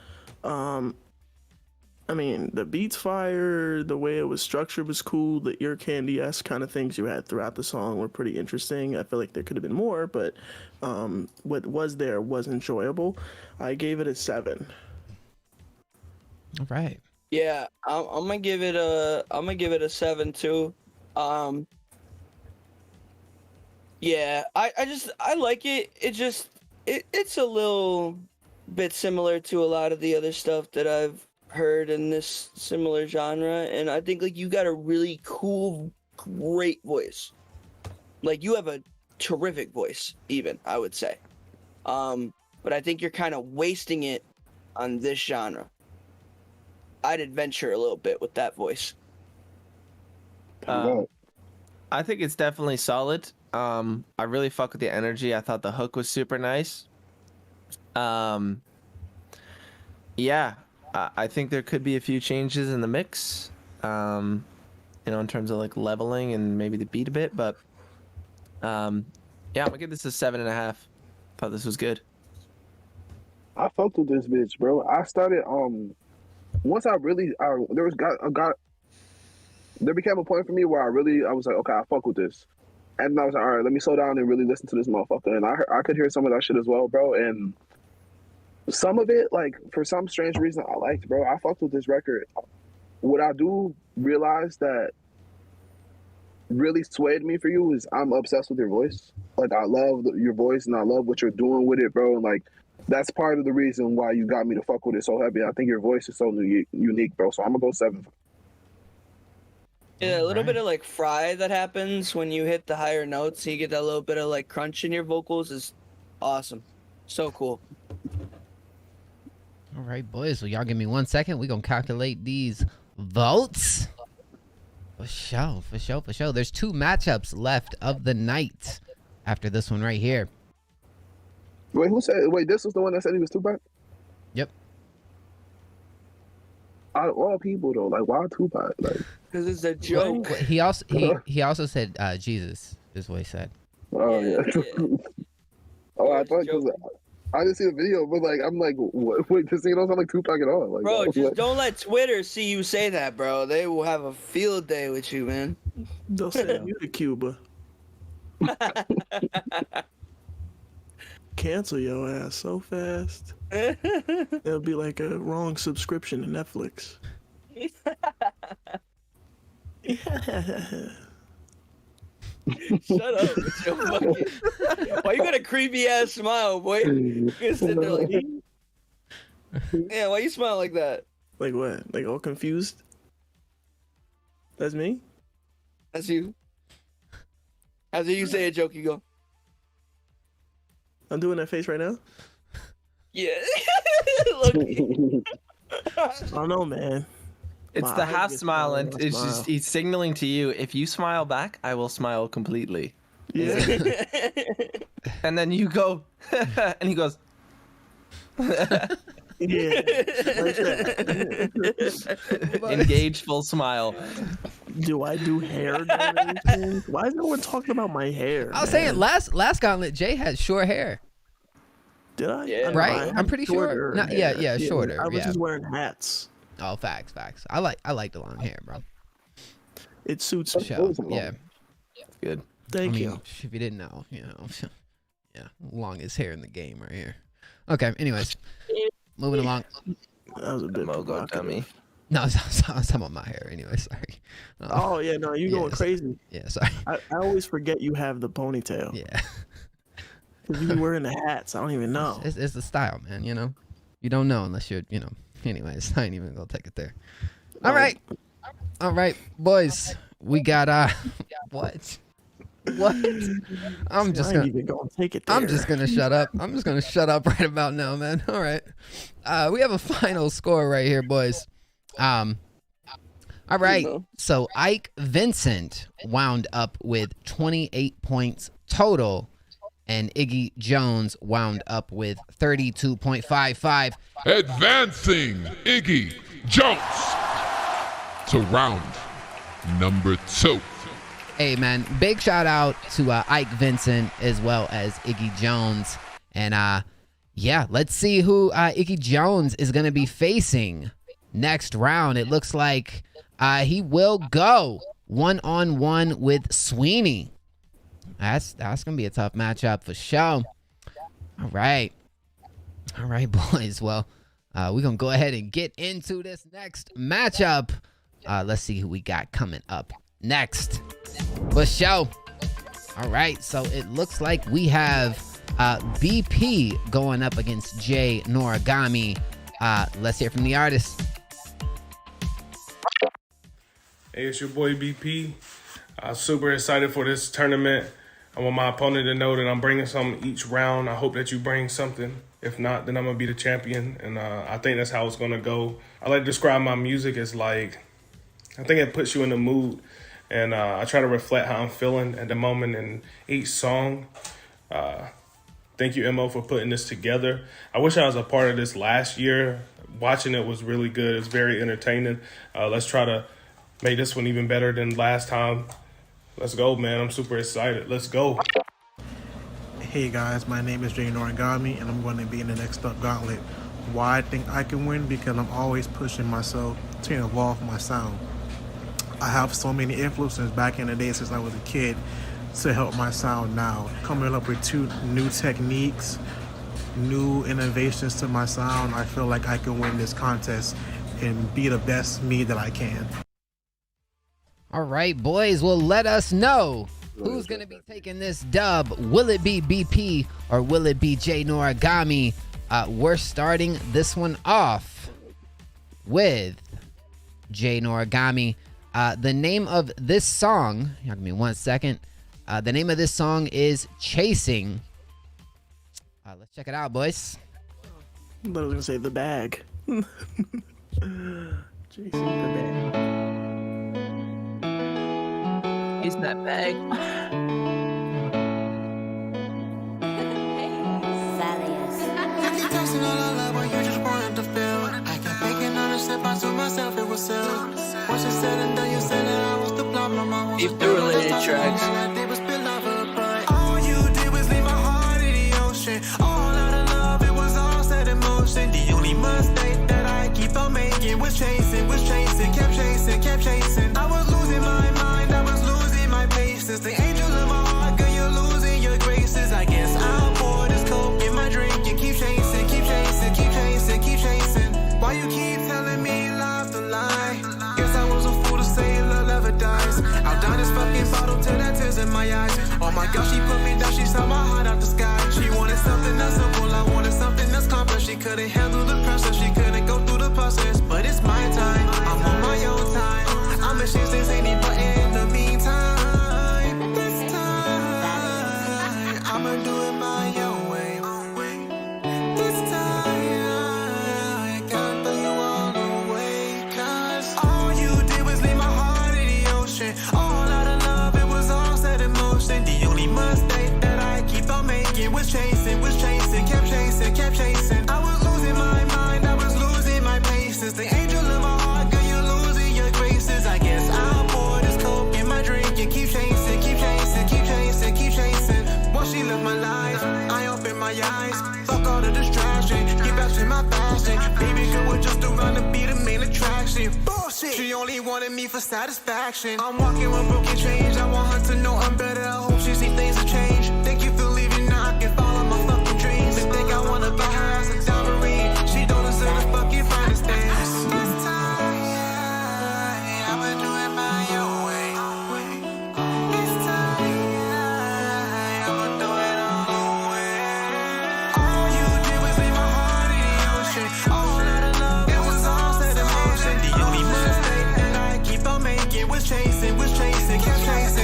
I mean, the beats fire, the way it was structured was cool. The ear candy-esque kind of things you had throughout the song were pretty interesting. I feel like there could have been more, but what was there was enjoyable. I gave it a 7. All right. Yeah, I'm gonna give it a 7 too. Yeah, I like it. It's a little bit similar to a lot of the other stuff that I've heard in this similar genre, and I think like you got a really cool, great voice. Like you have a terrific voice, even I would say. But I think you're kind of wasting it on this genre. I'd adventure a little bit with that voice. I think it's definitely solid. I really fuck with the energy. I thought the hook was super nice. Yeah, I think there could be a few changes in the mix, in terms of like leveling and maybe the beat a bit, but yeah, I'm gonna give this a 7.5. Thought this was good. I fucked with this bitch, bro. I started once there became a point for me where I was like, okay, I fuck with this. And I was like, all right, let me slow down and really listen to this motherfucker. And I could hear some of that shit as well, bro. And some of it, like, for some strange reason, I liked, bro. I fucked with this record. What I do realize that really swayed me for you is I'm obsessed with your voice. Like, I love your voice and I love what you're doing with it, bro. And, like, that's part of the reason why you got me to fuck with it so heavy. I think your voice is so unique, bro. So I'm going to go 7. Yeah, a little bit of like fry that happens when you hit the higher notes. So you get that little bit of like crunch in your vocals is awesome. So cool. All right, boys. Well, y'all give me 1 second. We're going to calculate these votes. For sure. There's 2 matchups left of the night after this one right here. Wait, this was the one that said he was Tupac? Yep. Out of all people, though, like, why Tupac? Like, because it's a joke. Well, he also said Jesus is what he said. Oh yeah. Oh, I thought because I didn't see the video, but like I'm like, wait, this thing don't sound like Tupac at all. Like, bro, just don't let Twitter see you say that, bro. They will have a field day with you, man. They'll send you to Cuba. Cancel your ass so fast. It'll be like a wrong subscription to Netflix. Shut up. It's your fucking... Why you got a creepy ass smile, boy? You sit there like... Yeah, why you smile like that? Like what? Like all confused? That's me? That's you. After you say a joke, you go... I'm doing that face right now? Yeah. I don't know, man. It's the half smile, and it's just he's signaling to you, if you smile back, I will smile completely. Yeah. And then you go, and he goes, yeah. Engaged, full smile. Do I do hair? Why is no one talking about my hair? I was saying last Gauntlet, Jay had short hair. Did I? Yeah. Right? I'm pretty sure. No, yeah, shorter. I was just wearing hats. Oh, facts. I like the long hair, bro. It suits me. Yeah. Good. Thank you. If you didn't know, yeah, longest hair in the game right here. Okay, anyways, moving along. That was a bit Mogo dummy. No, I was talking about my hair anyway, sorry. Oh, yeah, no, you're going crazy. Yeah, sorry. I always forget you have the ponytail. Yeah. Because you be wearing the hats. I don't even know. It's the style, man, You don't know unless you're, Anyways, I ain't even going to take it there. All right, boys. We got, what? I'm just gonna take it there. I'm just gonna shut up. I'm just gonna shut up right about now, man. All right. We have a final score right here, boys. All right. So Ike Vincent wound up with 28 points total, and Iggy Jones wound up with 32.55. Advancing, Iggy Jones. to round number 2. Hey, man, big shout out to Ike Vincent as well as Iggy Jones. And, yeah, let's see who Iggy Jones is going to be facing next round. It looks like he will go one-on-one with Sweeney. That's going to be a tough matchup for sure. All right, boys. Well, we're going to go ahead and get into this next matchup. Let's see who we got coming up next. For show. All right, so it looks like we have BP going up against Jay Noragami. Let's hear from the artist. Hey, it's your boy BP. Super excited for this tournament. I want my opponent to know that I'm bringing something each round. I hope that you bring something. If not, then I'm going to be the champion. And I think that's how it's going to go. I like to describe my music as like, I think it puts you in the mood. And I try to reflect how I'm feeling at the moment in each song. Thank you, Mo, for putting this together. I wish I was a part of this last year. Watching it was really good. It's very entertaining. Let's try to make this one even better than last time. Let's go, man. I'm super excited. Let's go. Hey, guys. My name is Jay Noragami, and I'm going to be in the Next Up Gauntlet. Why I think I can win? Because I'm always pushing myself to evolve my sound. I have so many influences back in the day since I was a kid to help my sound now. Coming up with 2 new techniques, new innovations to my sound, I feel like I can win this contest and be the best me that I can. All right, boys, well, let us know who's going to be taking this dub. Will it be BP or will it be Jay Noragami? We're starting this one off with Jay Noragami. The name of this song, give me 1 second. The name of this song is Chasing. Let's check it out, boys. I was going to say The Bag. Chasing the Bag. Isn't that bag? If the related tracks. All you did was leave my heart in the ocean. All out of love, it was all set in motion. The only mistake that I keep on making was chasing, kept chasing. I was losing my mind, I was losing my patience. The angel of my heart, girl, you're losing your graces. I guess I'll pour this coke in my drink and keep chasing. Why you keep telling me love to lie? Guess I was a fool to say love never dies. I'll down this fucking bottle till that tears in my eyes. Oh my gosh, she put me down, she saw my heart out the sky. She wanted something that's simple, I wanted something that's complex. She couldn't handle the pressure, she couldn't go through the process. But it's my time, I'm on my own time. I'm a shit since any, but in the meantime, this time, I'ma do it my own way. This time, can't throw you all away. Cause all you did was leave my heart in the ocean. All out of love, it was all set in motion. The only mistake that I keep on making was chasing, kept chasing. I was losing my mind, I was losing my patience. The angel of my heart, girl, you're losing your graces. I guess I'll pour this coke in my drink and keep chasing. Once she lived my life, I opened my eyes. Fuck all the distraction, get back to my fashion. Baby girl was just around to be the main attraction. Bullshit, she only wanted me for satisfaction. I'm walking with broken change, I want her to know I'm better. I hope she see things have changed. Thank you for leaving, now I can follow my fucking dreams. And think I wanna buy her as a diamond ring. She don't deserve the fucking finest things. This time, I'ma do it my own way. This time, I'ma do it all away. All you did was leave my heart in the ocean. All out of love, it was all set in motion. The only mistake that I keep on making was chasing, kept chasing.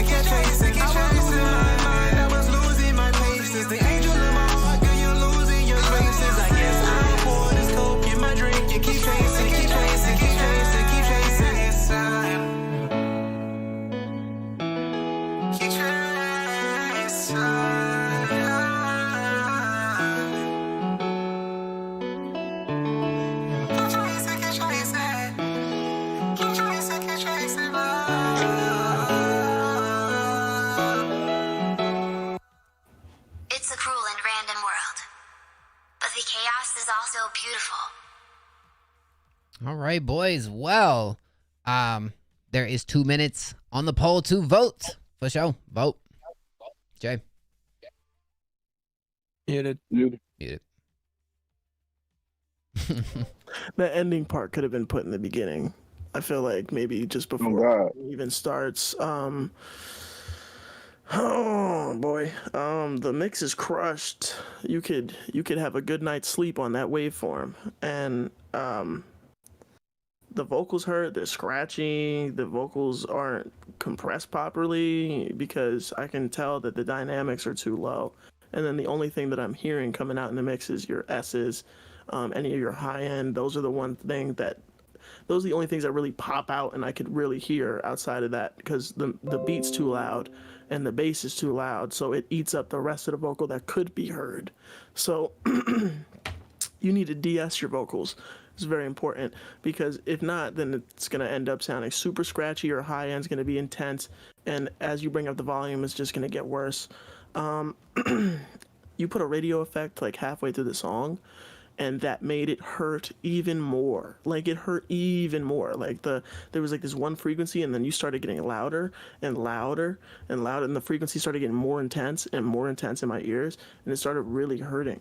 All right, boys. Well, there is 2 minutes on the poll to vote. For sure. Vote. Jay. Muted. Muted. The ending part could have been put in the beginning. I feel like maybe just before it even starts. Oh boy, the mix is crushed. You could have a good night's sleep on that waveform, and the vocals hurt. They're scratchy. The vocals aren't compressed properly because I can tell that the dynamics are too low. And then the only thing that I'm hearing coming out in the mix is your S's, any of your high end. Those are the only things that really pop out, and I could really hear outside of that because the beat's too loud and the bass is too loud, so it eats up the rest of the vocal that could be heard. So you need to de-ess your vocals. It's very important, because if not, then it's going to end up sounding super scratchy, or high end's going to be intense, and as you bring up the volume, it's just going to get worse. You put a radio effect like halfway through the song, and that made it hurt even more. Like, it hurt even more. Like, there was like this one frequency, and then you started getting louder and louder and louder, and the frequency started getting more intense and more intense in my ears, and it started really hurting.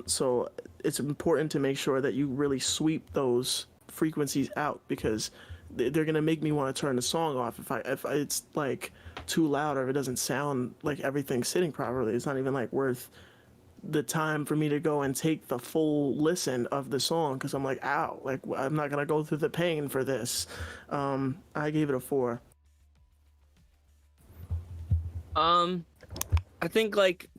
So it's important to make sure that you really sweep those frequencies out, because they're gonna make me want to turn the song off if it's like too loud, or if it doesn't sound like everything's sitting properly. It's not even like worth the time for me to go and take the full listen of the song, because I'm like, ow, like I'm not gonna go through the pain for this. I gave it a 4. I think like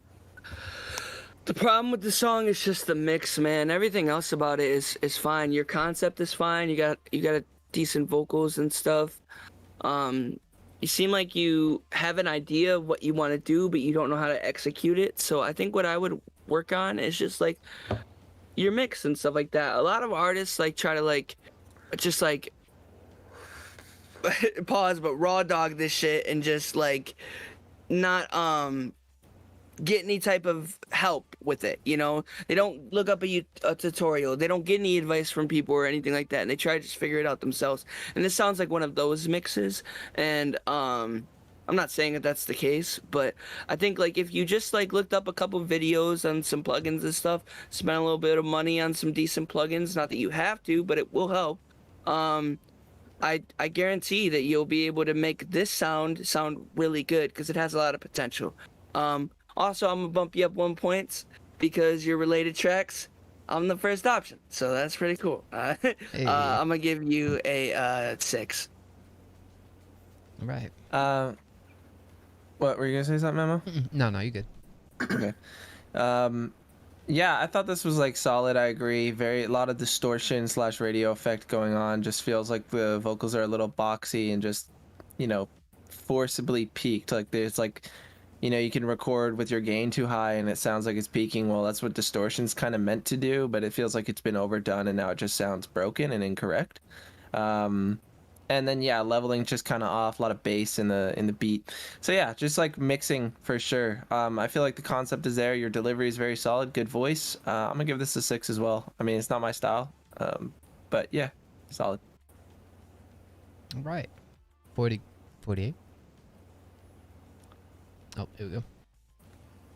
the problem with the song is just the mix, man. Everything else about it is fine. Your concept is fine. You got a decent vocals and stuff. You seem like you have an idea of what you want to do, but you don't know how to execute it. So I think what I would work on is just like your mix and stuff like that. A lot of artists like try to like just like pause, but raw dog this shit and just like not get any type of help with it, you know? They don't look up a tutorial. They don't get any advice from people or anything like that, and they try to just figure it out themselves. And this sounds like one of those mixes, and I'm not saying that that's the case, but I think like if you just like looked up a couple videos on some plugins and stuff, spent a little bit of money on some decent plugins, not that you have to, but it will help. I guarantee that you'll be able to make this sound really good, because it has a lot of potential. Also, I'm gonna bump you up 1 point because your related tracks, I'm the first option, so that's pretty cool. Hey. I'm gonna give you a 6. All right. What were you gonna say? Something, Memo? No, you good. Okay. Yeah, I thought this was like solid. I agree. A lot of distortion / radio effect going on. Just feels like the vocals are a little boxy and just, forcibly peaked. Like there's like, you can record with your gain too high and it sounds like it's peaking. Well, that's what distortion's kind of meant to do, but it feels like it's been overdone and now it just sounds broken and incorrect. And then leveling just kind of off, a lot of bass in the beat. So yeah, just like mixing for sure. I feel like the concept is there. Your delivery is very solid, good voice. I'm gonna give this a 6 as well. I mean, it's not my style, but yeah, solid. All right, 48. Oh, here we go.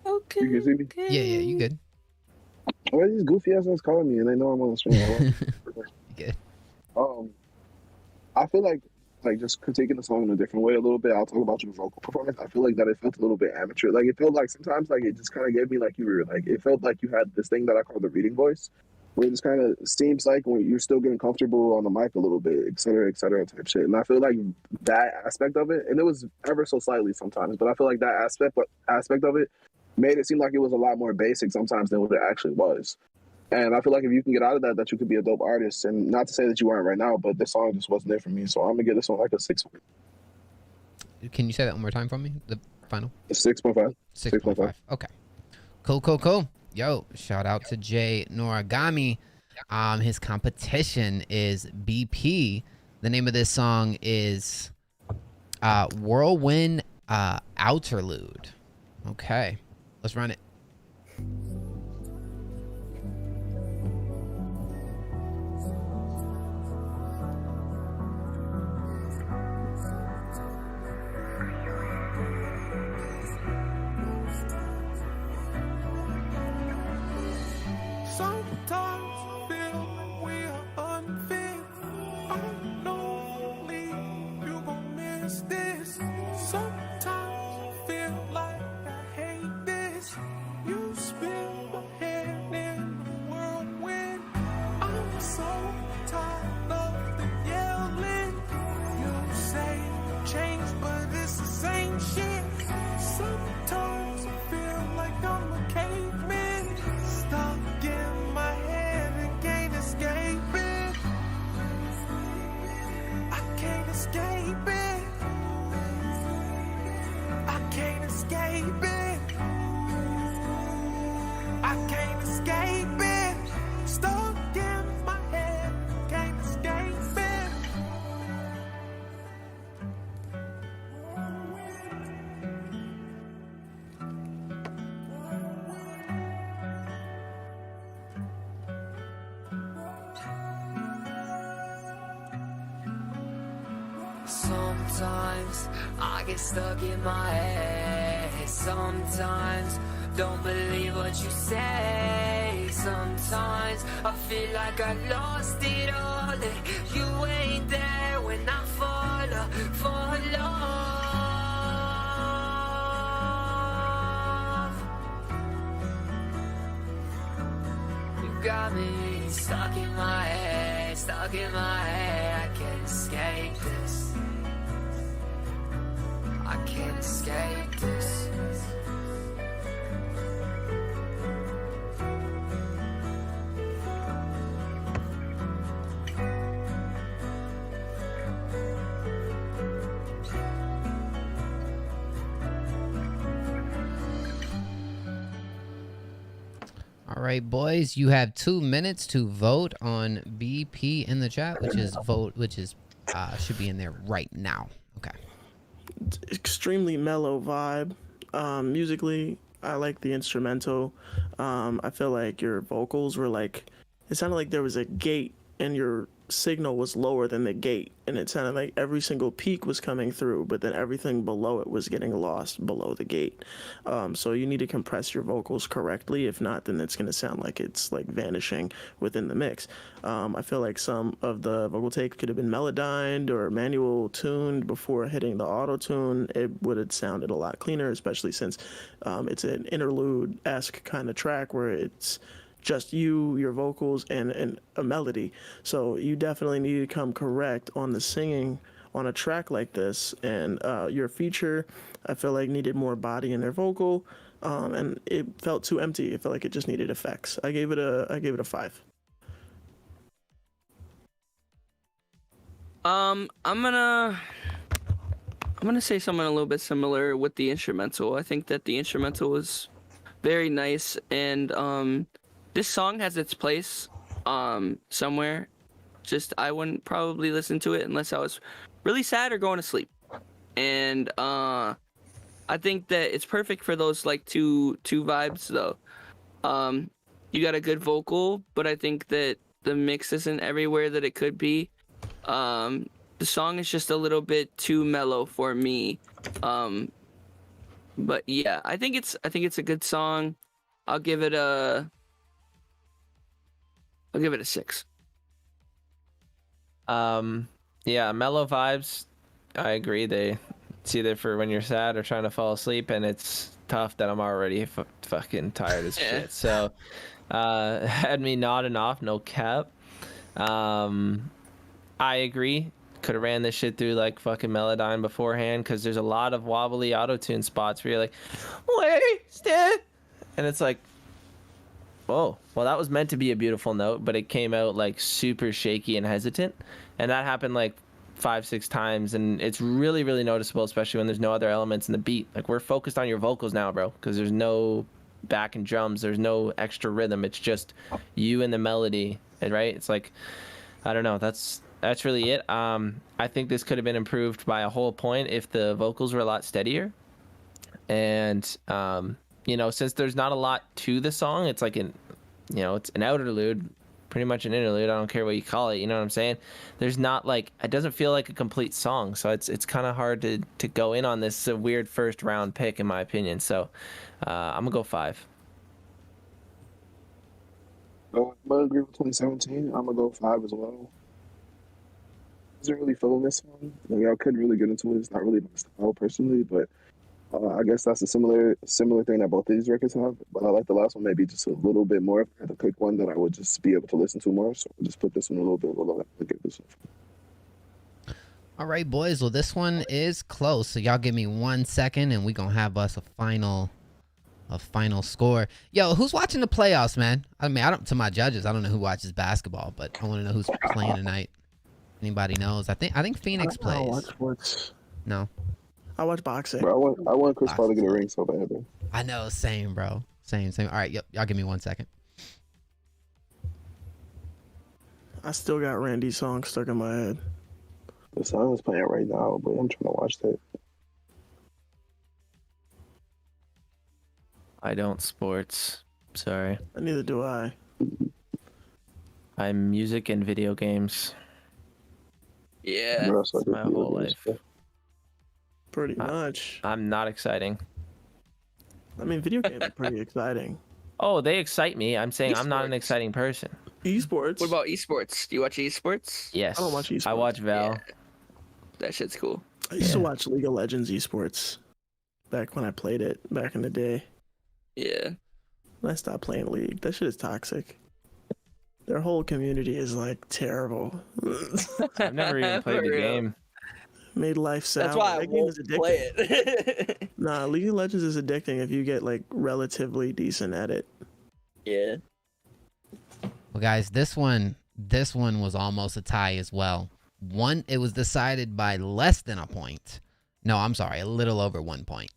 Okay. You can see me? Yeah, you good. Why are these goofy asses calling me and they know I'm on the stream? Good. I feel like just critiquing the song in a different way a little bit. I'll talk about your vocal performance. I feel like that it felt a little bit amateur. Like it felt like sometimes like it just kind of gave me like you were like, it felt like you had this thing that I call the reading voice, where it just kind of seems like when you're still getting comfortable on the mic a little bit, et cetera, type shit. And I feel like that aspect of it, and it was ever so slightly sometimes, but I feel like that aspect of it made it seem like it was a lot more basic sometimes than what it actually was. And I feel like if you can get out of that you could be a dope artist. And not to say that you aren't right now, but this song just wasn't there for me. So I'm gonna give this one like a 6. Can you say that one more time for me? The final? 6.5. 6.5. Okay. Cool. Yo, shout out to Jay Noragami. His competition is BP. The name of this song is Whirlwind Outerlude. Okay, let's run it. Sometimes feel like we are unfit. I know you gon' miss this. Sometimes feel like I hate this. You spin my head in the whirlwind. I'm so tired of the yelling. You say change, but it's the same shit. Sometimes I feel like I'm a caveman, stuck in my head and can't escape it. I can't escape it. I can't escape it. I can't escape it. Stuck in my head, can't escape it. Sometimes I get stuck in my head. Sometimes don't believe what you say. Sometimes I feel like I lost it all. And you ain't there when I fall off. You got me stuck in my head, stuck in my head. I can't escape this. I can't escape this. All right, boys, you have 2 minutes to vote on BP in the chat, which is should be in there right now. Okay. Extremely mellow vibe. Musically, I like the instrumental. I feel like your vocals were like, it sounded like there was a gate and your signal was lower than the gate, and it sounded like every single peak was coming through, but then everything below it was getting lost below the gate. So you need to compress your vocals correctly. If not, then it's going to sound like it's like vanishing within the mix. I feel like some of the vocal takes could have been melodined or manual tuned before hitting the auto tune. It would have sounded a lot cleaner, especially since it's an interlude-esque kind of track where it's just you, your vocals, and a melody. So you definitely need to come correct on the singing on a track like this. And your feature, I feel like, needed more body in their vocal, and it felt too empty. It felt like it just needed effects. I gave it a 5. I'm gonna say something a little bit similar with the instrumental. I think that the instrumental was very nice, and this song has its place somewhere. Just I wouldn't probably listen to it unless I was really sad or going to sleep. And I think that it's perfect for those like two vibes though. You got a good vocal, but I think that the mix isn't everywhere that it could be. The song is just a little bit too mellow for me. But yeah, I think it's a good song. I'll give it a 6. Yeah, mellow vibes. I agree. It's either for when you're sad or trying to fall asleep, and it's tough that I'm already fucking tired as shit. So, had me nodding off, no cap. I agree. Could have ran this shit through like fucking Melodyne beforehand, because there's a lot of wobbly auto-tune spots where you're like, wasted, and it's like, whoa, well, that was meant to be a beautiful note, but it came out like super shaky and hesitant, and that happened like 5-6 times, and it's really, really noticeable, especially when there's no other elements in the beat. Like, we're focused on your vocals now, bro, because there's no back and drums, there's no extra rhythm, it's just you and the melody, right? It's like, I don't know, that's really it. I think this could have been improved by a whole point if the vocals were a lot steadier, and you know, since there's not a lot to the song, it's like it's an interlude, pretty much an interlude. I don't care what you call it. You know what I'm saying? There's not like, it doesn't feel like a complete song. So it's kind of hard to go in on this. It's a weird first round pick in my opinion. So I'm gonna go 5. I'm gonna agree with 2017. I'm gonna go 5 as well. I wasn't really feeling this one. Like, y'all could really get into it. It's not really my style personally, but I guess that's a similar thing that both of these records have. But I like the last one maybe just a little bit more. If I had to pick one that I would just be able to listen to more, so I'll just put this one a little bit below. I'll give this one. All right, boys. Well, this one is close. So y'all give me 1 second, and we gonna have us a final score. Yo, who's watching the playoffs, man? I mean, to my judges, I don't know who watches basketball, but I want to know who's playing tonight. Anybody knows? I think Phoenix plays. I watch sports. No. I watch boxing. Bro, I want Chris Paul to get a ring so bad, bro. I know, same, bro. Same. All right, yep. Y'all give me 1 second. I still got Randy's song stuck in my head. The song is playing right now, but I'm trying to watch that. I don't sports. Sorry. Neither do I. I'm music and video games. Yeah. That's my whole life. Pretty much. I'm not exciting. I mean, video games are pretty exciting. Oh, they excite me. I'm saying I'm not an exciting person. Esports. What about esports? Do you watch esports? Yes. I don't watch esports. I watch Val. Yeah. That shit's cool. I used to watch League of Legends esports back when I played it back in the day. Yeah. I stopped playing League. That shit is toxic. Their whole community is like terrible. I've never even played the game. Made life sour. That's why I that game won't is addicting. play it. Nah, League of Legends is addicting if you get like relatively decent at it. Yeah. Well, guys, this one was almost a tie as well. It was decided by less than a point. No, I'm sorry, a little over 1 point.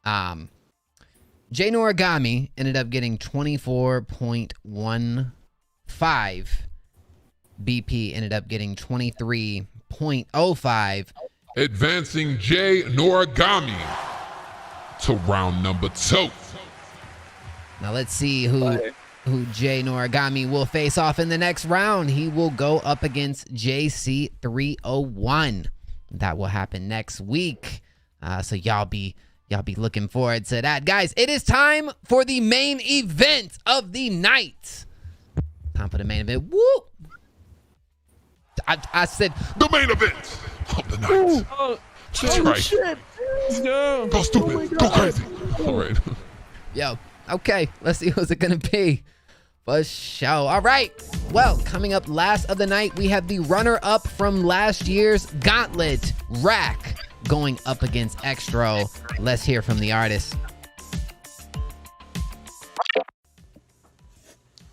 Jay Noragami ended up getting 24.15. BP ended up getting 23.05. Advancing Jay Noragami to round number 2. Now let's see who Jay Noragami will face off in the next round. He will go up against JC301. That will happen next week. So y'all be looking forward to that. Guys, it is time for the main event of the night. Time for the main event. Woo! I said the main event of the night. That's right. Shit. No. Go stupid. Go crazy. All right. Yo, okay. Let's see who's it gonna be. For sure. All right. Well, coming up last of the night, we have the runner-up from last year's Gauntlet, Rack, going up against Extro. Let's hear from the artist.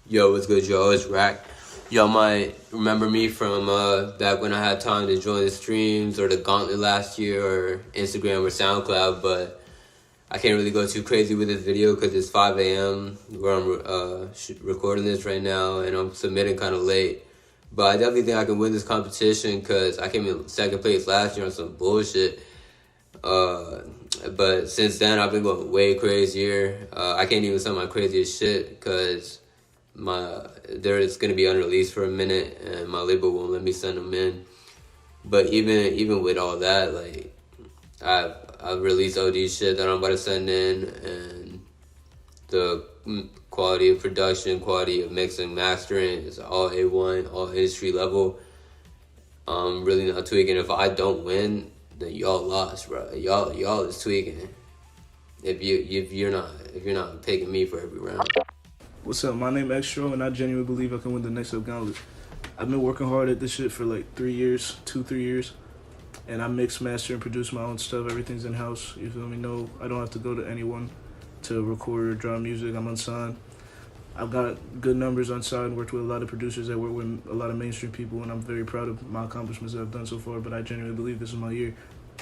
Yo, what's good, y'all? It's Rack. Y'all might remember me from back when I had time to join the streams or the Gauntlet last year or Instagram or SoundCloud, but I can't really go too crazy with this video because it's 5 a.m. where I'm recording this right now, and I'm submitting kind of late. But I definitely think I can win this competition because I came in second place last year on some bullshit. But since then, I've been going way crazier. I can't even say my craziest shit because they're just gonna be unreleased for a minute, and my label won't let me send them in. But even with all that, like I've released OD shit that I'm about to send in, and the quality of production, quality of mixing, mastering is all A1, all industry level. I'm really not tweaking. If I don't win, then y'all lost, bro. Y'all is tweaking. If you're not picking me for every round. What's up? My name is Extro, and I genuinely believe I can win the Next Up Gauntlet. I've been working hard at this shit for like 3 years, 2-3 years, and I mix, master, and produce my own stuff. Everything's in-house, you feel me? No, I don't have to go to anyone to record or draw music. I'm unsigned. I've got good numbers unsigned, worked with a lot of producers that work with a lot of mainstream people, and I'm very proud of my accomplishments that I've done so far, but I genuinely believe this is my year,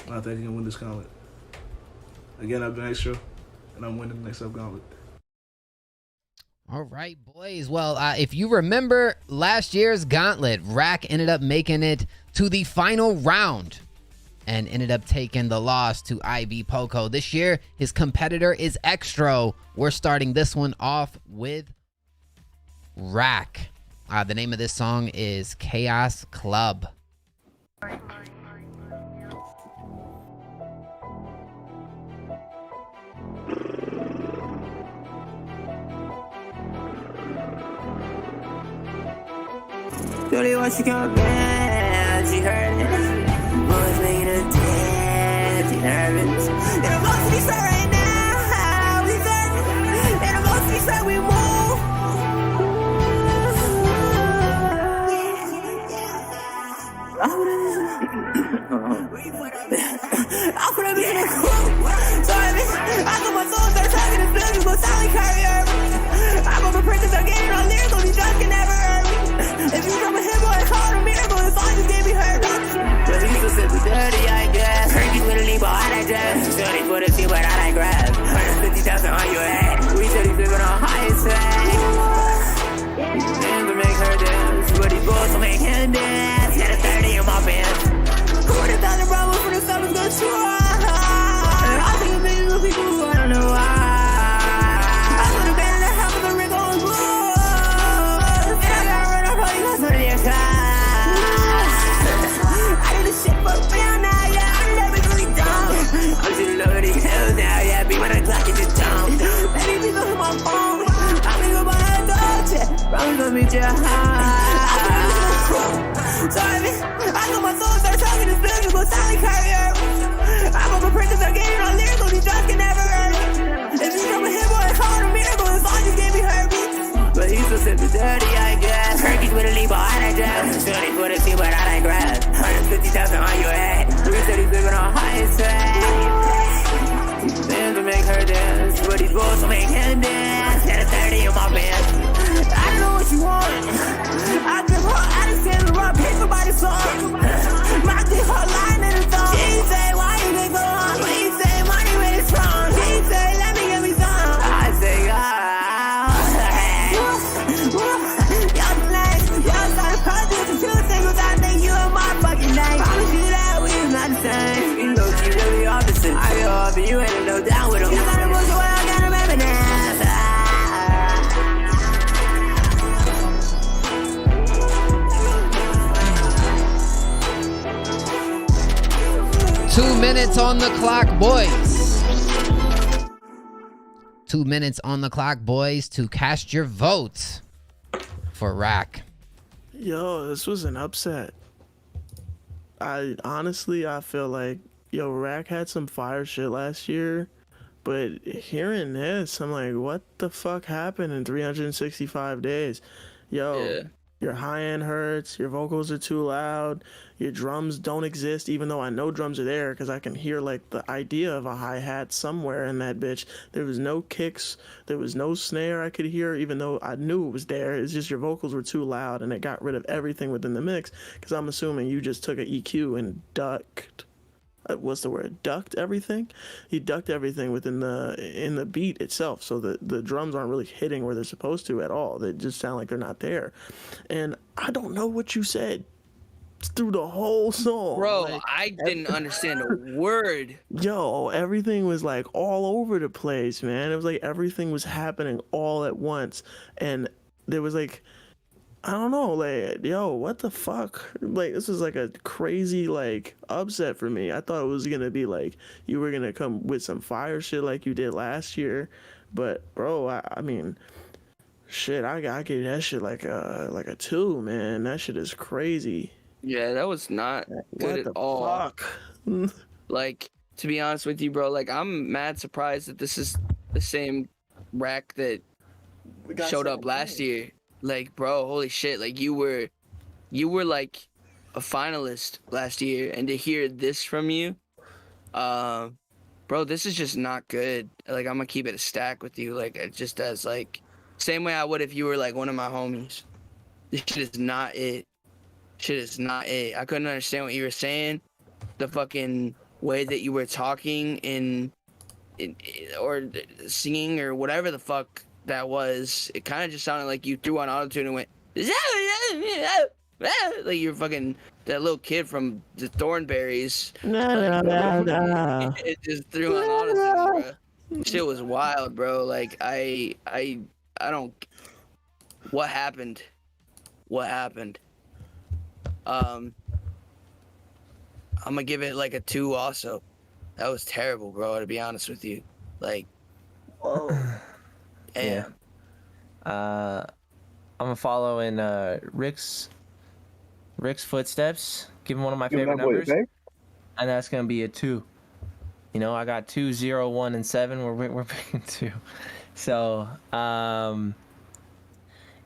and I think I can win this gauntlet. Again, I've been Extro, and I'm winning the Next Up Gauntlet. All right, boys. Well, if you remember last year's Gauntlet, Rack ended up making it to the final round and ended up taking the loss to Ivy Poco. This year, his competitor is Extro. We're starting this one off with Rack. The name of this song is Chaos Club. Really wants to come back. She heard it. Boys making a dance. She nervous. And I'm about to be set right now. We set. And I'm about to be set. We move. I put a bitch in a crew. Sorry, bitch. I thought my soul started talking to feelings, but Sally carrier. I'm a princess, I'm getting on lyrical, these drugs can never hurt me. If you drop a hit, boy, call it a miracle, as long as gave me her. But he's so simple, dirty, I guess. Herky with a leap, but I like dress. Shorty for the team, but I like grab. 150,000 on your head. We said he's living on highest side. Man, to make her dance. But these boys will make him dance. Got a 30 in my pants. 40,000 problems for the summer's gonna try. I think a million of people who I don't know why. I put a band in the house with a ring on blue. And I got run up all you guys on your car. I do this shit for real now, yeah. I'm never really dumb. I'm shooting over these hills now, yeah. Be when I clock it just dumb. Many people hit my phone. I think about a dog check. Probably gonna meet you high. Sorry, bitch. I thought my soul started talking to feelings, but Sally carrier. I'm a princess, I'm getting on lyrical, these drugs can never hurt me. If you drop a hit, boy, call it a miracle, as long as gave me her beat. But he's so simple, dirty, I guess. Herky's with a leap, but I like dress. Shorty for the team, but I like grab. 150,000 on your head. 330 living on highest side. Man to make her dance, but these boys will make him dance. Got a 30 in my pants. I don't know what you want. I give her, I just tell her up, pick somebody's song. My dick, her line in the thong. She say, why you think so long? She say, money when it's strong. She say, let me give me some. I say, y'all flex, y'all started projects and 2 singles. I think you are my fucking name. Promise you that we is not the same. You know, you really opposite. I go off and you ain't no down with them. You got a bullshit, well, I got a remember now. 2 minutes on the clock, boys. 2 minutes on the clock, boys, to cast your vote for Rack. Yo, this was an upset. I feel like, yo, Rack had some fire shit last year, but hearing this, I'm like, what the fuck happened in 365 days? Yo, yeah. Your high end hurts, your vocals are too loud, your drums don't exist, even though I know drums are there because I can hear like the idea of a hi-hat somewhere in that bitch. There was no kicks, there was no snare I could hear, even though I knew it was there. It's just your vocals were too loud and it got rid of everything within the mix, because I'm assuming you just took an EQ and ducked. What's the word? Ducked everything? He ducked everything within in the beat itself, so the drums aren't really hitting where they're supposed to at all. They just sound like they're not there. And I don't know what you said through the whole song. Bro, like, I didn't understand a word. Yo, everything was like all over the place, man. It was like everything was happening all at once. And there was like, I don't know, like, yo, what the fuck? Like, this is like a crazy, like, upset for me. I thought it was gonna be like, you were gonna come with some fire shit like you did last year. But, bro, I mean, shit, I gave that shit like a 2, man. That shit is crazy. Yeah, that was not good at all. Fuck? Like, to be honest with you, bro, like, I'm mad surprised that this is the same Rack that showed up last year. Like, bro, holy shit, like, you were like a finalist last year, and to hear this from you, bro, this is just not good. Like, I'm gonna keep it a stack with you, like, it just as, like, same way I would if you were, like, one of my homies. This shit is not it. Shit is not it. I couldn't understand what you were saying. The fucking way that you were talking or singing or whatever the fuck that was, it kind of just sounded like you threw on autotune and went like you're fucking that little kid from the Thornberries. It just threw on autotune, bro. Shit was wild, bro. Like I don't. What happened? I'm gonna give it like a 2 also. That was terrible, bro, to be honest with you. Like, whoa. Yeah. I'm gonna follow in Rick's Rick's Footsteps. Give him one of my Give favorite that boy a numbers. pay? And that's gonna be a 2. You know, I got 2, 0, 1, and 7. We're picking 2. So,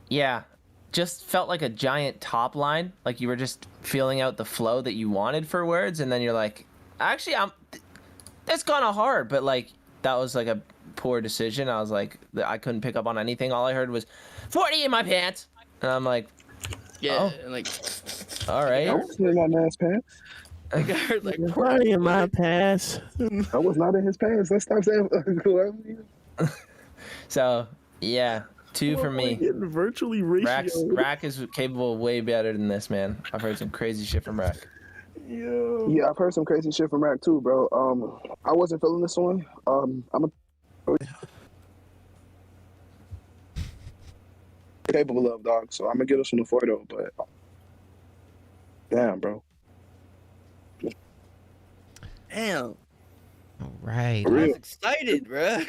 yeah, just felt like a giant top line. Like you were just feeling out the flow that you wanted for words, and then you're like, actually, that's kind of hard. But like that was like a poor decision. I was like, I couldn't pick up on anything. All I heard was 40 in my pants, and I'm like, Yeah, oh, like all right. I was in my man's pants. I heard like Party in my pants. I was not in his pants. Let's stop saying. So yeah, 2 for me. Getting virtually ratio. Rack is capable of way better than this, man. I've heard some crazy shit from Rack. Yeah, I've heard some crazy shit from Rack too, bro. I wasn't feeling this one. Capable of, dog. So I'm gonna get us from the 4 though. But damn, bro. damn. All right. I was excited, bro.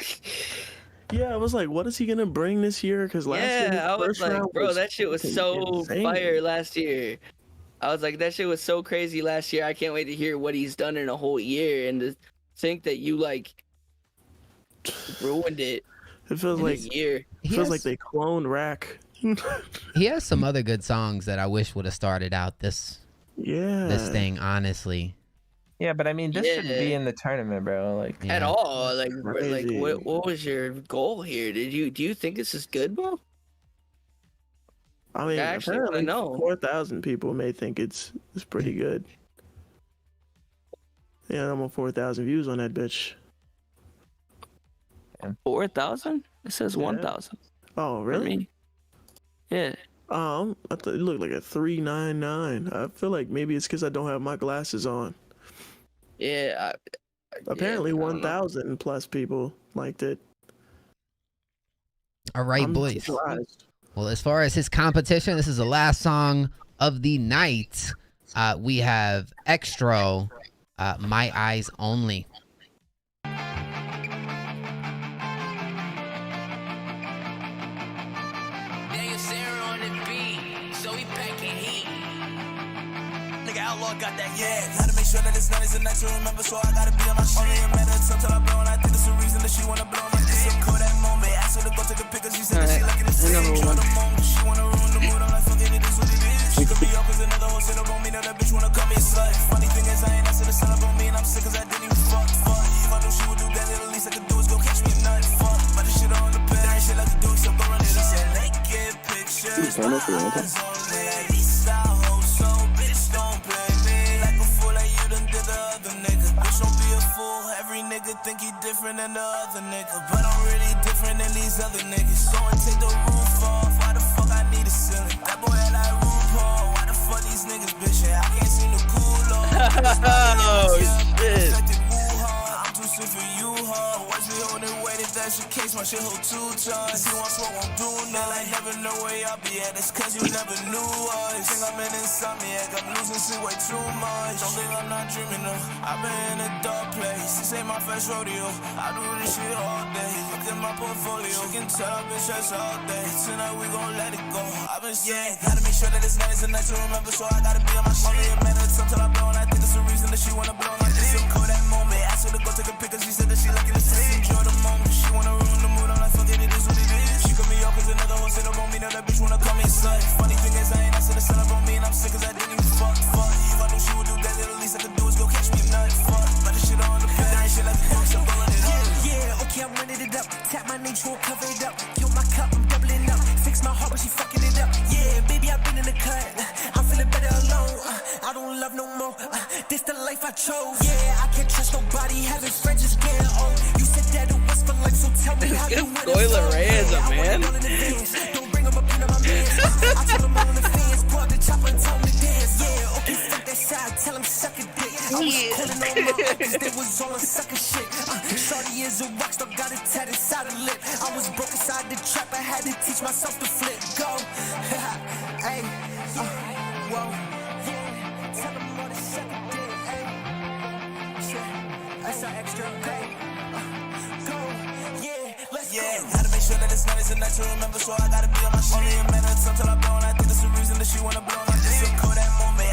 Yeah, I was like, what is he gonna bring this year? Because last year, Yeah, I was first like, round bro, that shit was so insane. fire last year. I was like, that shit was so crazy last year. I can't wait to hear what he's done in a whole year, and to think that you like ruined it. It feels like a year. It feels like they cloned Rack. He has some other good songs that I wish would have started out this thing, honestly. Yeah, but I mean, this shouldn't be in the tournament, bro. Like At all. Like Crazy. what was your goal here? Do you think this is good, bro? I mean, I actually wanna apparently know. 4,000 people may think it's pretty good. Yeah, I'm on 4,000 views on that bitch. 4,000? It says 1,000. Oh, really? Yeah. I thought it looked like a 399. I feel like maybe it's because I don't have my glasses on. Yeah. Apparently, 1,000 plus people liked it. All right, I'm boys. surprised. Well, as far as his competition, this is the last song of the night. We have Extro, My Eyes Only. Outlaw got that, yeah. Gotta make sure that it's not a night to remember, so I gotta be on my shit. Only a matter of time till I blow, and I think it's the reason that she wanna blow my dick. So cool that moment, asked her to go take a pic, cause she said that she like it the same. Enjoy the moment, she wanna ruin the mood, I'm like, fuck it, it is what it is. She could be up cause another hoe sit up on me, now that bitch wanna call me a slut. Funny thing is, I ain't asked her to sign up on me, and I'm sick cause I didn't even fuck. If I knew she would do that, then the least I could do is go catch me a nut. Fuck, but this shit on the bed, ain't shit like to do except go run it up. She said, naked pictures, my eyes only. Like these style hoes, so bitch don't play me like a fool, like you done did the other nigga. Bitch don't be a fool, every nigga think he different than the other nigga, but I'm really different than these other niggas. So I take the roof off, why the fuck I need a ceiling? That boy had like RuPaul, why the fuck these niggas bitching? I can't seem to cool off. Oh shit. I'm too sick for you, huh? Watch me hold it, wait, if that's the case, my shit hold 2 tons. He wants what won't do nothing, like never know where y'all be at. It's cause you never knew us. Think I'm in insomniac, I'm losing sleep way too much. Don't think I'm not dreaming of. I've been in a dark place, this ain't my first rodeo. I do this shit all day, look at my portfolio. You can tell I've been stressed all day, tonight we gon' let it go. I've been sick, gotta make sure that it's night is a night to remember, so I gotta be on my shit. Only a matter of time till I blow, and I think it's the reason that she wanna blow my dick. So cool that moment, asked her to go take a pic, cause she said that she like it the same. Enjoy the moment, she wanna ruin the mood, I'm like, fuck it, it is what it is. She could be up cause another hoe sit up on me, now that bitch wanna call me a slut. Funny thing is, I ain't asked her to sign up on me, and I'm sick cause I didn't even fuck. If I knew she would do that, then the least I could do is go catch me a nut. Fuck, but this shit on the bed, ain't shit like the book, so blowing it up. Yeah, okay, I'm running it up. Tap my name, try cover it up. Kill my cup, I'm doubling up. Fix my heart, but she fucking it up. Yeah, baby, I've been in the cut. I'm feeling better alone. I don't love no more. This the life I chose. Yeah, I can't trust nobody. Having friends just getting old. You said that it was for life, so tell me how you win it. Goyla Reyes, man. Don't bring them up into my mans. I tell them all in the fans. Pull out the chopper and tell them to dance. Yeah, okay, fuck that side. Tell them suck a dick. I was calling on my uncles. They was all on sucker shit. Shorty is a rockstar, got a tat inside her lip. I was broke inside the trap. I had to teach myself to flip. Go. Hey. Whoa. Yeah. Tell them all to suck a dick. Hey. That's our extra day. Go. Yeah. Let's go. Gotta make sure that it's night is a night to remember, so I gotta be on my shit. Only a matter of time till I blow, and I think that's the reason that she wanna blow my dick. So cool that moment,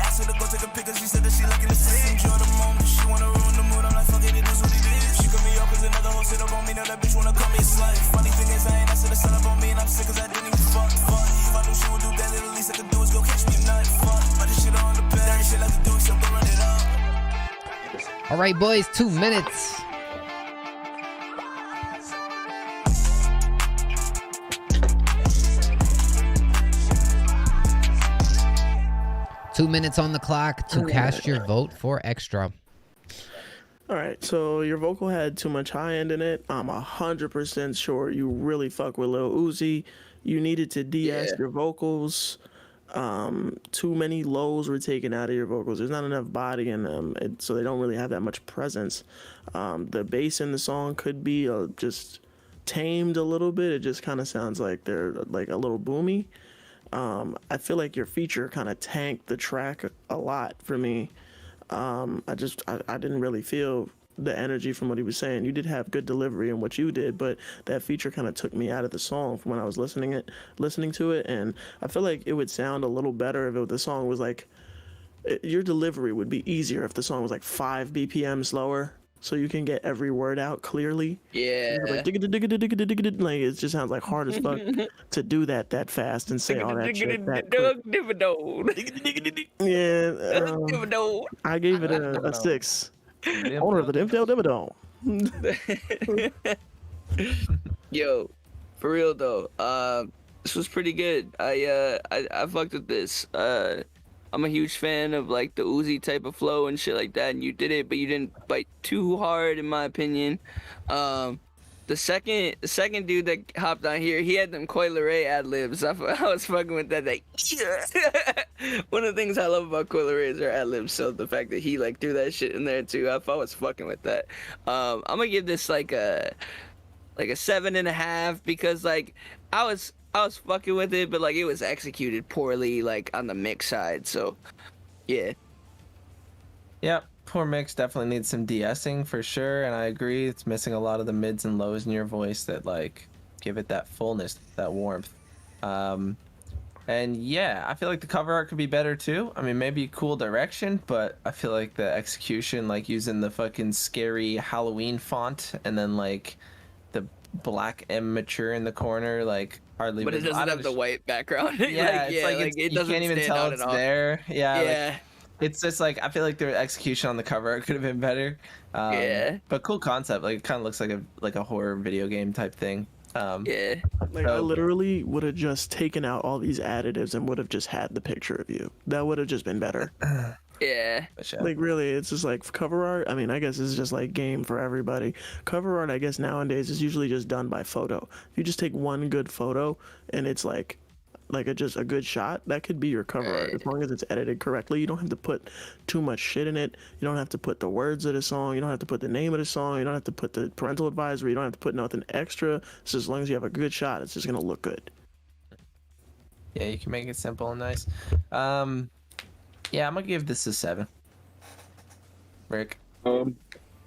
life. Funny thing is, I ain't asked her to set up on me, and I'm sick cause I didn't even fuck. If I knew she would do that, little least I could do is go catch me a night. Fuck, but this shit on the bed, that shit like to do, so go run it up. All right, boys, 2 minutes. Two minutes on the clock to cast your vote for Extra. All right, so your vocal had too much high end in it. I'm 100% sure you really fuck with Lil Uzi. You needed to de-ask your vocals. Too many lows were taken out of your vocals. There's not enough body in them, so they don't really have that much presence. The bass in the song could be just tamed a little bit. It just kind of sounds like they're like a little boomy. I feel like your feature kind of tanked the track a lot for me. I didn't really feel the energy from what he was saying. You did have good delivery in what you did, but that feature kind of took me out of the song from when I was listening to it. And I feel like it would sound a little better if the song was like, your delivery would be easier if the song was like 5 BPM slower, so you can get every word out clearly. Yeah. Like, like it just sounds like hard as fuck to do that fast and say all that shit that quick. Yeah. I gave it a 6. Owner of the Dividend. Yo, for real though, this was pretty good. I fucked with this. I'm a huge fan of like the Uzi type of flow and shit like that, and you did it, but you didn't bite too hard, in my opinion. The second dude that hopped on here, he had them Coi Leray ad libs. I was fucking with that. Like, yeah. One of the things I love about Coi Leray is her ad libs. So the fact that he like threw that shit in there too, I was fucking with that. I'm gonna give this like a 7.5 because like I was fucking with it, but like it was executed poorly like on the mix side. So yeah. Yep. Poor mix, definitely needs some de-essing for sure, and I agree it's missing a lot of the mids and lows in your voice that like give it that fullness, that warmth. And yeah, I feel like the cover art could be better too. I mean, maybe cool direction, but I feel like the execution, like using the fucking scary Halloween font and then like the black M mature in the corner, like hardly. But it doesn't have the white background. Yeah, it doesn't. You can't even tell it's there. Yeah. Yeah. Like, it's just like I feel like their execution on the cover could have been better. Yeah. But cool concept. Like it kind of looks like a horror video game type thing. Yeah. Like I literally would have just taken out all these additives and would have just had the picture of you. That would have just been better. Yeah. Like really, it's just like cover art. I mean, I guess it's just like game for everybody. Cover art, I guess nowadays is usually just done by photo. If you just take one good photo and it's like just a good shot, that could be your cover art as long as it's edited correctly. You don't have to put too much shit in it. You don't have to put the words of the song. You don't have to put the name of the song. You don't have to put the parental advisory. You don't have to put nothing extra. So as long as you have a good shot, it's just gonna look good. Yeah, you can make it simple and nice. Yeah, I'm gonna give this a 7. Rick.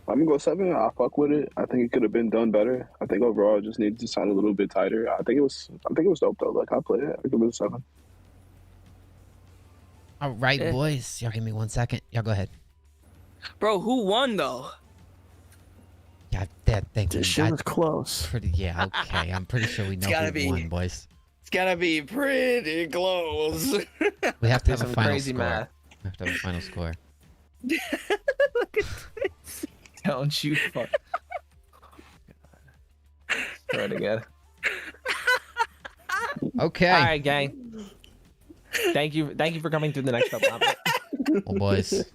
I'm gonna go 7. I fuck with it. I think it could have been done better. I think overall it just needed to sound a little bit tighter. I think it was dope though. Like I played it. I give it a 7. All right, boys. Y'all give me 1 second. Y'all go ahead. Bro, who won though? Yeah, thank you. This shit was close. Yeah, okay. I'm pretty sure we know who won, boys. It's gotta be pretty close. We have to have a Some final crazy score. math. We have to have a final score. Look at this. Don't you fuck. Try it again. Okay. All right, gang. Thank you for coming through the Next Up Gauntlet. Well, boys,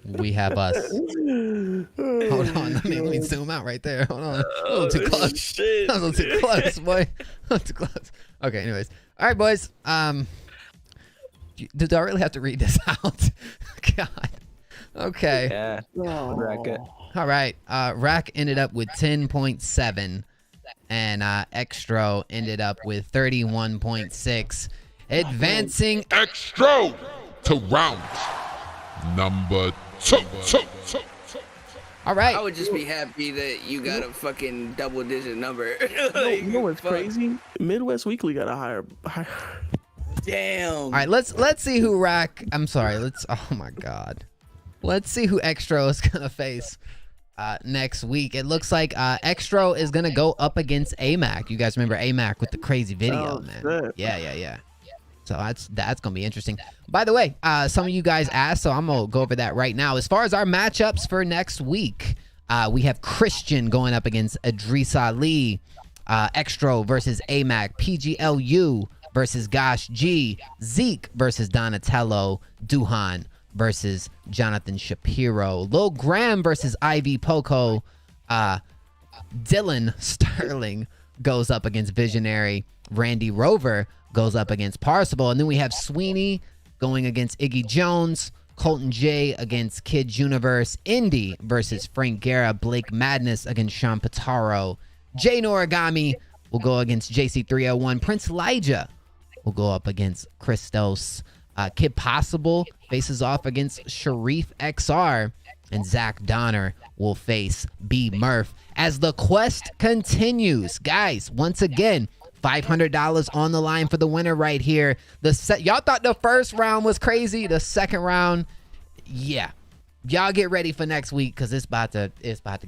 we have us. Hold on, let me zoom out right there. Hold on, a little too close. Shit. A little too close, boy. A little too close. Okay, anyways, all right, boys. Do I really have to read this out? God. Okay. Yeah. All right. Rack ended up with 10.7, and Extro ended up with 31.6, advancing Extro to round number 2. All right. I would just be happy that you got a fucking double-digit number. You know what's crazy? Midwest Weekly got a higher. Damn. All right. Let's see who Rack. I'm sorry. Oh my God. Let's see who Extro is gonna face next week. It looks like Extro is gonna go up against AMAC. You guys remember AMAC with the crazy video, man? Shit. Yeah. So that's gonna be interesting. By the way, some of you guys asked, so I'm gonna go over that right now. As far as our matchups for next week, we have Christian going up against Idris Ali, Extro versus AMAC, PGLU versus Gosh G, Zeke versus Donatello, Duhan versus Jonathan Shapiro, Lil Graham versus Ivy Poco, Dylan Sterling goes up against Visionary, Randy Rover goes up against Parsible, and then we have Sweeney going against Iggy Jones, Colton J against Kids Universe, Indy versus Frank Guerra, Blake Madness against Sean Potaro, Jay Noragami will go against JC301, Prince Elijah will go up against Christos, Kid Possible faces off against Sharif X-R, and Zach Donner will face B Murph as the quest continues. Guys, once again, $500 on the line for the winner right here. Y'all thought the first round was crazy. The second round, yeah. Y'all get ready for next week because it's about to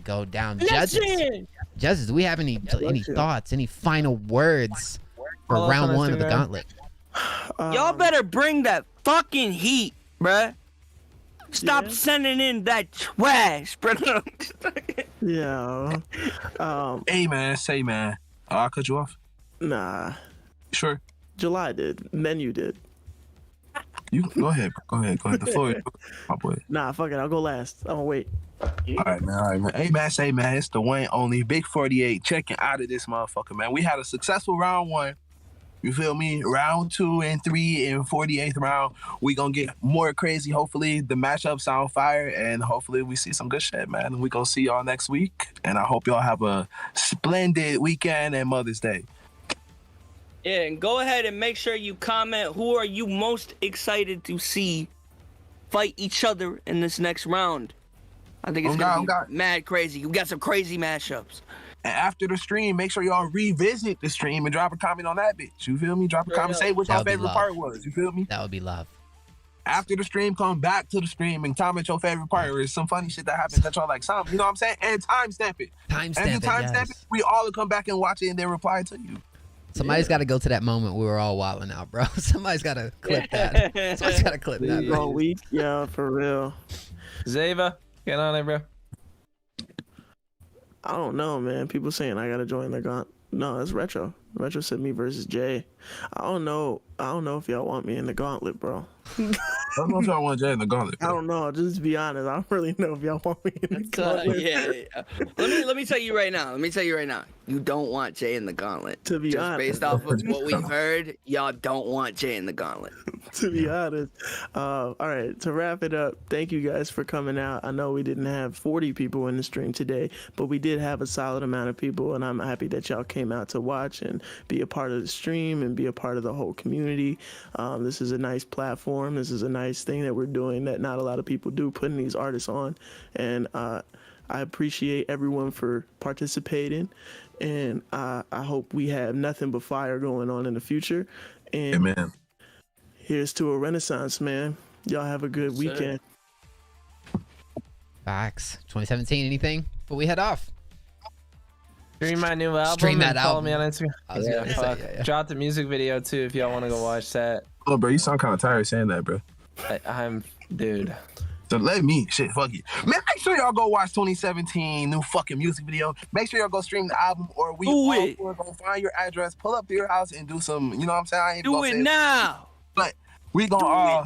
go down. Judges, do we have any thoughts, any final words for round one of the gauntlet? Y'all better bring that fucking heat, bruh. Stop sending in that trash, bro. Yeah. Hey, man. Say, man. I'll cut you off. Nah. Sure. July did. Then you did. You go ahead. Go ahead. The floor is my boy. Nah, fuck it. I'll go last. I'm gonna wait. All right, man. Hey, man. Say, man. It's the one only Big 48 checking out of this motherfucker, man. We had a successful round one. You feel me? Round 2 and 3 and 48th round. We gonna get more crazy. Hopefully the matchups on fire and hopefully we see some good shit, man. We gonna see y'all next week. And I hope y'all have a splendid weekend and Mother's Day. Yeah, and go ahead and make sure you comment who are you most excited to see fight each other in this next round. I think it's gonna be mad crazy. You got some crazy mashups. And after the stream, make sure y'all revisit the stream and drop a comment on that bitch. You feel me? Drop a comment, say what your favorite part was. You feel me? That would be love. After the stream, come back to the stream and comment your favorite part. Or some funny shit that happens that y'all like some. You know what I'm saying? And timestamp it. Timestamp it. We all will come back and watch it and then reply to you. Somebody's got to go to that moment we were all wilding out, bro. Somebody's got to clip that. Somebody's got to clip that. All week, yeah, for real. Zava, get on there, bro. I don't know, man. People saying I gotta join the gauntlet. No, it's Retro. Retro said me versus Jay. I don't know if y'all want me in the gauntlet, bro. I don't know if y'all want Jay in the gauntlet, bro. I don't know. Just to be honest, I don't really know if y'all want me in the gauntlet. Yeah. Let me tell you right now. You don't want Jay in the gauntlet. To be honest, based off of what we've heard, y'all don't want Jay in the gauntlet. To be honest. All right, to wrap it up, thank you guys for coming out. I know we didn't have 40 people in the stream today, but we did have a solid amount of people, and I'm happy that y'all came out to watch and be a part of the stream and be a part of the whole community. This is a nice platform. This is a nice thing that we're doing that not a lot of people do, putting these artists on. And I appreciate everyone for participating. And I hope we have nothing but fire going on in the future. And amen. Here's to a renaissance, man. Y'all have a good weekend. Facts. 2017, anything? But we head off. Stream my new album. Stream that follow album. me on Instagram. Drop the music video too if y'all want to go watch that. Oh, bro, you sound kind of tired saying that, bro. I'm, dude. So let me, fuck you. Man, make sure y'all go watch 2017 new fucking music video. Make sure y'all go stream the album or we all gonna find your address, pull up to your house and do some, you know what I'm saying? I ain't Do it now. But we gonna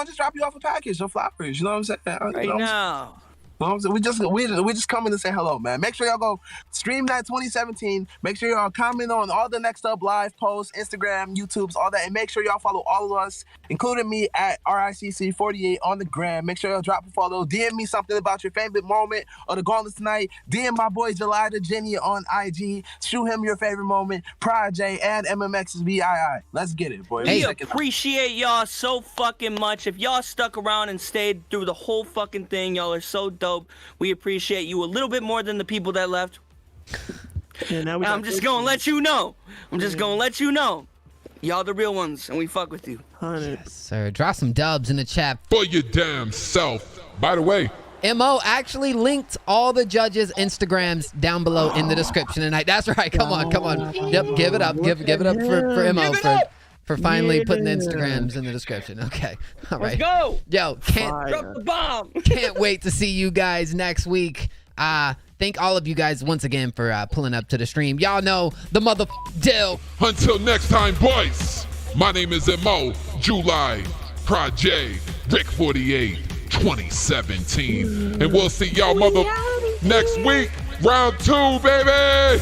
just drop you off a package of flowers, you know what I'm saying? Right now. We just coming to say hello, man. Make sure y'all go stream that 2017. Make sure y'all comment on all the Next Up live posts, Instagram, YouTubes, all that, and make sure y'all follow all of us, including me at RICC48 on the gram. Make sure y'all drop a follow. DM me something about your favorite moment of the gauntlet tonight. DM my boy Jelida Jenny on IG. Shoot him your favorite moment. Pride J and MMX's VII. Let's get it, boy. We appreciate y'all so fucking much. If y'all stuck around and stayed through the whole fucking thing, y'all are so dope. We appreciate you a little bit more than the people that left. I'm just gonna let you know. Y'all the real ones, and we fuck with you. Yes, sir. Drop some dubs in the chat. For your damn self. By the way, Mo actually linked all the judges' Instagrams down below in the description tonight. That's right. Come on. Yep, give it up. Give it up for Mo for finally putting the Instagrams in the description. Okay. All right. Let's go. Yo, drop the bomb. Can't wait to see you guys next week. Thank all of you guys once again for pulling up to the stream. Y'all know the mother deal. Until next time, boys. My name is Mo, July, Project, Rick 48, 2017. And we'll see y'all next week. Round 2, baby.